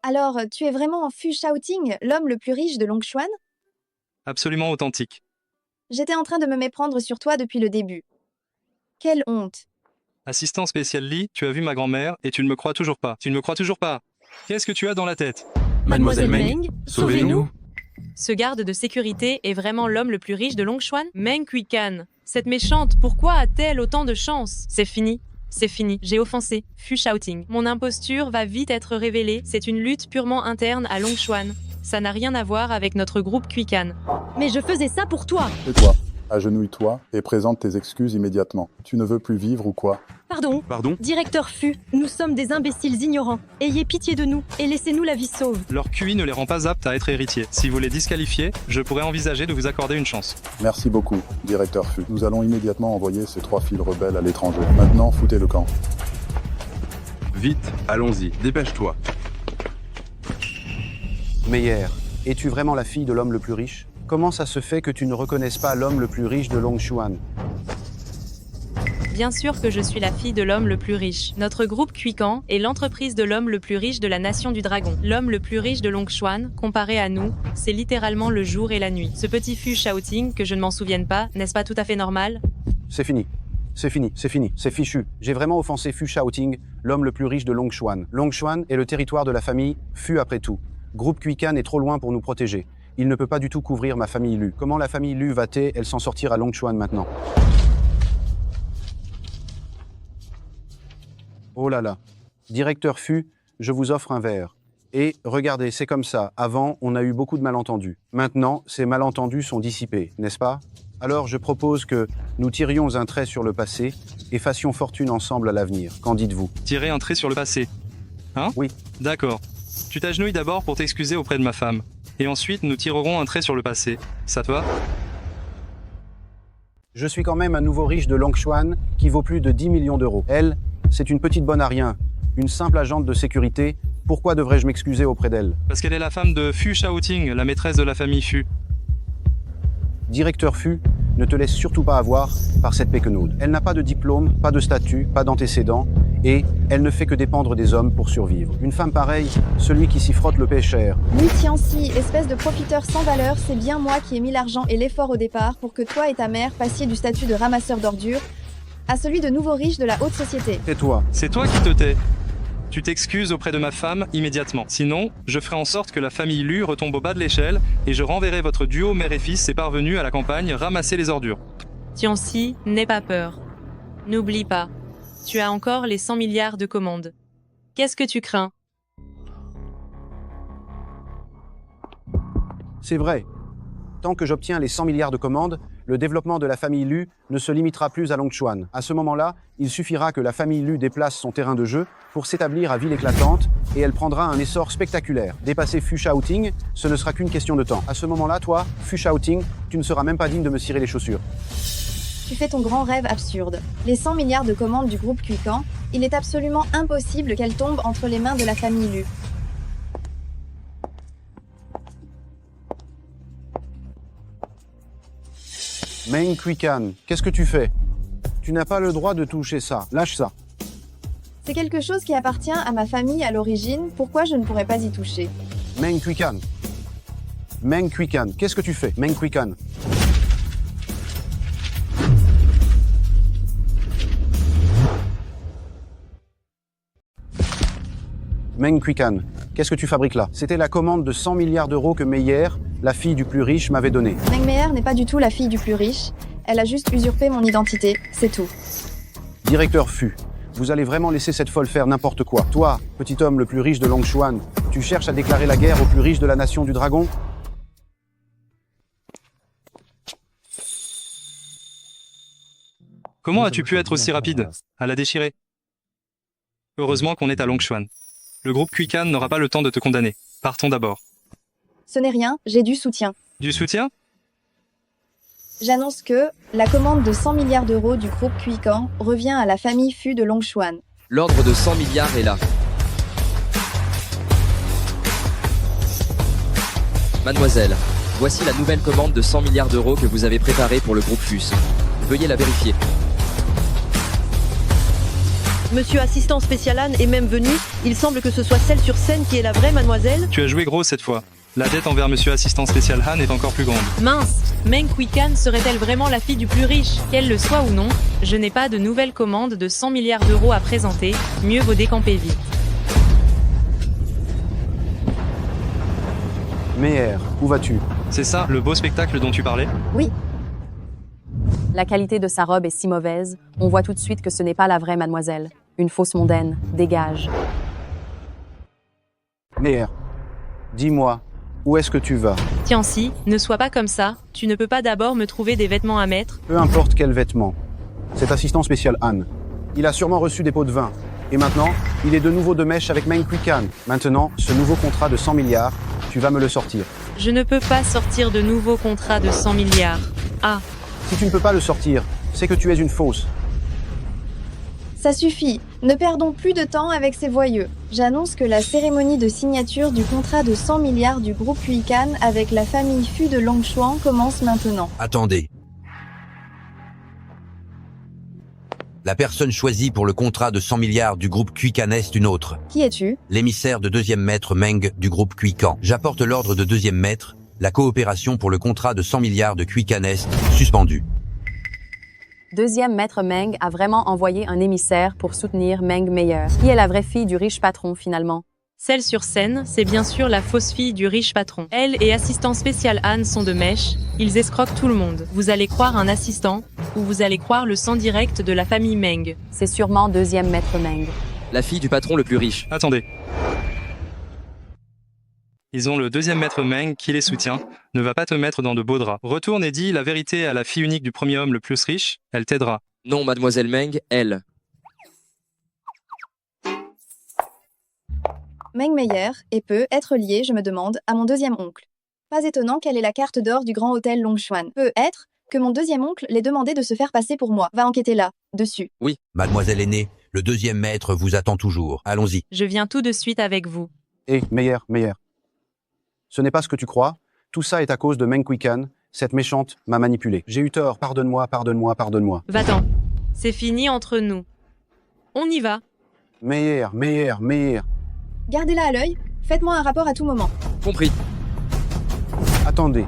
Speaker 1: Alors, tu es vraiment Fu Shaoting, l'homme le plus riche de Longchuan?
Speaker 8: Absolument authentique.
Speaker 1: J'étais en train de me méprendre sur toi depuis le début. Quelle honte.
Speaker 8: Assistant spécial Li, tu as vu ma grand-mère et tu ne me crois toujours pas. Tu ne me crois toujours pas. Qu'est-ce que tu as dans la tête?
Speaker 22: Mademoiselle Meng, sauvez-nous.
Speaker 9: Ce garde de sécurité est vraiment l'homme le plus riche de Longchuan? Meng Quican. Cette méchante, pourquoi a-t-elle autant de chance? C'est fini. C'est fini, j'ai offensé. Fu Shaoting. Mon imposture va vite être révélée. C'est une lutte purement interne à Longchuan. Ça n'a rien à voir avec notre groupe Quican.
Speaker 23: Mais je faisais ça pour toi.
Speaker 6: Tais-toi, agenouille-toi et présente tes excuses immédiatement. Tu ne veux plus vivre ou quoi?
Speaker 23: Pardon. Directeur Fu, nous sommes des imbéciles ignorants. Ayez pitié de nous et laissez-nous la vie sauve.
Speaker 8: Leur QI ne les rend pas aptes à être héritiers. Si vous les disqualifiez, je pourrais envisager de vous accorder une chance.
Speaker 6: Merci beaucoup, directeur Fu. Nous allons immédiatement envoyer ces 3 fils rebelles à l'étranger. Maintenant, foutez le camp.
Speaker 4: Vite, allons-y, dépêche-toi.
Speaker 10: Meyer, es-tu vraiment la fille de l'homme le plus riche? Comment ça se fait que tu ne reconnaisses pas l'homme le plus riche de Longchuan?
Speaker 9: Bien sûr que je suis la fille de l'homme le plus riche. Notre groupe Quican est l'entreprise de l'homme le plus riche de la nation du dragon. L'homme le plus riche de Longchuan, comparé à nous, c'est littéralement le jour et la nuit. Ce petit Fu Shaoting, que je ne m'en souvienne pas, n'est-ce pas tout à fait normal?
Speaker 10: C'est fini. C'est fini, c'est fini, c'est fichu. J'ai vraiment offensé Fu Shaoting, l'homme le plus riche de Longchuan. Longchuan est le territoire de la famille Fu après tout. Groupe Quican est trop loin pour nous protéger. Il ne peut pas du tout couvrir ma famille Lu. Comment la famille Lu va-t-elle s'en sortir à Longchuan maintenant? Oh là là. Directeur Fu, je vous offre un verre. Et regardez, c'est comme ça. Avant, on a eu beaucoup de malentendus. Maintenant, ces malentendus sont dissipés, n'est-ce pas? Alors, je propose que nous tirions un trait sur le passé et fassions fortune ensemble à l'avenir. Qu'en dites-vous?
Speaker 8: Tirer un trait sur le passé. Hein?
Speaker 10: Oui.
Speaker 8: D'accord. Tu t'agenouilles d'abord pour t'excuser auprès de ma femme. Et ensuite, nous tirerons un trait sur le passé. Ça te va?
Speaker 10: Je suis quand même un nouveau riche de Longchuan qui vaut plus de 10 millions d'euros. Elle, c'est une petite bonne à rien, une simple agente de sécurité. Pourquoi devrais-je m'excuser auprès d'elle?
Speaker 8: Parce qu'elle est la femme de Fu Shaoting, la maîtresse de la famille Fu.
Speaker 10: Directeur Fu, ne te laisse surtout pas avoir par cette péquenaude. Elle n'a pas de diplôme, pas de statut, pas d'antécédents, et elle ne fait que dépendre des hommes pour survivre. Une femme pareille, celui qui s'y frotte le paie cher.
Speaker 1: Oui, Tianxi, espèce de profiteur sans valeur, c'est bien moi qui ai mis l'argent et l'effort au départ pour que toi et ta mère passiez du statut de ramasseur d'ordures à celui de nouveau riche de la haute société.
Speaker 10: Tais-toi.
Speaker 8: C'est toi qui te tais. Tu t'excuses auprès de ma femme immédiatement. Sinon, je ferai en sorte que la famille Lu retombe au bas de l'échelle et je renverrai votre duo mère et fils et parvenu à la campagne ramasser les ordures.
Speaker 9: Tianxi, n'aie pas peur. N'oublie pas. Tu as encore les 100 milliards de commandes. Qu'est-ce que tu crains?
Speaker 10: C'est vrai. Tant que j'obtiens les 100 milliards de commandes, le développement de la famille Lu ne se limitera plus à Longchuan. À ce moment-là, il suffira que la famille Lu déplace son terrain de jeu pour s'établir à Ville Éclatante et elle prendra un essor spectaculaire. Dépasser Fu Shaoting, ce ne sera qu'une question de temps. À ce moment-là, toi, Fu Shaoting, tu ne seras même pas digne de me cirer les chaussures.
Speaker 1: Tu fais ton grand rêve absurde. Les 100 milliards de commandes du groupe Quican, il est absolument impossible qu'elles tombent entre les mains de la famille Lu.
Speaker 10: Meng Quican, qu'est-ce que tu fais? Tu n'as pas le droit de toucher ça. Lâche ça.
Speaker 1: C'est quelque chose qui appartient à ma famille à l'origine, pourquoi je ne pourrais pas y toucher?
Speaker 10: Meng Quican, Meng Quican, qu'est-ce que tu fais? Meng Quican. Meng Quican, qu'est-ce que tu fabriques là? C'était la commande de 100 milliards d'euros que Meyer, la fille du plus riche, m'avait donnée.
Speaker 1: Meng Meyer n'est pas du tout la fille du plus riche. Elle a juste usurpé mon identité, c'est tout.
Speaker 10: Directeur Fu, vous allez vraiment laisser cette folle faire n'importe quoi? Toi, petit homme le plus riche de Longchuan, tu cherches à déclarer la guerre au plus riche de la nation du dragon?
Speaker 8: Comment as-tu pu être aussi rapide à la déchirer? Heureusement qu'on est à Longchuan. Le groupe Quican n'aura pas le temps de te condamner. Partons d'abord.
Speaker 1: Ce n'est rien, j'ai du soutien.
Speaker 8: Du soutien?
Speaker 1: J'annonce que la commande de 100 milliards d'euros du groupe Quican revient à la famille Fu de Longchuan.
Speaker 7: L'ordre de 100 milliards est là. Mademoiselle, voici la nouvelle commande de 100 milliards d'euros que vous avez préparée pour le groupe FUS. Veuillez la vérifier.
Speaker 11: Monsieur assistant spécial Anne est même venu. Il semble que ce soit celle sur scène qui est la vraie mademoiselle.
Speaker 8: Tu as joué gros cette fois. La dette envers monsieur assistant spécial Han est encore plus grande.
Speaker 9: Mince, Meng Quican serait-elle vraiment la fille du plus riche? Qu'elle le soit ou non, je n'ai pas de nouvelle commande de 100 milliards d'euros à présenter, mieux vaut décamper vite.
Speaker 10: Meyer, où vas-tu?
Speaker 8: C'est ça, le beau spectacle dont tu parlais?
Speaker 1: Oui.
Speaker 5: La qualité de sa robe est si mauvaise, on voit tout de suite que ce n'est pas la vraie mademoiselle. Une fausse mondaine, dégage.
Speaker 10: Meyer, dis-moi, où est-ce que tu vas?
Speaker 9: Tianci, ne sois pas comme ça, tu ne peux pas d'abord me trouver des vêtements à mettre?
Speaker 10: Peu importe quel vêtement. Cet assistant spécial Han, il a sûrement reçu des pots de vin. Et maintenant, il est de nouveau de mèche avec Meng Quican. Maintenant, ce nouveau contrat de 100 milliards, tu vas me le sortir.
Speaker 9: Je ne peux pas sortir de nouveaux contrats de 100 milliards. Ah.
Speaker 10: Si tu ne peux pas le sortir, c'est que tu es une fausse.
Speaker 1: Ça suffit, ne perdons plus de temps avec ces voyeux. J'annonce que la cérémonie de signature du contrat de 100 milliards du groupe Quican avec la famille Fu de Longchuan commence maintenant.
Speaker 12: Attendez. La personne choisie pour le contrat de 100 milliards du groupe Quican est une autre.
Speaker 1: Qui es-tu?
Speaker 12: L'émissaire de deuxième maître Meng du groupe Quican. J'apporte l'ordre de deuxième maître. La coopération pour le contrat de 100 milliards de Quican est suspendue.
Speaker 5: Deuxième maître Meng a vraiment envoyé un émissaire pour soutenir Meng Meyer. Qui est la vraie fille du riche patron finalement?
Speaker 9: Celle sur scène, c'est bien sûr la fausse fille du riche patron. Elle et assistant spécial Anne sont de mèche, ils escroquent tout le monde. Vous allez croire un assistant, ou vous allez croire le sang direct de la famille Meng.
Speaker 5: C'est sûrement deuxième maître Meng.
Speaker 7: La fille du patron le plus riche.
Speaker 8: Attendez. Ils ont le deuxième maître Meng qui les soutient. Ne va pas te mettre dans de beaux draps. Retourne et dis la vérité à la fille unique du premier homme le plus riche, elle t'aidera.
Speaker 7: Non, mademoiselle Meng, elle.
Speaker 1: Meng Meyer et peut être lié, je me demande, à mon deuxième oncle. Pas étonnant qu'elle ait la carte d'or du grand hôtel Longchuan. Peut être que mon deuxième oncle l'ait demandé de se faire passer pour moi. Va enquêter là, dessus.
Speaker 12: Oui. Mademoiselle aînée, le deuxième maître vous attend toujours. Allons-y.
Speaker 9: Je viens tout de suite avec vous.
Speaker 10: Hé, Meyer. Ce n'est pas ce que tu crois. Tout ça est à cause de Meng Quican. Cette méchante m'a manipulé. J'ai eu tort. Pardonne-moi.
Speaker 9: Va-t'en. C'est fini entre nous. On y va.
Speaker 10: Meyer.
Speaker 1: Gardez-la à l'œil. Faites-moi un rapport à tout moment.
Speaker 7: Compris.
Speaker 10: Attendez.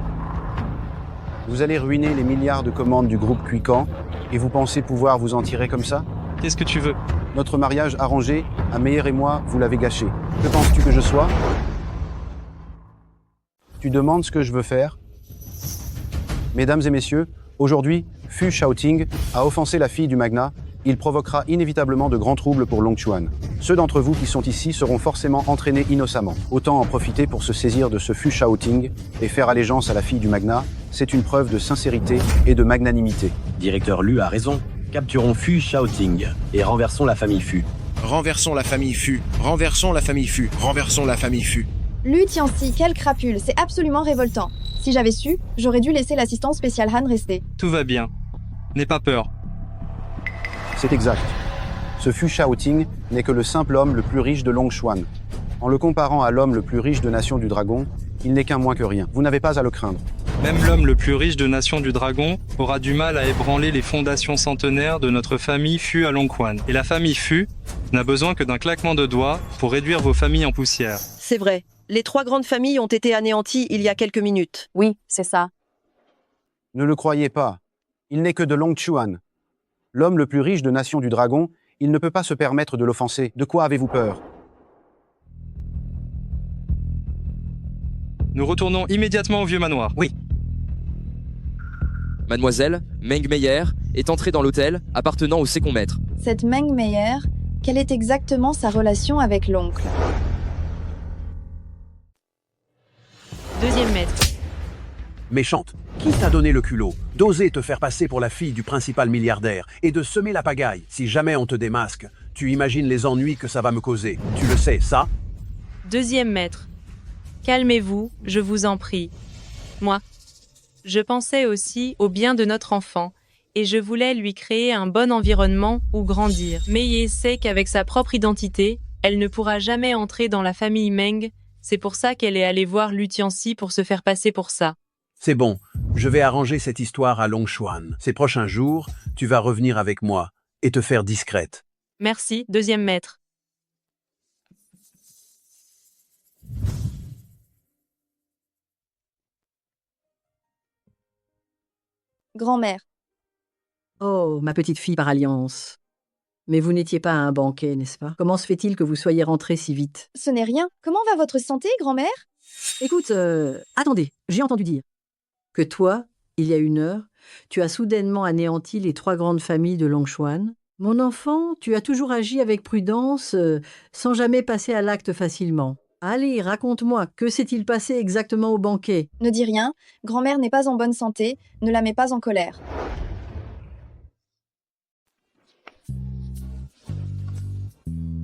Speaker 10: Vous allez ruiner les milliards de commandes du groupe Quican et vous pensez pouvoir vous en tirer comme ça?
Speaker 8: Qu'est-ce que tu veux?
Speaker 10: Notre mariage arrangé, à Meyer et moi, vous l'avez gâché. Que penses-tu que je sois? Tu demandes ce que je veux faire? Mesdames et messieurs, aujourd'hui, Fu Shaoting a offensé la fille du magnat. Il provoquera inévitablement de grands troubles pour Longchuan. Ceux d'entre vous qui sont ici seront forcément entraînés innocemment. Autant en profiter pour se saisir de ce Fu Shaoting et faire allégeance à la fille du magnat. C'est une preuve de sincérité et de magnanimité.
Speaker 15: Directeur Lu a raison. Capturons Fu Shaoting et renversons la famille Fu.
Speaker 16: Renversons la famille Fu. Renversons la famille Fu. Renversons la famille Fu.
Speaker 1: Lu Tianci, quelle crapule, c'est absolument révoltant. Si j'avais su, j'aurais dû laisser l'assistant spécial Han rester.
Speaker 8: Tout va bien. N'aie pas peur.
Speaker 10: C'est exact. Ce Fu Shaoting n'est que le simple homme le plus riche de Longchuan. En le comparant à l'homme le plus riche de Nation du Dragon, il n'est qu'un moins que rien. Vous n'avez pas à le craindre.
Speaker 8: Même l'homme le plus riche de Nation du Dragon aura du mal à ébranler les fondations centenaires de notre famille Fu à Longchuan. Et la famille Fu n'a besoin que d'un claquement de doigts pour réduire vos familles en poussière.
Speaker 11: C'est vrai. les 3 grandes familles ont été anéanties il y a quelques minutes.
Speaker 5: Oui, c'est ça.
Speaker 10: Ne le croyez pas. Il n'est que de Longchuan. L'homme le plus riche de Nation du Dragon, il ne peut pas se permettre de l'offenser. De quoi avez-vous peur?
Speaker 8: Nous retournons immédiatement au vieux manoir.
Speaker 17: Oui.
Speaker 7: Mademoiselle, Meng Meyer, est entrée dans l'hôtel appartenant au second maître.
Speaker 1: Cette Meng Meyer, quelle est exactement sa relation avec l'oncle?
Speaker 9: Deuxième maître.
Speaker 15: Méchante, qui t'a donné le culot d'oser te faire passer pour la fille du principal milliardaire et de semer la pagaille? Si jamais on te démasque, tu imagines les ennuis que ça va me causer. Tu le sais, ça?
Speaker 9: Deuxième maître. Calmez-vous, je vous en prie. Moi, je pensais aussi au bien de notre enfant, et je voulais lui créer un bon environnement où grandir. Mei sait qu'avec sa propre identité, elle ne pourra jamais entrer dans la famille Meng, c'est pour ça qu'elle est allée voir Lu Tianxi pour se faire passer pour ça.
Speaker 15: C'est bon, je vais arranger cette histoire à Longchuan. Ces prochains jours, tu vas revenir avec moi et te faire discrète.
Speaker 9: Merci, deuxième maître.
Speaker 1: Grand-mère.
Speaker 21: Oh, ma petite fille par alliance. Mais vous n'étiez pas à un banquet, n'est-ce pas? Comment se fait-il que vous soyez rentrée si vite?
Speaker 1: Ce n'est rien. Comment va votre santé, grand-mère?
Speaker 21: Écoute, attendez, j'ai entendu dire que toi, il y a 1 heure, tu as soudainement anéanti les 3 grandes familles de Longchuan. Mon enfant, tu as toujours agi avec prudence, sans jamais passer à l'acte facilement. Allez, raconte-moi, que s'est-il passé exactement au banquet?
Speaker 1: Ne dis rien. Grand-mère n'est pas en bonne santé. Ne la mets pas en colère.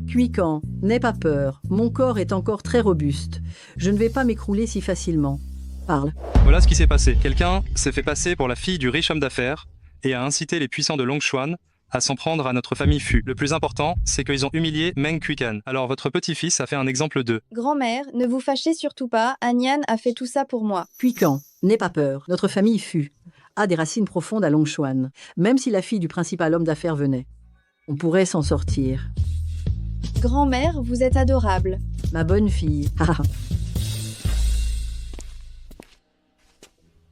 Speaker 21: Cuican, n'aie pas peur. Mon corps est encore très robuste. Je ne vais pas m'écrouler si facilement. Parle.
Speaker 8: Voilà ce qui s'est passé. Quelqu'un s'est fait passer pour la fille du riche homme d'affaires et a incité les puissants de Longchuan à s'en prendre à notre famille Fu. Le plus important, c'est qu'ils ont humilié Meng Quican. Alors votre petit-fils a fait un exemple d'eux.
Speaker 1: Grand-mère, ne vous fâchez surtout pas. Anyan a fait tout ça pour moi.
Speaker 21: Cuican, n'aie pas peur. Notre famille Fu a des racines profondes à Longchuan, même si la fille du principal homme d'affaires venait. On pourrait s'en sortir.
Speaker 1: Grand-mère, vous êtes adorable.
Speaker 21: Ma bonne fille.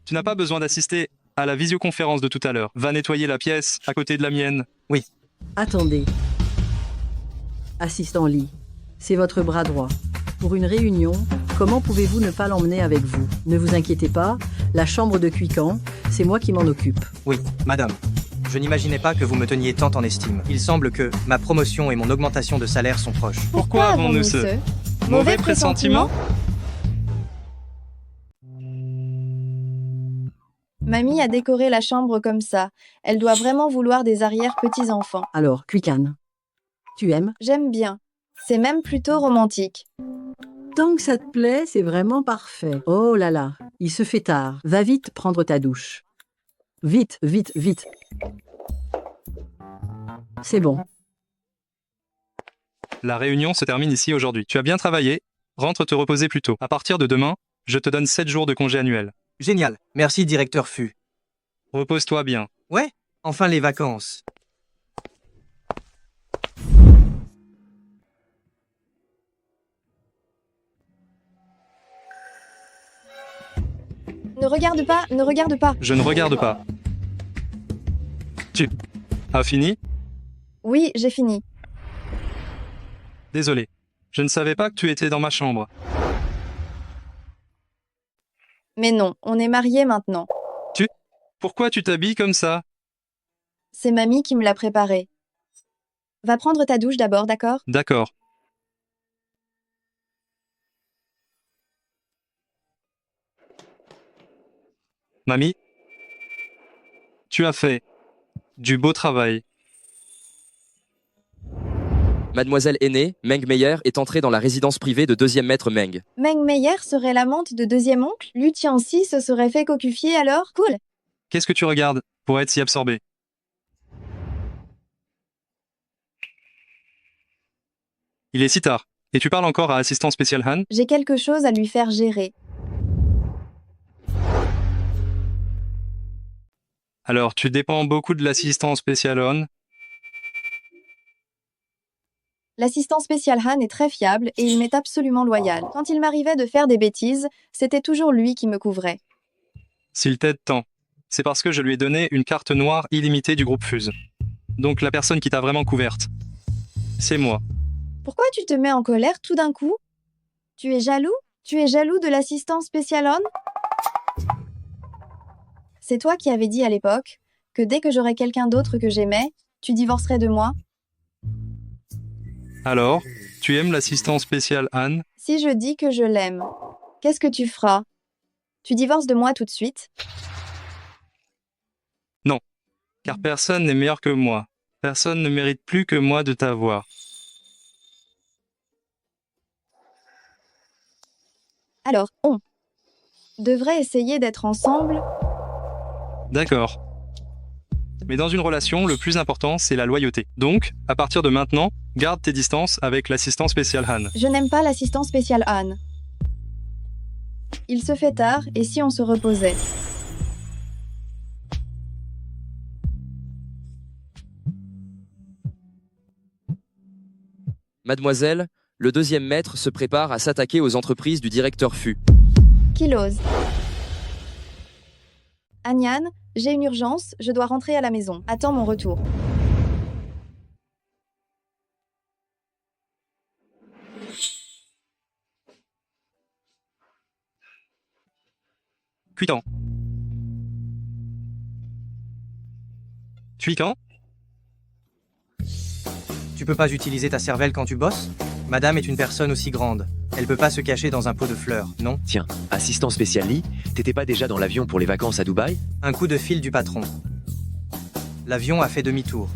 Speaker 8: Tu n'as pas besoin d'assister à la visioconférence de tout à l'heure. Va nettoyer la pièce à côté de la mienne.
Speaker 17: Oui.
Speaker 21: Attendez. Assistant Lee, c'est votre bras droit. Pour une réunion, comment pouvez-vous ne pas l'emmener avec vous? Ne vous inquiétez pas, la chambre de Cuican, c'est moi qui m'en occupe.
Speaker 17: Oui, madame. Je n'imaginais pas que vous me teniez tant en estime. Il semble que ma promotion et mon augmentation de salaire sont proches.
Speaker 8: Pourquoi avons-nous ce mauvais pressentiment?
Speaker 1: Mamie a décoré la chambre comme ça. Elle doit vraiment vouloir des arrière-petits-enfants.
Speaker 21: Alors, Cuican, tu aimes?
Speaker 1: J'aime bien. C'est même plutôt romantique.
Speaker 21: Tant que ça te plaît, c'est vraiment parfait. Oh là là, il se fait tard. Va vite prendre ta douche. Vite, vite, vite. C'est bon.
Speaker 8: La réunion se termine ici aujourd'hui. Tu as bien travaillé. Rentre te reposer plus tôt. À partir de demain, je te donne 7 jours de congé annuel.
Speaker 17: Génial. Merci, directeur Fu.
Speaker 8: Repose-toi bien.
Speaker 17: Ouais, enfin les vacances.
Speaker 1: Ne regarde pas, ne regarde pas.
Speaker 8: Je ne regarde pas. Tu as fini?
Speaker 1: Oui, j'ai fini.
Speaker 8: Désolé. Je ne savais pas que tu étais dans ma chambre.
Speaker 1: Mais non, on est mariés maintenant.
Speaker 8: Pourquoi tu t'habilles comme ça?
Speaker 1: C'est mamie qui me l'a préparé. Va prendre ta douche d'abord, d'accord?
Speaker 8: D'accord. Mamie, tu as fait du beau travail.
Speaker 7: Mademoiselle aînée, Meng Meyer, est entrée dans la résidence privée de deuxième maître Meng.
Speaker 1: Meng Meyer serait l'amante de deuxième oncle? Lu Tianxi se serait fait cocufier alors? Cool.
Speaker 8: Qu'est-ce que tu regardes pour être si absorbé? Il est si tard. Et tu parles encore à assistant spécial Han?
Speaker 1: J'ai quelque chose à lui faire gérer.
Speaker 8: Alors, tu dépends beaucoup de l'assistant spécial Han?
Speaker 1: L'assistant spécial Han est très fiable et il m'est absolument loyal. Quand il m'arrivait de faire des bêtises, c'était toujours lui qui me couvrait.
Speaker 8: S'il t'aide tant, c'est parce que je lui ai donné une carte noire illimitée du groupe Fuse. Donc la personne qui t'a vraiment couverte, c'est moi.
Speaker 1: Pourquoi tu te mets en colère tout d'un coup? Tu es jaloux? Tu es jaloux de l'assistant spécial Han? C'est toi qui avais dit à l'époque que dès que j'aurais quelqu'un d'autre que j'aimais, tu divorcerais de moi?
Speaker 8: Alors, tu aimes l'assistant spécial Anne?
Speaker 1: Si je dis que je l'aime, qu'est-ce que tu feras? Tu divorces de moi tout de suite?
Speaker 8: Non, car personne n'est meilleur que moi. Personne ne mérite plus que moi de t'avoir.
Speaker 1: Alors, on devrait essayer d'être ensemble?
Speaker 8: D'accord. Mais dans une relation, le plus important, c'est la loyauté. Donc, à partir de maintenant, garde tes distances avec l'assistant spécial Han.
Speaker 1: Je n'aime pas l'assistant spécial Han. Il se fait tard, et si on se reposait?
Speaker 7: Mademoiselle, le deuxième maître se prépare à s'attaquer aux entreprises du directeur Fu.
Speaker 1: Qui l'ose? Anyan, j'ai une urgence, je dois rentrer à la maison. Attends mon retour.
Speaker 8: Cuitan. Cuitan?
Speaker 17: Tu peux pas utiliser ta cervelle quand tu bosses? Madame est une personne aussi grande. Elle peut pas se cacher dans un pot de fleurs, non?
Speaker 13: Tiens, assistant spécial Lee, t'étais pas déjà dans l'avion pour les vacances à Dubaï?
Speaker 17: Un coup de fil du patron. L'avion a fait demi-tour.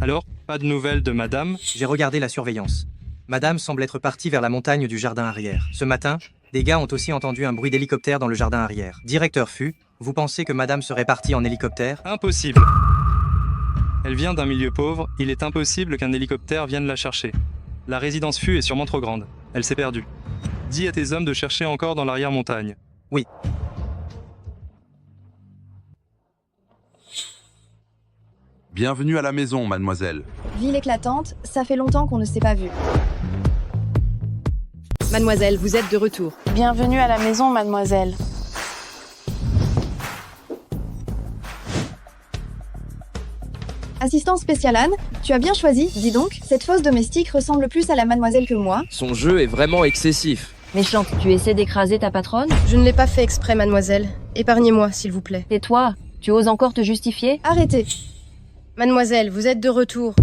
Speaker 8: Alors, pas de nouvelles de madame?
Speaker 17: J'ai regardé la surveillance. Madame semble être partie vers la montagne du jardin arrière. Ce matin, des gars ont aussi entendu un bruit d'hélicoptère dans le jardin arrière. Directeur Fu, vous pensez que madame serait partie en hélicoptère?
Speaker 8: Impossible. Elle vient d'un milieu pauvre, il est impossible qu'un hélicoptère vienne la chercher. La résidence Fu est sûrement trop grande. Elle s'est perdue. Dis à tes hommes de chercher encore dans l'arrière-montagne.
Speaker 17: Oui.
Speaker 4: Bienvenue à la maison, mademoiselle.
Speaker 1: Ville éclatante, ça fait longtemps qu'on ne s'est pas vu.
Speaker 11: Mademoiselle, vous êtes de retour.
Speaker 14: Bienvenue à la maison, mademoiselle.
Speaker 1: Assistant spécial Anne, tu as bien choisi, dis donc. Cette fausse domestique ressemble plus à la mademoiselle que moi.
Speaker 7: Son jeu est vraiment excessif.
Speaker 21: Méchante, tu essaies d'écraser ta patronne?
Speaker 18: Je ne l'ai pas fait exprès, mademoiselle. Épargnez-moi, s'il vous plaît.
Speaker 21: Et toi, tu oses encore te justifier?
Speaker 1: Arrêtez.
Speaker 18: Mademoiselle, vous êtes de retour.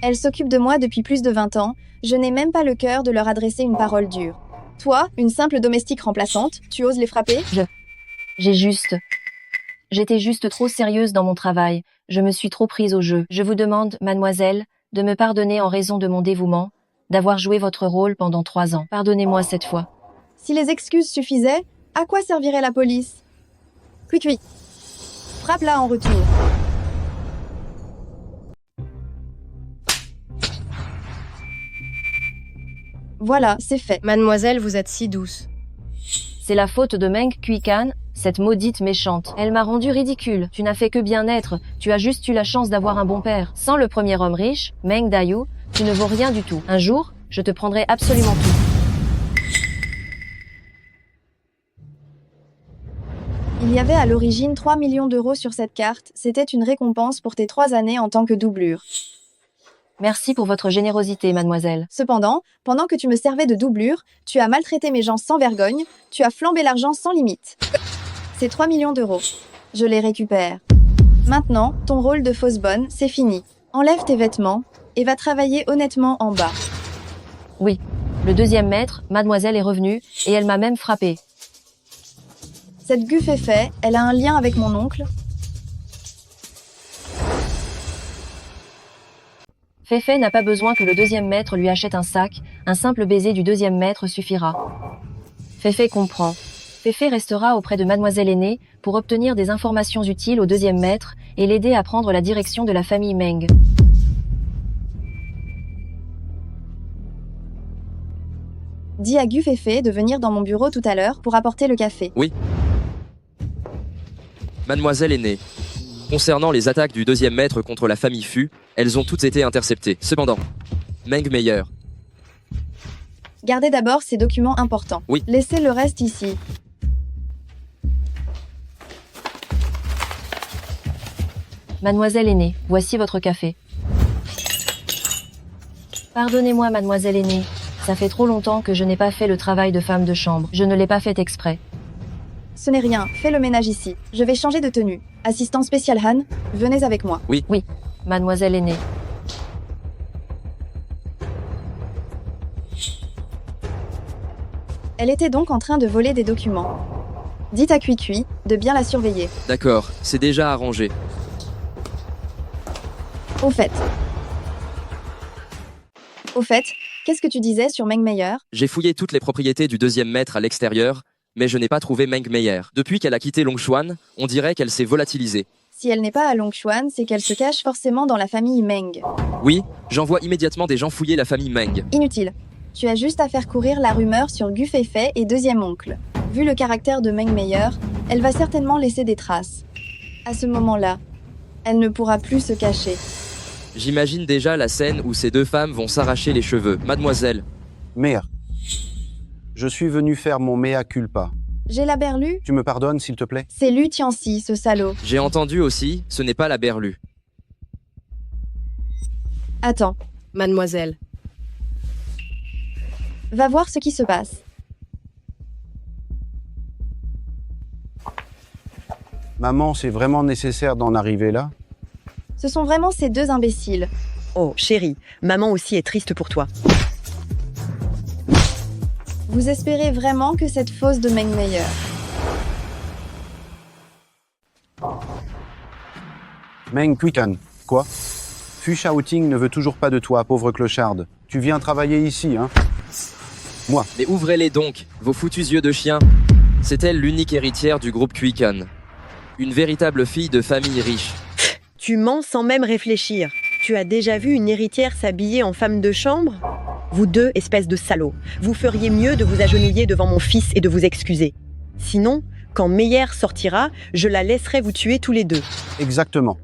Speaker 1: Elle s'occupe de moi depuis plus de 20 ans. Je n'ai même pas le cœur de leur adresser une parole dure. Toi, une simple domestique remplaçante, tu oses les frapper?
Speaker 21: J'étais juste trop sérieuse dans mon travail. Je me suis trop prise au jeu. Je vous demande, mademoiselle, de me pardonner en raison de mon dévouement, d'avoir joué votre rôle pendant 3 ans. Pardonnez-moi cette fois.
Speaker 1: Si les excuses suffisaient, à quoi servirait la police? Cui-cui. Frappe-la en retour. Voilà, c'est fait.
Speaker 18: Mademoiselle, vous êtes si douce.
Speaker 21: C'est la faute de Meng Kuikan, cette maudite méchante. Elle m'a rendu ridicule. Tu n'as fait que bien être. Tu as juste eu la chance d'avoir un bon père. Sans le premier homme riche, Meng Dayu, tu ne vaux rien du tout. Un jour, je te prendrai absolument tout.
Speaker 1: Il y avait à l'origine 3 millions d'euros sur cette carte. C'était une récompense pour tes 3 années en tant que doublure.
Speaker 21: Merci pour votre générosité, mademoiselle.
Speaker 1: Cependant, pendant que tu me servais de doublure, tu as maltraité mes gens sans vergogne, tu as flambé l'argent sans limite. C'est 3 millions d'euros. Je les récupère. Maintenant, ton rôle de fausse bonne, c'est fini. Enlève tes vêtements et va travailler honnêtement en bas.
Speaker 21: Oui. Le deuxième maître, mademoiselle est revenue, et elle m'a même frappée.
Speaker 1: Cette guffe est faite, elle a un lien avec mon oncle.
Speaker 21: Féfé n'a pas besoin que le deuxième maître lui achète un sac, un simple baiser du deuxième maître suffira. Féfé comprend. Féfé restera auprès de mademoiselle aînée pour obtenir des informations utiles au deuxième maître et l'aider à prendre la direction de la famille Meng.
Speaker 1: Dis à Gu Féfé de venir dans mon bureau tout à l'heure pour apporter le café.
Speaker 7: Oui. Mademoiselle aînée, Concernant les attaques du deuxième maître contre la famille Fu, elles ont toutes été interceptées. Cependant, Meng Meyer.
Speaker 1: Gardez d'abord ces documents importants.
Speaker 7: Oui.
Speaker 1: Laissez le reste ici.
Speaker 2: Mademoiselle aînée, voici votre café. Pardonnez-moi, mademoiselle aînée. Ça fait trop longtemps que je n'ai pas fait le travail de femme de chambre. Je ne l'ai pas fait exprès.
Speaker 1: Ce n'est rien, fais le ménage ici. Je vais changer de tenue. Assistant spécial Han, venez avec moi.
Speaker 7: Oui.
Speaker 2: Oui, mademoiselle aînée.
Speaker 1: Elle était donc en train de voler des documents. Dites à Cui de bien la surveiller.
Speaker 7: D'accord, c'est déjà arrangé.
Speaker 1: Au fait, qu'est-ce que tu disais sur Meng Meyer?
Speaker 7: J'ai fouillé toutes les propriétés du deuxième maître à l'extérieur, mais je n'ai pas trouvé Meng Meyer. Depuis qu'elle a quitté Longchuan, on dirait qu'elle s'est volatilisée.
Speaker 1: Si elle n'est pas à Longchuan, c'est qu'elle se cache forcément dans la famille Meng.
Speaker 7: Oui, j'envoie immédiatement des gens fouiller la famille Meng.
Speaker 1: Inutile. Tu as juste à faire courir la rumeur sur Gu Feifei et deuxième oncle. Vu le caractère de Meng Meyer, elle va certainement laisser des traces. À ce moment-là, elle ne pourra plus se cacher.
Speaker 7: J'imagine déjà la scène où ces deux femmes vont s'arracher les cheveux. Mademoiselle.
Speaker 10: Mère, je suis venu faire mon mea culpa.
Speaker 1: J'ai la berlue?
Speaker 10: Tu me pardonnes, s'il te plaît?
Speaker 1: C'est Lu Tianxi, ce salaud.
Speaker 7: J'ai entendu aussi, ce n'est pas la berlue.
Speaker 1: Attends.
Speaker 18: Mademoiselle.
Speaker 1: Va voir ce qui se passe.
Speaker 10: Maman, c'est vraiment nécessaire d'en arriver là?
Speaker 1: Ce sont vraiment ces deux imbéciles.
Speaker 11: Oh, chérie, maman aussi est triste pour toi.
Speaker 1: Vous espérez vraiment que cette fausse de Meng Meyer?
Speaker 10: Meng Quican, quoi? Fu Shaoting ne veut toujours pas de toi, pauvre clocharde. Tu viens travailler ici, hein? Moi.
Speaker 7: Mais ouvrez-les donc, vos foutus yeux de chien. C'est elle l'unique héritière du groupe Kuikan. Une véritable fille de famille riche.
Speaker 11: Tu mens sans même réfléchir. Tu as déjà vu une héritière s'habiller en femme de chambre? Vous deux, espèces de salauds, vous feriez mieux de vous agenouiller devant mon fils et de vous excuser. Sinon, quand Meyer sortira, je la laisserai vous tuer tous les deux.
Speaker 10: Exactement.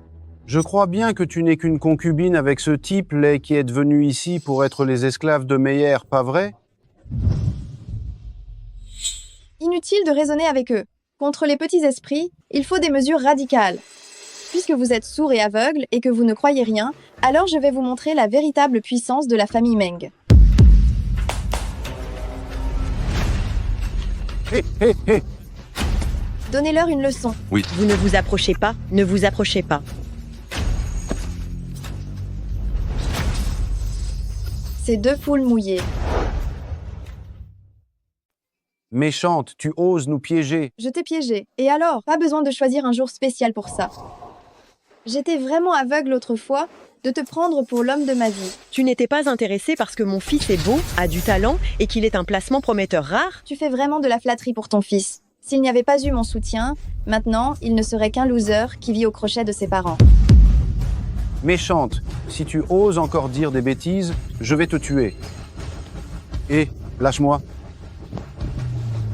Speaker 10: Je crois bien que tu n'es qu'une concubine avec ce type là qui est venu ici pour être les esclaves de Meyer, pas vrai?
Speaker 1: Inutile de raisonner avec eux. Contre les petits esprits, il faut des mesures radicales. Puisque vous êtes sourds et aveugles et que vous ne croyez rien, alors je vais vous montrer la véritable puissance de la famille Meng. Donnez-leur une leçon.
Speaker 4: Oui.
Speaker 11: Vous ne vous approchez pas, ne vous approchez pas.
Speaker 1: Ces deux poules mouillées.
Speaker 10: Méchante, tu oses nous piéger.
Speaker 1: Je t'ai piégé. Et alors, pas besoin de choisir un jour spécial pour ça. J'étais vraiment aveugle autrefois de te prendre pour l'homme de ma vie.
Speaker 11: Tu n'étais pas intéressé parce que mon fils est beau, a du talent et qu'il est un placement prometteur rare?
Speaker 1: Tu fais vraiment de la flatterie pour ton fils. S'il n'y avait pas eu mon soutien, maintenant, il ne serait qu'un loser qui vit au crochet de ses parents.
Speaker 10: Méchante, si tu oses encore dire des bêtises, je vais te tuer. Et, lâche-moi.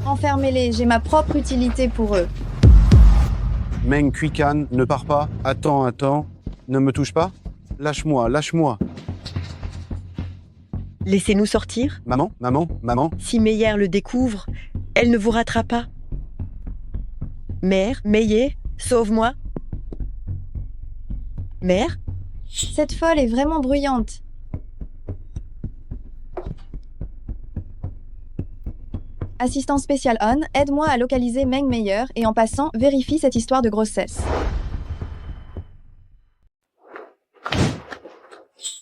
Speaker 1: Enfermez-les, j'ai ma propre utilité pour eux.
Speaker 10: Meng Quican, ne pars pas. Attends. Ne me touche pas. Lâche-moi, lâche-moi.
Speaker 11: Laissez-nous sortir.
Speaker 10: Maman.
Speaker 11: Si Meyer le découvre, elle ne vous ratera pas. Mère, Meyer, sauve-moi. Mère?
Speaker 1: Cette folle est vraiment bruyante. Assistant spécial On, aide-moi à localiser Meng Meyer et en passant, vérifie cette histoire de grossesse.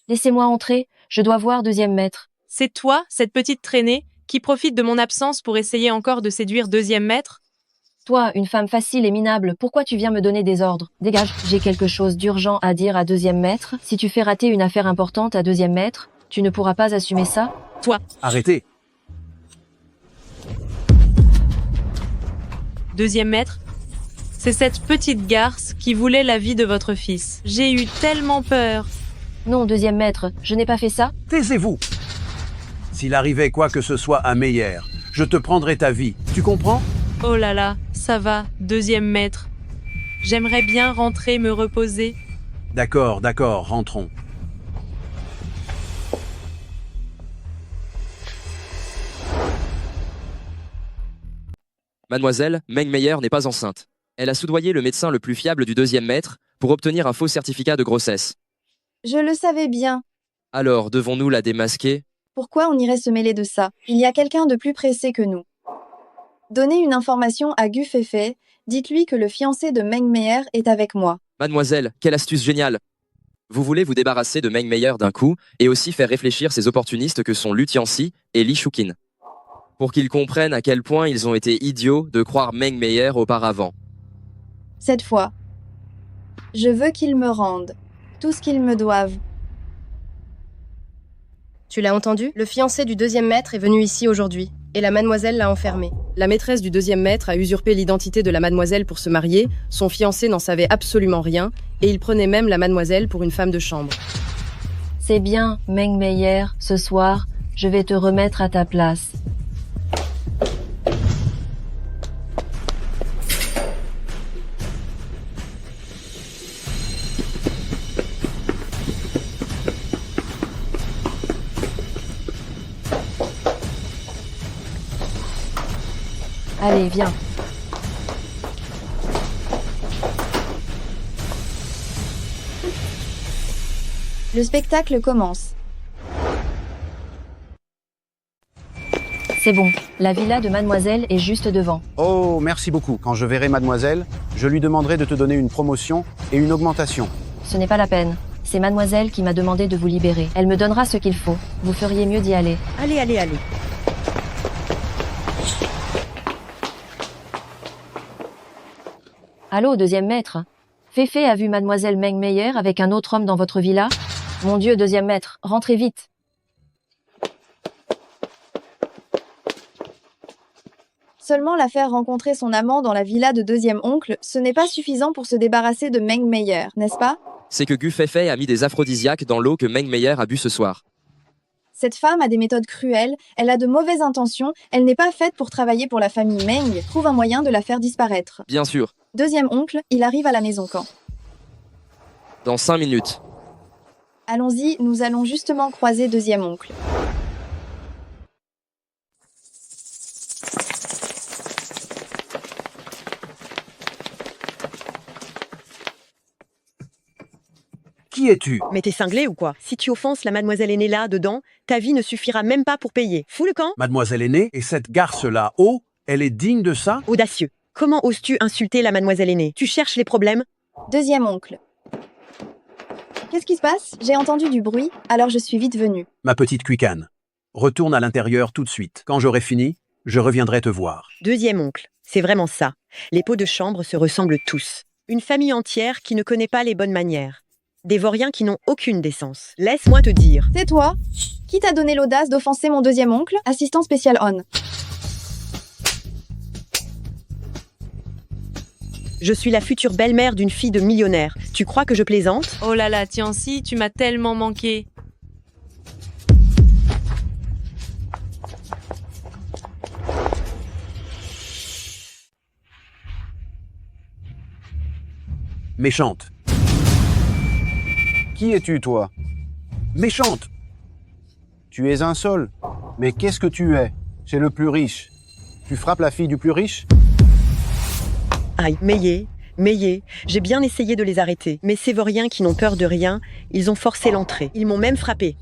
Speaker 2: Laissez-moi entrer, je dois voir deuxième maître.
Speaker 9: C'est toi, cette petite traînée, qui profite de mon absence pour essayer encore de séduire deuxième maître?
Speaker 2: Toi, une femme facile et minable, pourquoi tu viens me donner des ordres? Dégage, j'ai quelque chose d'urgent à dire à deuxième maître. Si tu fais rater une affaire importante à deuxième maître, tu ne pourras pas assumer ça?
Speaker 9: Toi.
Speaker 15: Arrêtez.
Speaker 9: Deuxième maître, c'est cette petite garce qui voulait la vie de votre fils. J'ai eu tellement peur.
Speaker 2: Non, deuxième maître, je n'ai pas fait ça.
Speaker 15: Taisez-vous. S'il arrivait quoi que ce soit à Meyer, je te prendrai ta vie. Tu comprends?
Speaker 9: Oh là là, ça va, deuxième maître. J'aimerais bien rentrer me reposer.
Speaker 15: D'accord, rentrons.
Speaker 7: Mademoiselle, Meng Meyer n'est pas enceinte. Elle a soudoyé le médecin le plus fiable du deuxième maître pour obtenir un faux certificat de grossesse.
Speaker 1: Je le savais bien.
Speaker 7: Alors, devons-nous la démasquer?
Speaker 1: Pourquoi on irait se mêler de ça? Il y a quelqu'un de plus pressé que nous. Donnez une information à Gu Feifei. Dites-lui que le fiancé de Meng Meyer est avec moi.
Speaker 7: Mademoiselle, quelle astuce géniale! Vous voulez vous débarrasser de Meng Meyer d'un coup et aussi faire réfléchir ces opportunistes que sont Lu Tianxi et Li Shuqin. Pour qu'ils comprennent à quel point ils ont été idiots de croire Meng Meyer auparavant.
Speaker 1: Cette fois, je veux qu'ils me rendent tout ce qu'ils me doivent.
Speaker 18: Tu l'as entendu? Le fiancé du deuxième maître est venu ici aujourd'hui, et la mademoiselle l'a enfermé.
Speaker 3: La maîtresse du deuxième maître a usurpé l'identité de la mademoiselle pour se marier, son fiancé n'en savait absolument rien, et il prenait même la mademoiselle pour une femme de chambre.
Speaker 2: C'est bien, Meng Meyer, ce soir, je vais te remettre à ta place. Allez, viens.
Speaker 1: Le spectacle commence.
Speaker 2: C'est bon, la villa de mademoiselle est juste devant.
Speaker 10: Oh, merci beaucoup. Quand je verrai mademoiselle, je lui demanderai de te donner une promotion et une augmentation.
Speaker 2: Ce n'est pas la peine. C'est mademoiselle qui m'a demandé de vous libérer. Elle me donnera ce qu'il faut. Vous feriez mieux d'y aller.
Speaker 11: Allez.
Speaker 2: Allô, deuxième maître. Feifei a vu mademoiselle Meng Meyer avec un autre homme dans votre villa? Mon Dieu, deuxième maître, rentrez vite.
Speaker 1: Seulement la faire rencontrer son amant dans la villa de deuxième oncle, ce n'est pas suffisant pour se débarrasser de Meng Meyer, n'est-ce pas?
Speaker 7: C'est que Gu Feifei a mis des aphrodisiaques dans l'eau que Meng Meyer a bu ce soir.
Speaker 1: Cette femme a des méthodes cruelles, elle a de mauvaises intentions, elle n'est pas faite pour travailler pour la famille Meng, trouve un moyen de la faire disparaître.
Speaker 7: Bien sûr.
Speaker 1: Deuxième oncle, il arrive à la maison quand?
Speaker 7: Dans 5 minutes.
Speaker 1: Allons-y, nous allons justement croiser deuxième oncle.
Speaker 15: Qui es-tu?
Speaker 11: Mais t'es cinglé ou quoi? Si tu offenses la mademoiselle aînée là, dedans, ta vie ne suffira même pas pour payer. Fous le camp?
Speaker 15: Mademoiselle aînée, et cette garce-là, oh, elle est digne de ça?
Speaker 11: Audacieux. Comment oses-tu insulter la mademoiselle aînée? Tu cherches les problèmes?
Speaker 1: Deuxième oncle. Qu'est-ce qui se passe? J'ai entendu du bruit, alors je suis vite venue.
Speaker 15: Ma petite cuicane, retourne à l'intérieur tout de suite. Quand j'aurai fini, je reviendrai te voir.
Speaker 11: Deuxième oncle. C'est vraiment ça. Les pots de chambre se ressemblent tous. Une famille entière qui ne connaît pas les bonnes manières. Des vauriens qui n'ont aucune décence. Laisse-moi te dire.
Speaker 1: Tais-toi. Qui t'a donné l'audace d'offenser mon deuxième oncle, assistant spécial On?
Speaker 11: Je suis la future belle-mère d'une fille de millionnaire. Tu crois que je plaisante?
Speaker 9: Oh là là, Tianxi, tu m'as tellement manqué.
Speaker 15: Méchante.
Speaker 10: Qui es-tu, toi?
Speaker 15: Méchante.
Speaker 10: Tu es un seul. Mais qu'est-ce que tu es? C'est le plus riche. Tu frappes la fille du plus riche?
Speaker 11: Aïe, Meyer, j'ai bien essayé de les arrêter. Mais ces vauriens qui n'ont peur de rien, ils ont forcé l'entrée. Ils m'ont même frappé.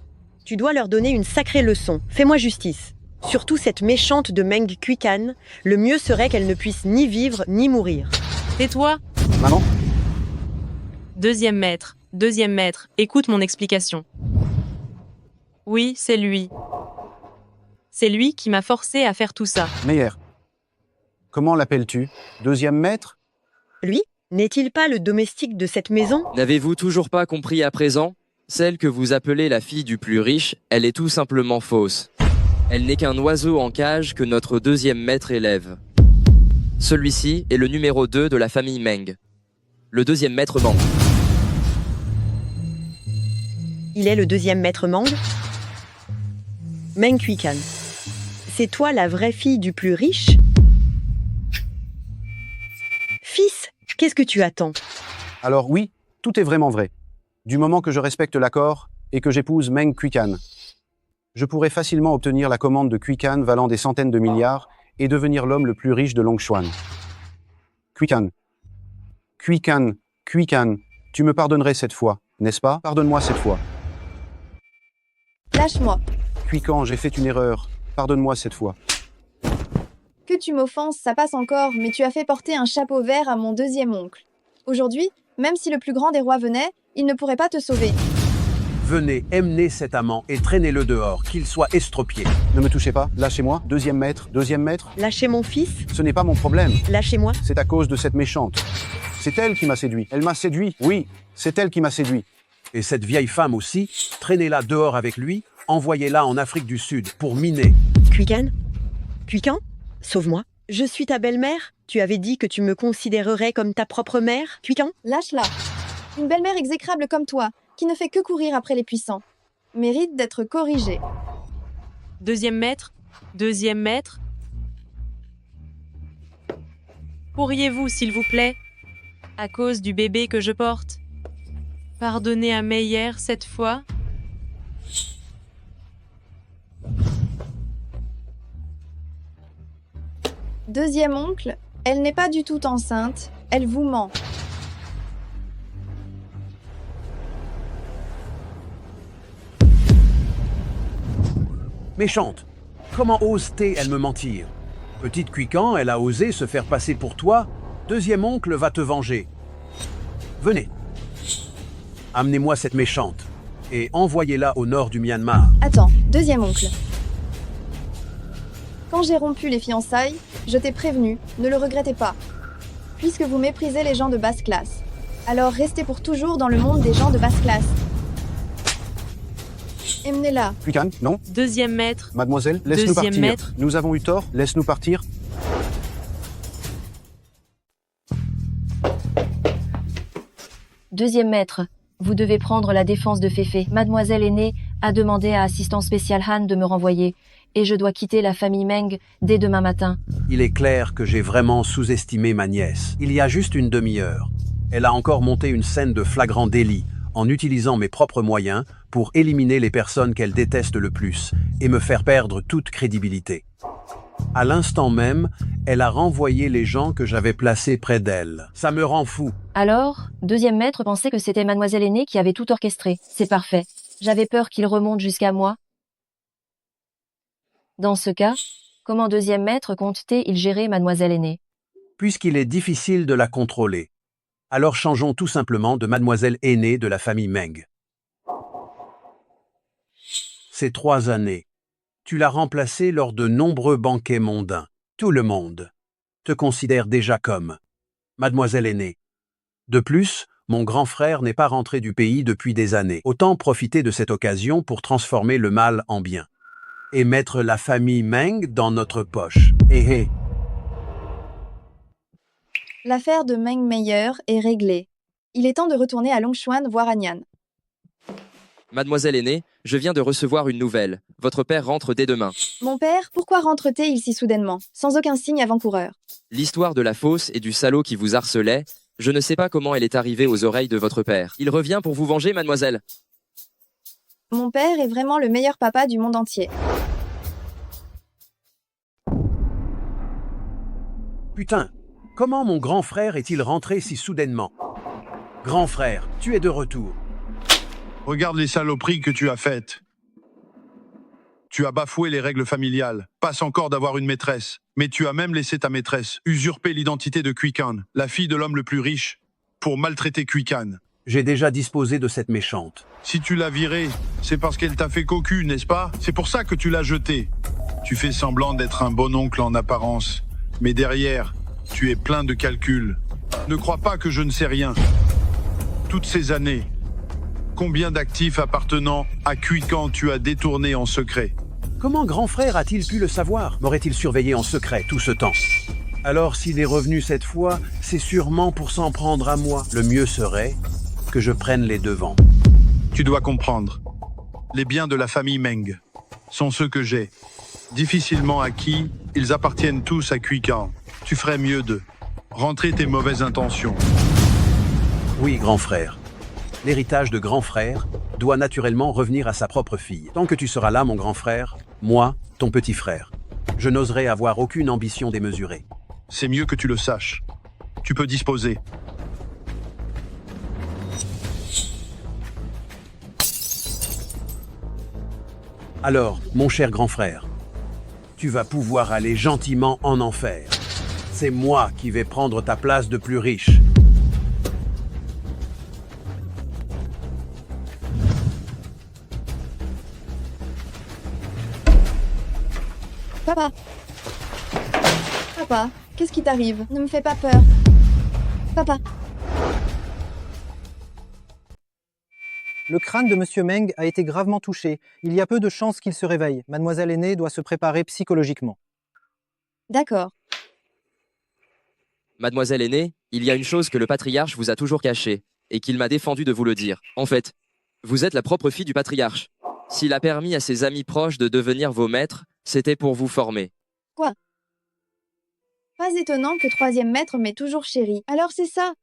Speaker 11: Tu dois leur donner une sacrée leçon. Fais-moi justice. Surtout cette méchante de Meng Quican, le mieux serait qu'elle ne puisse ni vivre ni mourir.
Speaker 9: Tais-toi.
Speaker 10: Maman?
Speaker 9: Deuxième maître, écoute mon explication. Oui, c'est lui. C'est lui qui m'a forcé à faire tout ça.
Speaker 10: Meyer. Comment l'appelles-tu? Deuxième maître?
Speaker 11: Lui? N'est-il pas le domestique de cette maison?
Speaker 7: N'avez-vous toujours pas compris à présent? Celle que vous appelez la fille du plus riche, elle est tout simplement fausse. Elle n'est qu'un oiseau en cage que notre deuxième maître élève. Celui-ci est le numéro 2 de la famille Meng. Le deuxième maître Mang.
Speaker 11: Il est le deuxième maître Mang? Meng Quican. C'est toi la vraie fille du plus riche? Fils, Qu'est-ce que tu attends?
Speaker 10: Alors oui, tout est vraiment vrai. Du moment que je respecte l'accord et que j'épouse Meng Quican, je pourrais facilement obtenir la commande de Quican valant des centaines de milliards et devenir l'homme le plus riche de Longchuan. Quican, tu me pardonnerais cette fois, n'est-ce pas? Pardonne-moi cette fois.
Speaker 1: Lâche-moi.
Speaker 10: Quican, j'ai fait une erreur. Pardonne-moi cette fois.
Speaker 1: Que tu m'offenses, ça passe encore, mais tu as fait porter un chapeau vert à mon deuxième oncle. Aujourd'hui, même si le plus grand des rois venait, il ne pourrait pas te sauver.
Speaker 15: Venez, emmenez cet amant et traînez-le dehors, qu'il soit estropié.
Speaker 10: Ne me touchez pas, lâchez-moi. Deuxième maître.
Speaker 11: Lâchez mon fils?
Speaker 10: Ce n'est pas mon problème.
Speaker 11: Lâchez-moi.
Speaker 10: C'est à cause de cette méchante. C'est elle qui m'a séduit. Elle m'a séduit. Oui, c'est elle qui m'a séduit.
Speaker 15: Et cette vieille femme aussi, traînez-la dehors avec lui, envoyez-la en Afrique du Sud pour miner.
Speaker 11: Quican? Sauve-moi. Je suis ta belle-mère. Tu avais dit que tu me considérerais comme ta propre mère, Quican?
Speaker 1: Lâche-la. Une belle-mère exécrable comme toi, qui ne fait que courir après les puissants, mérite d'être corrigée.
Speaker 9: Deuxième maître. Pourriez-vous, s'il vous plaît, à cause du bébé que je porte, pardonner à Meyer cette fois?
Speaker 1: Deuxième oncle, elle n'est pas du tout enceinte, elle vous ment.
Speaker 15: Méchante, comment ose-t-elle me mentir? Petite Quican, elle a osé se faire passer pour toi. Deuxième oncle va te venger. Venez. Amenez-moi cette méchante et envoyez-la au nord du Myanmar.
Speaker 1: Attends, deuxième oncle. Quand j'ai rompu les fiançailles, je t'ai prévenu, ne le regrettez pas. Puisque vous méprisez les gens de basse classe. Alors restez pour toujours dans le monde des gens de basse classe. Emmenez-la.
Speaker 10: Quican, non?
Speaker 9: Deuxième maître.
Speaker 10: Mademoiselle, laisse-nous partir.
Speaker 9: Maître.
Speaker 10: Nous avons eu tort, laisse-nous partir.
Speaker 2: Deuxième maître, vous devez prendre la défense de Féfé. Mademoiselle aînée a demandé à assistant spécial Han de me renvoyer, et je dois quitter la famille Meng dès demain matin.
Speaker 15: Il est clair que j'ai vraiment sous-estimé ma nièce. Il y a juste une demi-heure, elle a encore monté une scène de flagrant délit en utilisant mes propres moyens pour éliminer les personnes qu'elle déteste le plus et me faire perdre toute crédibilité. À l'instant même, elle a renvoyé les gens que j'avais placés près d'elle. Ça me rend fou.
Speaker 2: Alors, deuxième maître pensait que c'était mademoiselle aînée qui avait tout orchestré. C'est parfait. J'avais peur qu'il remonte jusqu'à moi. Dans ce cas, comment deuxième maître compte-t-il gérer mademoiselle aînée?
Speaker 15: Puisqu'il est difficile de la contrôler, alors changeons tout simplement de mademoiselle aînée de la famille Meng. Ces 3 années, tu l'as remplacée lors de nombreux banquets mondains. Tout le monde te considère déjà comme mademoiselle aînée. De plus, mon grand frère n'est pas rentré du pays depuis des années. Autant profiter de cette occasion pour transformer le mal en bien et mettre la famille Meng dans notre poche. Hé.
Speaker 1: L'affaire de Meng Meyer est réglée. Il est temps de retourner à Longchuan voir Anyan.
Speaker 7: Mademoiselle aînée, je viens de recevoir une nouvelle. Votre père rentre dès demain.
Speaker 1: Mon père, pourquoi rentre-t-il si soudainement, sans aucun signe avant-coureur?
Speaker 7: L'histoire de la fosse et du salaud qui vous harcelait, je ne sais pas comment elle est arrivée aux oreilles de votre père. Il revient pour vous venger, mademoiselle.
Speaker 1: Mon père est vraiment le meilleur papa du monde entier.
Speaker 15: Putain, comment mon grand frère est-il rentré si soudainement? Grand frère, tu es de retour.
Speaker 6: Regarde les saloperies que tu as faites. Tu as bafoué les règles familiales. Passe encore d'avoir une maîtresse. Mais tu as même laissé ta maîtresse usurper l'identité de Quican, la fille de l'homme le plus riche, pour maltraiter Quican.
Speaker 15: J'ai déjà disposé de cette méchante.
Speaker 6: Si tu l'as virée, c'est parce qu'elle t'a fait cocu, n'est-ce pas? C'est pour ça que tu l'as jetée. Tu fais semblant d'être un bon oncle en apparence. Mais derrière, tu es plein de calculs. Ne crois pas que je ne sais rien. Toutes ces années, combien d'actifs appartenant à Quican tu as détourné en secret?
Speaker 15: Comment grand frère a-t-il pu le savoir? M'aurait-il surveillé en secret tout ce temps? Alors s'il est revenu cette fois, c'est sûrement pour s'en prendre à moi. Le mieux serait que je prenne les devants.
Speaker 6: Tu dois comprendre. Les biens de la famille Meng sont ceux que j'ai. Difficilement acquis, ils appartiennent tous à Quican. Tu ferais mieux de rentrer tes mauvaises intentions.
Speaker 15: Oui, grand frère. L'héritage de grand frère doit naturellement revenir à sa propre fille. Tant que tu seras là, mon grand frère, moi, ton petit frère, je n'oserai avoir aucune ambition démesurée.
Speaker 6: C'est mieux que tu le saches. Tu peux disposer.
Speaker 15: Alors, mon cher grand frère, tu vas pouvoir aller gentiment en enfer. C'est moi qui vais prendre ta place de plus riche.
Speaker 1: Papa. Papa, qu'est-ce qui t'arrive? Ne me fais pas peur. Papa.
Speaker 19: Le crâne de Monsieur Meng a été gravement touché. Il y a peu de chances qu'il se réveille. Mademoiselle aînée doit se préparer psychologiquement.
Speaker 1: D'accord.
Speaker 7: Mademoiselle aînée, il y a une chose que le patriarche vous a toujours cachée, et qu'il m'a défendu de vous le dire. En fait, vous êtes la propre fille du patriarche. S'il a permis à ses amis proches de devenir vos maîtres, c'était pour vous former.
Speaker 1: Quoi? Pas étonnant que troisième maître m'ait toujours chéri. Alors c'est ça?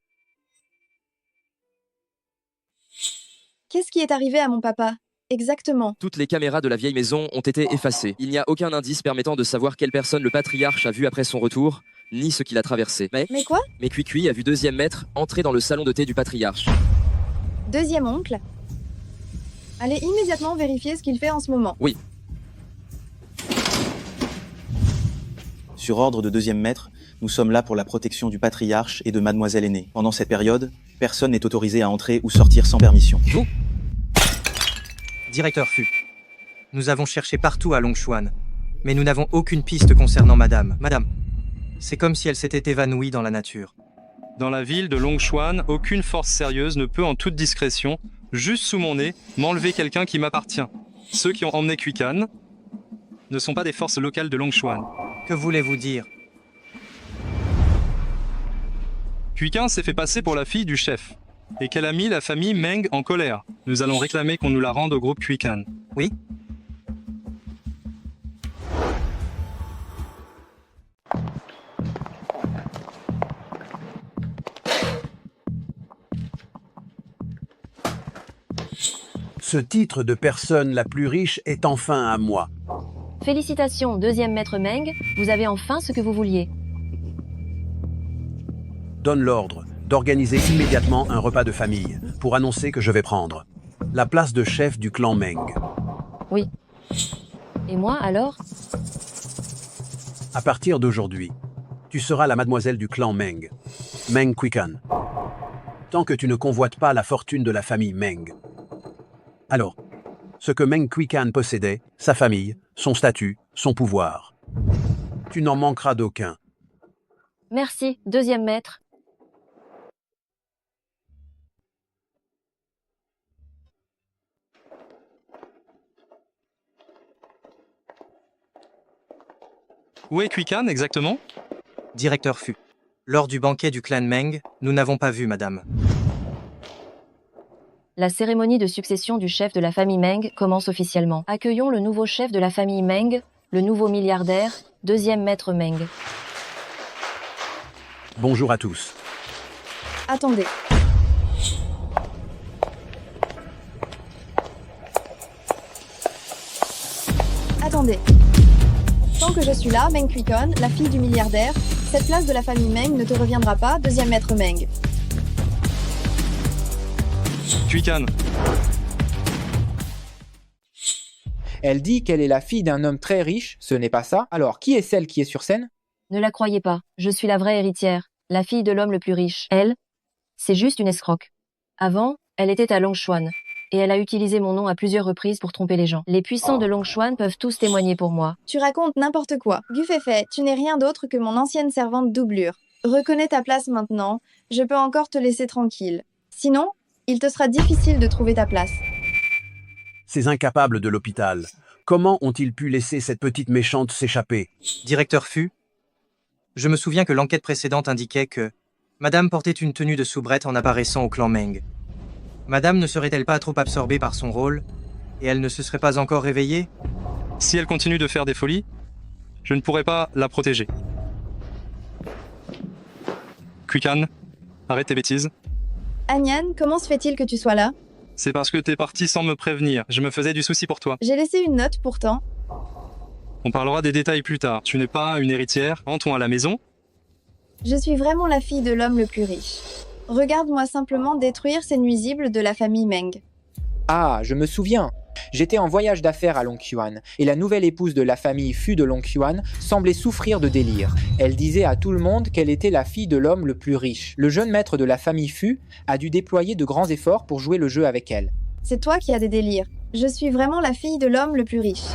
Speaker 1: Qu'est-ce qui est arrivé à mon papa? Exactement.
Speaker 7: Toutes les caméras de la vieille maison ont été effacées. Il n'y a aucun indice permettant de savoir quelle personne le patriarche a vu après son retour, ni ce qu'il a traversé.
Speaker 1: Mais quoi?
Speaker 7: Mais Cuicui a vu deuxième maître entrer dans le salon de thé du patriarche.
Speaker 1: Deuxième oncle? Allez immédiatement vérifier ce qu'il fait en ce moment.
Speaker 7: Oui.
Speaker 20: Sur ordre de deuxième maître, nous sommes là pour la protection du patriarche et de mademoiselle aînée. Pendant cette période, personne n'est autorisé à entrer ou sortir sans permission.
Speaker 17: Vous? Directeur Fu. Nous avons cherché partout à Longshuan, mais nous n'avons aucune piste concernant madame. Madame, c'est comme si elle s'était évanouie dans la nature.
Speaker 8: Dans la ville de Longshuan, aucune force sérieuse ne peut en toute discrétion, juste sous mon nez, m'enlever quelqu'un qui m'appartient. Ceux qui ont emmené Kuikan ne sont pas des forces locales de Longshuan.
Speaker 17: Que voulez-vous dire?
Speaker 8: Kuikan s'est fait passer pour la fille du chef, et qu'elle a mis la famille Meng en colère. Nous allons réclamer qu'on nous la rende au groupe Kuikan.
Speaker 17: Oui?
Speaker 15: Ce titre de personne la plus riche est enfin à moi.
Speaker 2: Félicitations, deuxième maître Meng, vous avez enfin ce que vous vouliez.
Speaker 15: Donne l'ordre d'organiser immédiatement un repas de famille pour annoncer que je vais prendre la place de chef du clan Meng.
Speaker 2: Oui. Et moi, alors?
Speaker 15: À partir d'aujourd'hui, tu seras la mademoiselle du clan Meng, Meng Kuikan. Tant que tu ne convoites pas la fortune de la famille Meng. Alors, ce que Meng Kuikan possédait, sa famille, son statut, son pouvoir. Tu n'en manqueras d'aucun.
Speaker 2: Merci, deuxième maître.
Speaker 8: Où est Kuikan exactement?
Speaker 17: Directeur Fu. Lors du banquet du clan Meng, nous n'avons pas vu madame.
Speaker 2: La cérémonie de succession du chef de la famille Meng commence officiellement. Accueillons le nouveau chef de la famille Meng, le nouveau milliardaire, deuxième maître Meng.
Speaker 15: Bonjour à tous.
Speaker 1: Attendez. Attendez. Tant que je suis là, Meng Kuikan, la fille du milliardaire, cette place de la famille Meng ne te reviendra pas, deuxième maître Meng.
Speaker 8: Kuikan.
Speaker 22: Elle dit qu'elle est la fille d'un homme très riche, ce n'est pas ça. Alors, qui est celle qui est sur scène?
Speaker 2: Ne la croyez pas, je suis la vraie héritière, la fille de l'homme le plus riche. Elle, c'est juste une escroque. Avant, elle était à Longshuan, et elle a utilisé mon nom à plusieurs reprises pour tromper les gens. Les puissants de Longshuan peuvent tous témoigner pour moi.
Speaker 1: Tu racontes n'importe quoi. Gufefe, tu n'es rien d'autre que mon ancienne servante doublure. Reconnais ta place maintenant, je peux encore te laisser tranquille. Sinon, il te sera difficile de trouver ta place.
Speaker 15: Ces incapables de l'hôpital, comment ont-ils pu laisser cette petite méchante s'échapper?
Speaker 17: Directeur Fu, je me souviens que l'enquête précédente indiquait que madame portait une tenue de soubrette en apparaissant au clan Meng. Madame ne serait-elle pas trop absorbée par son rôle, et elle ne se serait pas encore réveillée?
Speaker 8: Si elle continue de faire des folies, je ne pourrai pas la protéger. Quikan, arrête tes bêtises.
Speaker 1: Anyan, comment se fait-il que tu sois là?
Speaker 8: C'est parce que t'es parti sans me prévenir. Je me faisais du souci pour toi.
Speaker 1: J'ai laissé une note pourtant.
Speaker 8: On parlera des détails plus tard. Tu n'es pas une héritière. Entrons à la maison.
Speaker 1: Je suis vraiment la fille de l'homme le plus riche. Regarde-moi simplement détruire ces nuisibles de la famille Meng.
Speaker 22: Ah, je me souviens. J'étais en voyage d'affaires à Longquan, et la nouvelle épouse de la famille Fu de Longquan semblait souffrir de délire. Elle disait à tout le monde qu'elle était la fille de l'homme le plus riche. Le jeune maître de la famille Fu a dû déployer de grands efforts pour jouer le jeu avec elle.
Speaker 1: C'est toi qui as des délires. Je suis vraiment la fille de l'homme le plus riche.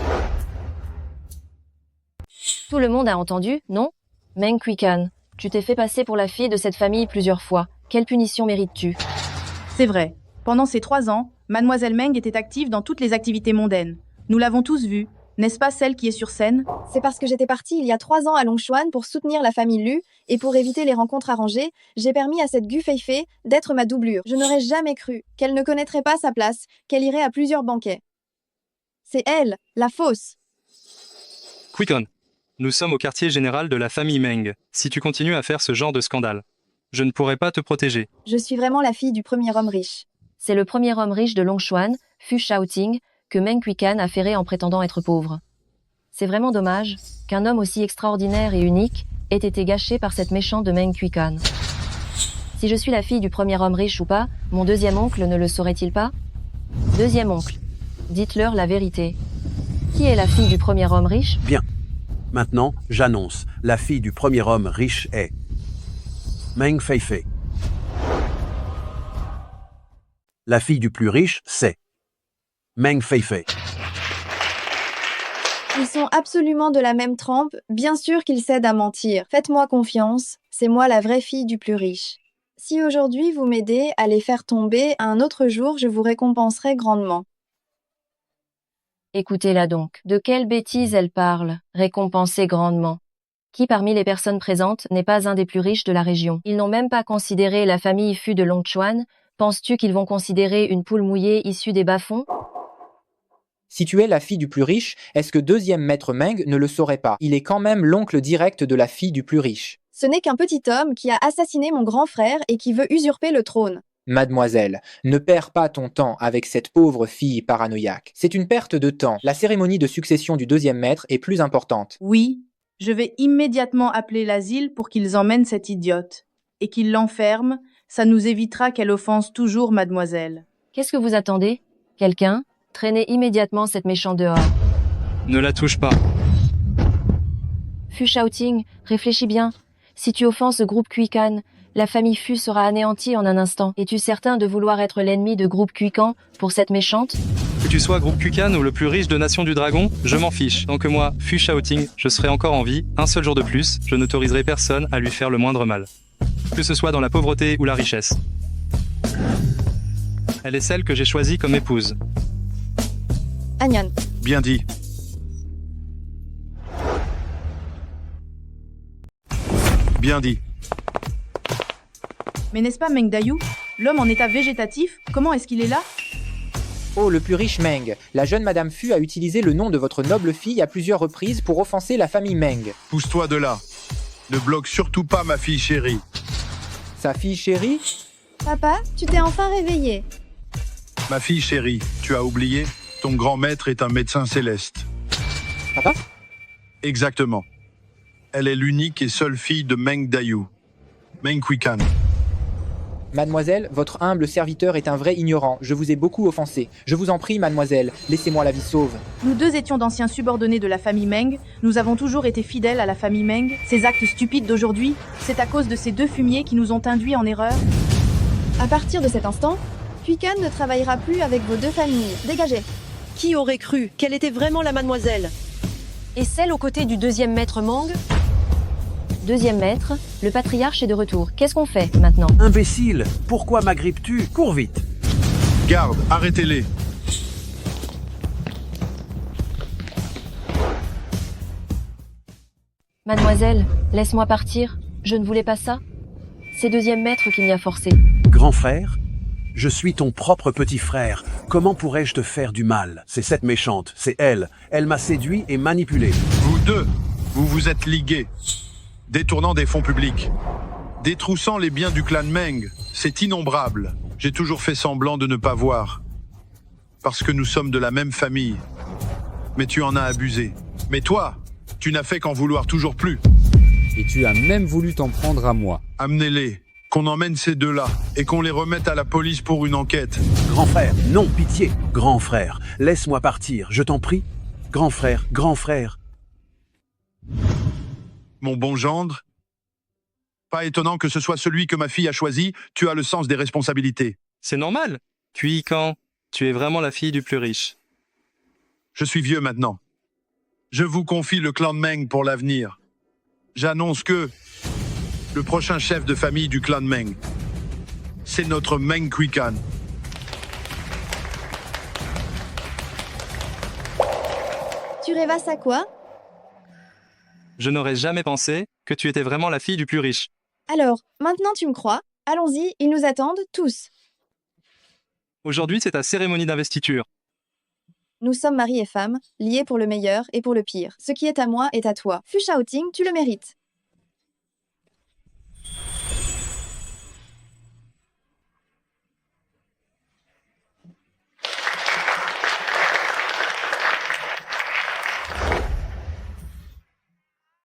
Speaker 2: Tout le monde a entendu, non? Meng Quikan, tu t'es fait passer pour la fille de cette famille plusieurs fois. Quelle punition mérites-tu?
Speaker 14: C'est vrai. Pendant ces 3 ans, Mademoiselle Meng était active dans toutes les activités mondaines. Nous l'avons tous vue. N'est-ce pas celle qui est sur scène?
Speaker 1: C'est parce que j'étais partie il y a 3 ans à Longquan pour soutenir la famille Lu, et pour éviter les rencontres arrangées, j'ai permis à cette Gu Feifei d'être ma doublure. Je n'aurais jamais cru qu'elle ne connaîtrait pas sa place, qu'elle irait à plusieurs banquets. C'est elle, la fausse.
Speaker 8: Quikan, nous sommes au quartier général de la famille Meng. Si tu continues à faire ce genre de scandale, je ne pourrai pas te protéger.
Speaker 1: Je suis vraiment la fille du premier homme riche.
Speaker 2: C'est le premier homme riche de Longquan, Fu Shaoting, que Meng Quikan a ferré en prétendant être pauvre. C'est vraiment dommage qu'un homme aussi extraordinaire et unique ait été gâché par cette méchante de Meng Quikan. Si je suis la fille du premier homme riche ou pas, mon deuxième oncle ne le saurait-il pas? Deuxième oncle, dites-leur la vérité. Qui est la fille du premier homme riche?
Speaker 15: Bien. Maintenant, j'annonce, la fille du premier homme riche est Meng Feifei. La fille du plus riche, c'est Meng Feifei.
Speaker 1: Ils sont absolument de la même trempe, bien sûr qu'ils cèdent à mentir. Faites-moi confiance, c'est moi la vraie fille du plus riche. Si aujourd'hui vous m'aidez à les faire tomber, un autre jour je vous récompenserai grandement.
Speaker 2: Écoutez-la donc. De quelle bêtise elle parle? Récompenser grandement. Qui parmi les personnes présentes n'est pas un des plus riches de la région? Ils n'ont même pas considéré la famille Fu de Longquan. Penses-tu qu'ils vont considérer une poule mouillée issue des bas-fonds?
Speaker 22: Si tu es la fille du plus riche, est-ce que deuxième maître Meng ne le saurait pas? Il est quand même l'oncle direct de la fille du plus riche.
Speaker 1: Ce n'est qu'un petit homme qui a assassiné mon grand frère et qui veut usurper le trône.
Speaker 22: Mademoiselle, ne perds pas ton temps avec cette pauvre fille paranoïaque. C'est une perte de temps. La cérémonie de succession du deuxième maître est plus importante.
Speaker 14: Oui, je vais immédiatement appeler l'asile pour qu'ils emmènent cette idiote. Et qu'ils l'enferment, ça nous évitera qu'elle offense toujours mademoiselle.
Speaker 2: Qu'est-ce que vous attendez? Quelqu'un? Traînez immédiatement cette méchante dehors.
Speaker 8: Ne la touche pas.
Speaker 2: Fu Shaoting, réfléchis bien. Si tu offenses le groupe Quikan, la famille Fu sera anéantie en un instant. Es-tu certain de vouloir être l'ennemi de groupe Quikan pour cette méchante?
Speaker 8: Que tu sois groupe Quikan ou le plus riche de Nation du Dragon, je m'en fiche. Tant que moi, Fu Shaoting, je serai encore en vie, un seul jour de plus, je n'autoriserai personne à lui faire le moindre mal. Que ce soit dans la pauvreté ou la richesse. Elle est celle que j'ai choisie comme épouse.
Speaker 1: Anyan.
Speaker 6: Bien dit. Bien dit.
Speaker 14: Mais n'est-ce pas Meng Dayu? L'homme en état végétatif? Comment est-ce qu'il est là?
Speaker 22: Oh, le plus riche Meng. La jeune Madame Fu a utilisé le nom de votre noble fille à plusieurs reprises pour offenser la famille Meng.
Speaker 6: Pousse-toi de là. Ne bloque surtout pas ma fille chérie.
Speaker 22: Sa fille chérie?
Speaker 1: Papa, tu t'es enfin réveillé.
Speaker 6: Ma fille chérie, tu as oublié? Ton grand maître est un médecin céleste.
Speaker 22: Papa?
Speaker 6: Exactement. Elle est l'unique et seule fille de Meng Dayu. Meng Quikan.
Speaker 22: Mademoiselle, votre humble serviteur est un vrai ignorant. Je vous ai beaucoup offensé. Je vous en prie, mademoiselle, laissez-moi la vie sauve.
Speaker 14: Nous deux étions d'anciens subordonnés de la famille Meng. Nous avons toujours été fidèles à la famille Meng. Ces actes stupides d'aujourd'hui, c'est à cause de ces deux fumiers qui nous ont induits en erreur.
Speaker 1: À partir de cet instant, Quikan ne travaillera plus avec vos deux familles. Dégagez.
Speaker 12: Qui aurait cru qu'elle était vraiment la mademoiselle? Et celle aux côtés du deuxième maître Meng?
Speaker 2: Deuxième maître, le patriarche est de retour. Qu'est-ce qu'on fait maintenant?
Speaker 15: Imbécile, pourquoi m'agrippes-tu? Cours vite.
Speaker 6: Garde, arrêtez-les.
Speaker 2: Mademoiselle, laisse-moi partir. Je ne voulais pas ça. C'est deuxième maître qui m'y a forcé.
Speaker 15: Grand frère? Je suis ton propre petit frère. Comment pourrais-je te faire du mal? C'est cette méchante, c'est elle. Elle m'a séduit et manipulé.
Speaker 6: Vous deux, vous vous êtes ligués, détournant des fonds publics, Détroussant les biens du clan Meng, c'est innombrable. J'ai toujours fait semblant de ne pas voir. Parce que nous sommes de la même famille. Mais tu en as abusé. Mais toi, tu n'as fait qu'en vouloir toujours plus.
Speaker 5: Et tu as même voulu t'en prendre à moi.
Speaker 6: Amenez-les, qu'on emmène ces deux-là, et qu'on les remette à la police pour une enquête.
Speaker 15: Grand frère, non, pitié. Grand frère, laisse-moi partir, je t'en prie. Grand frère, grand frère.
Speaker 6: Mon bon gendre, pas étonnant que ce soit celui que ma fille a choisi, tu as le sens des responsabilités.
Speaker 8: C'est normal. Cuican, tu es vraiment la fille du plus riche.
Speaker 6: Je suis vieux maintenant. Je vous confie le clan Meng pour l'avenir. J'annonce que le prochain chef de famille du clan Meng, c'est notre Meng Quican.
Speaker 1: Tu rêvasses à quoi?
Speaker 8: Je n'aurais jamais pensé que tu étais vraiment la fille du plus riche.
Speaker 1: Alors, maintenant tu me crois? Allons-y, ils nous attendent, tous.
Speaker 8: Aujourd'hui, c'est ta cérémonie d'investiture.
Speaker 1: Nous sommes mari et femme, liés pour le meilleur et pour le pire. Ce qui est à moi est à toi. Fu Shaoting, tu le mérites.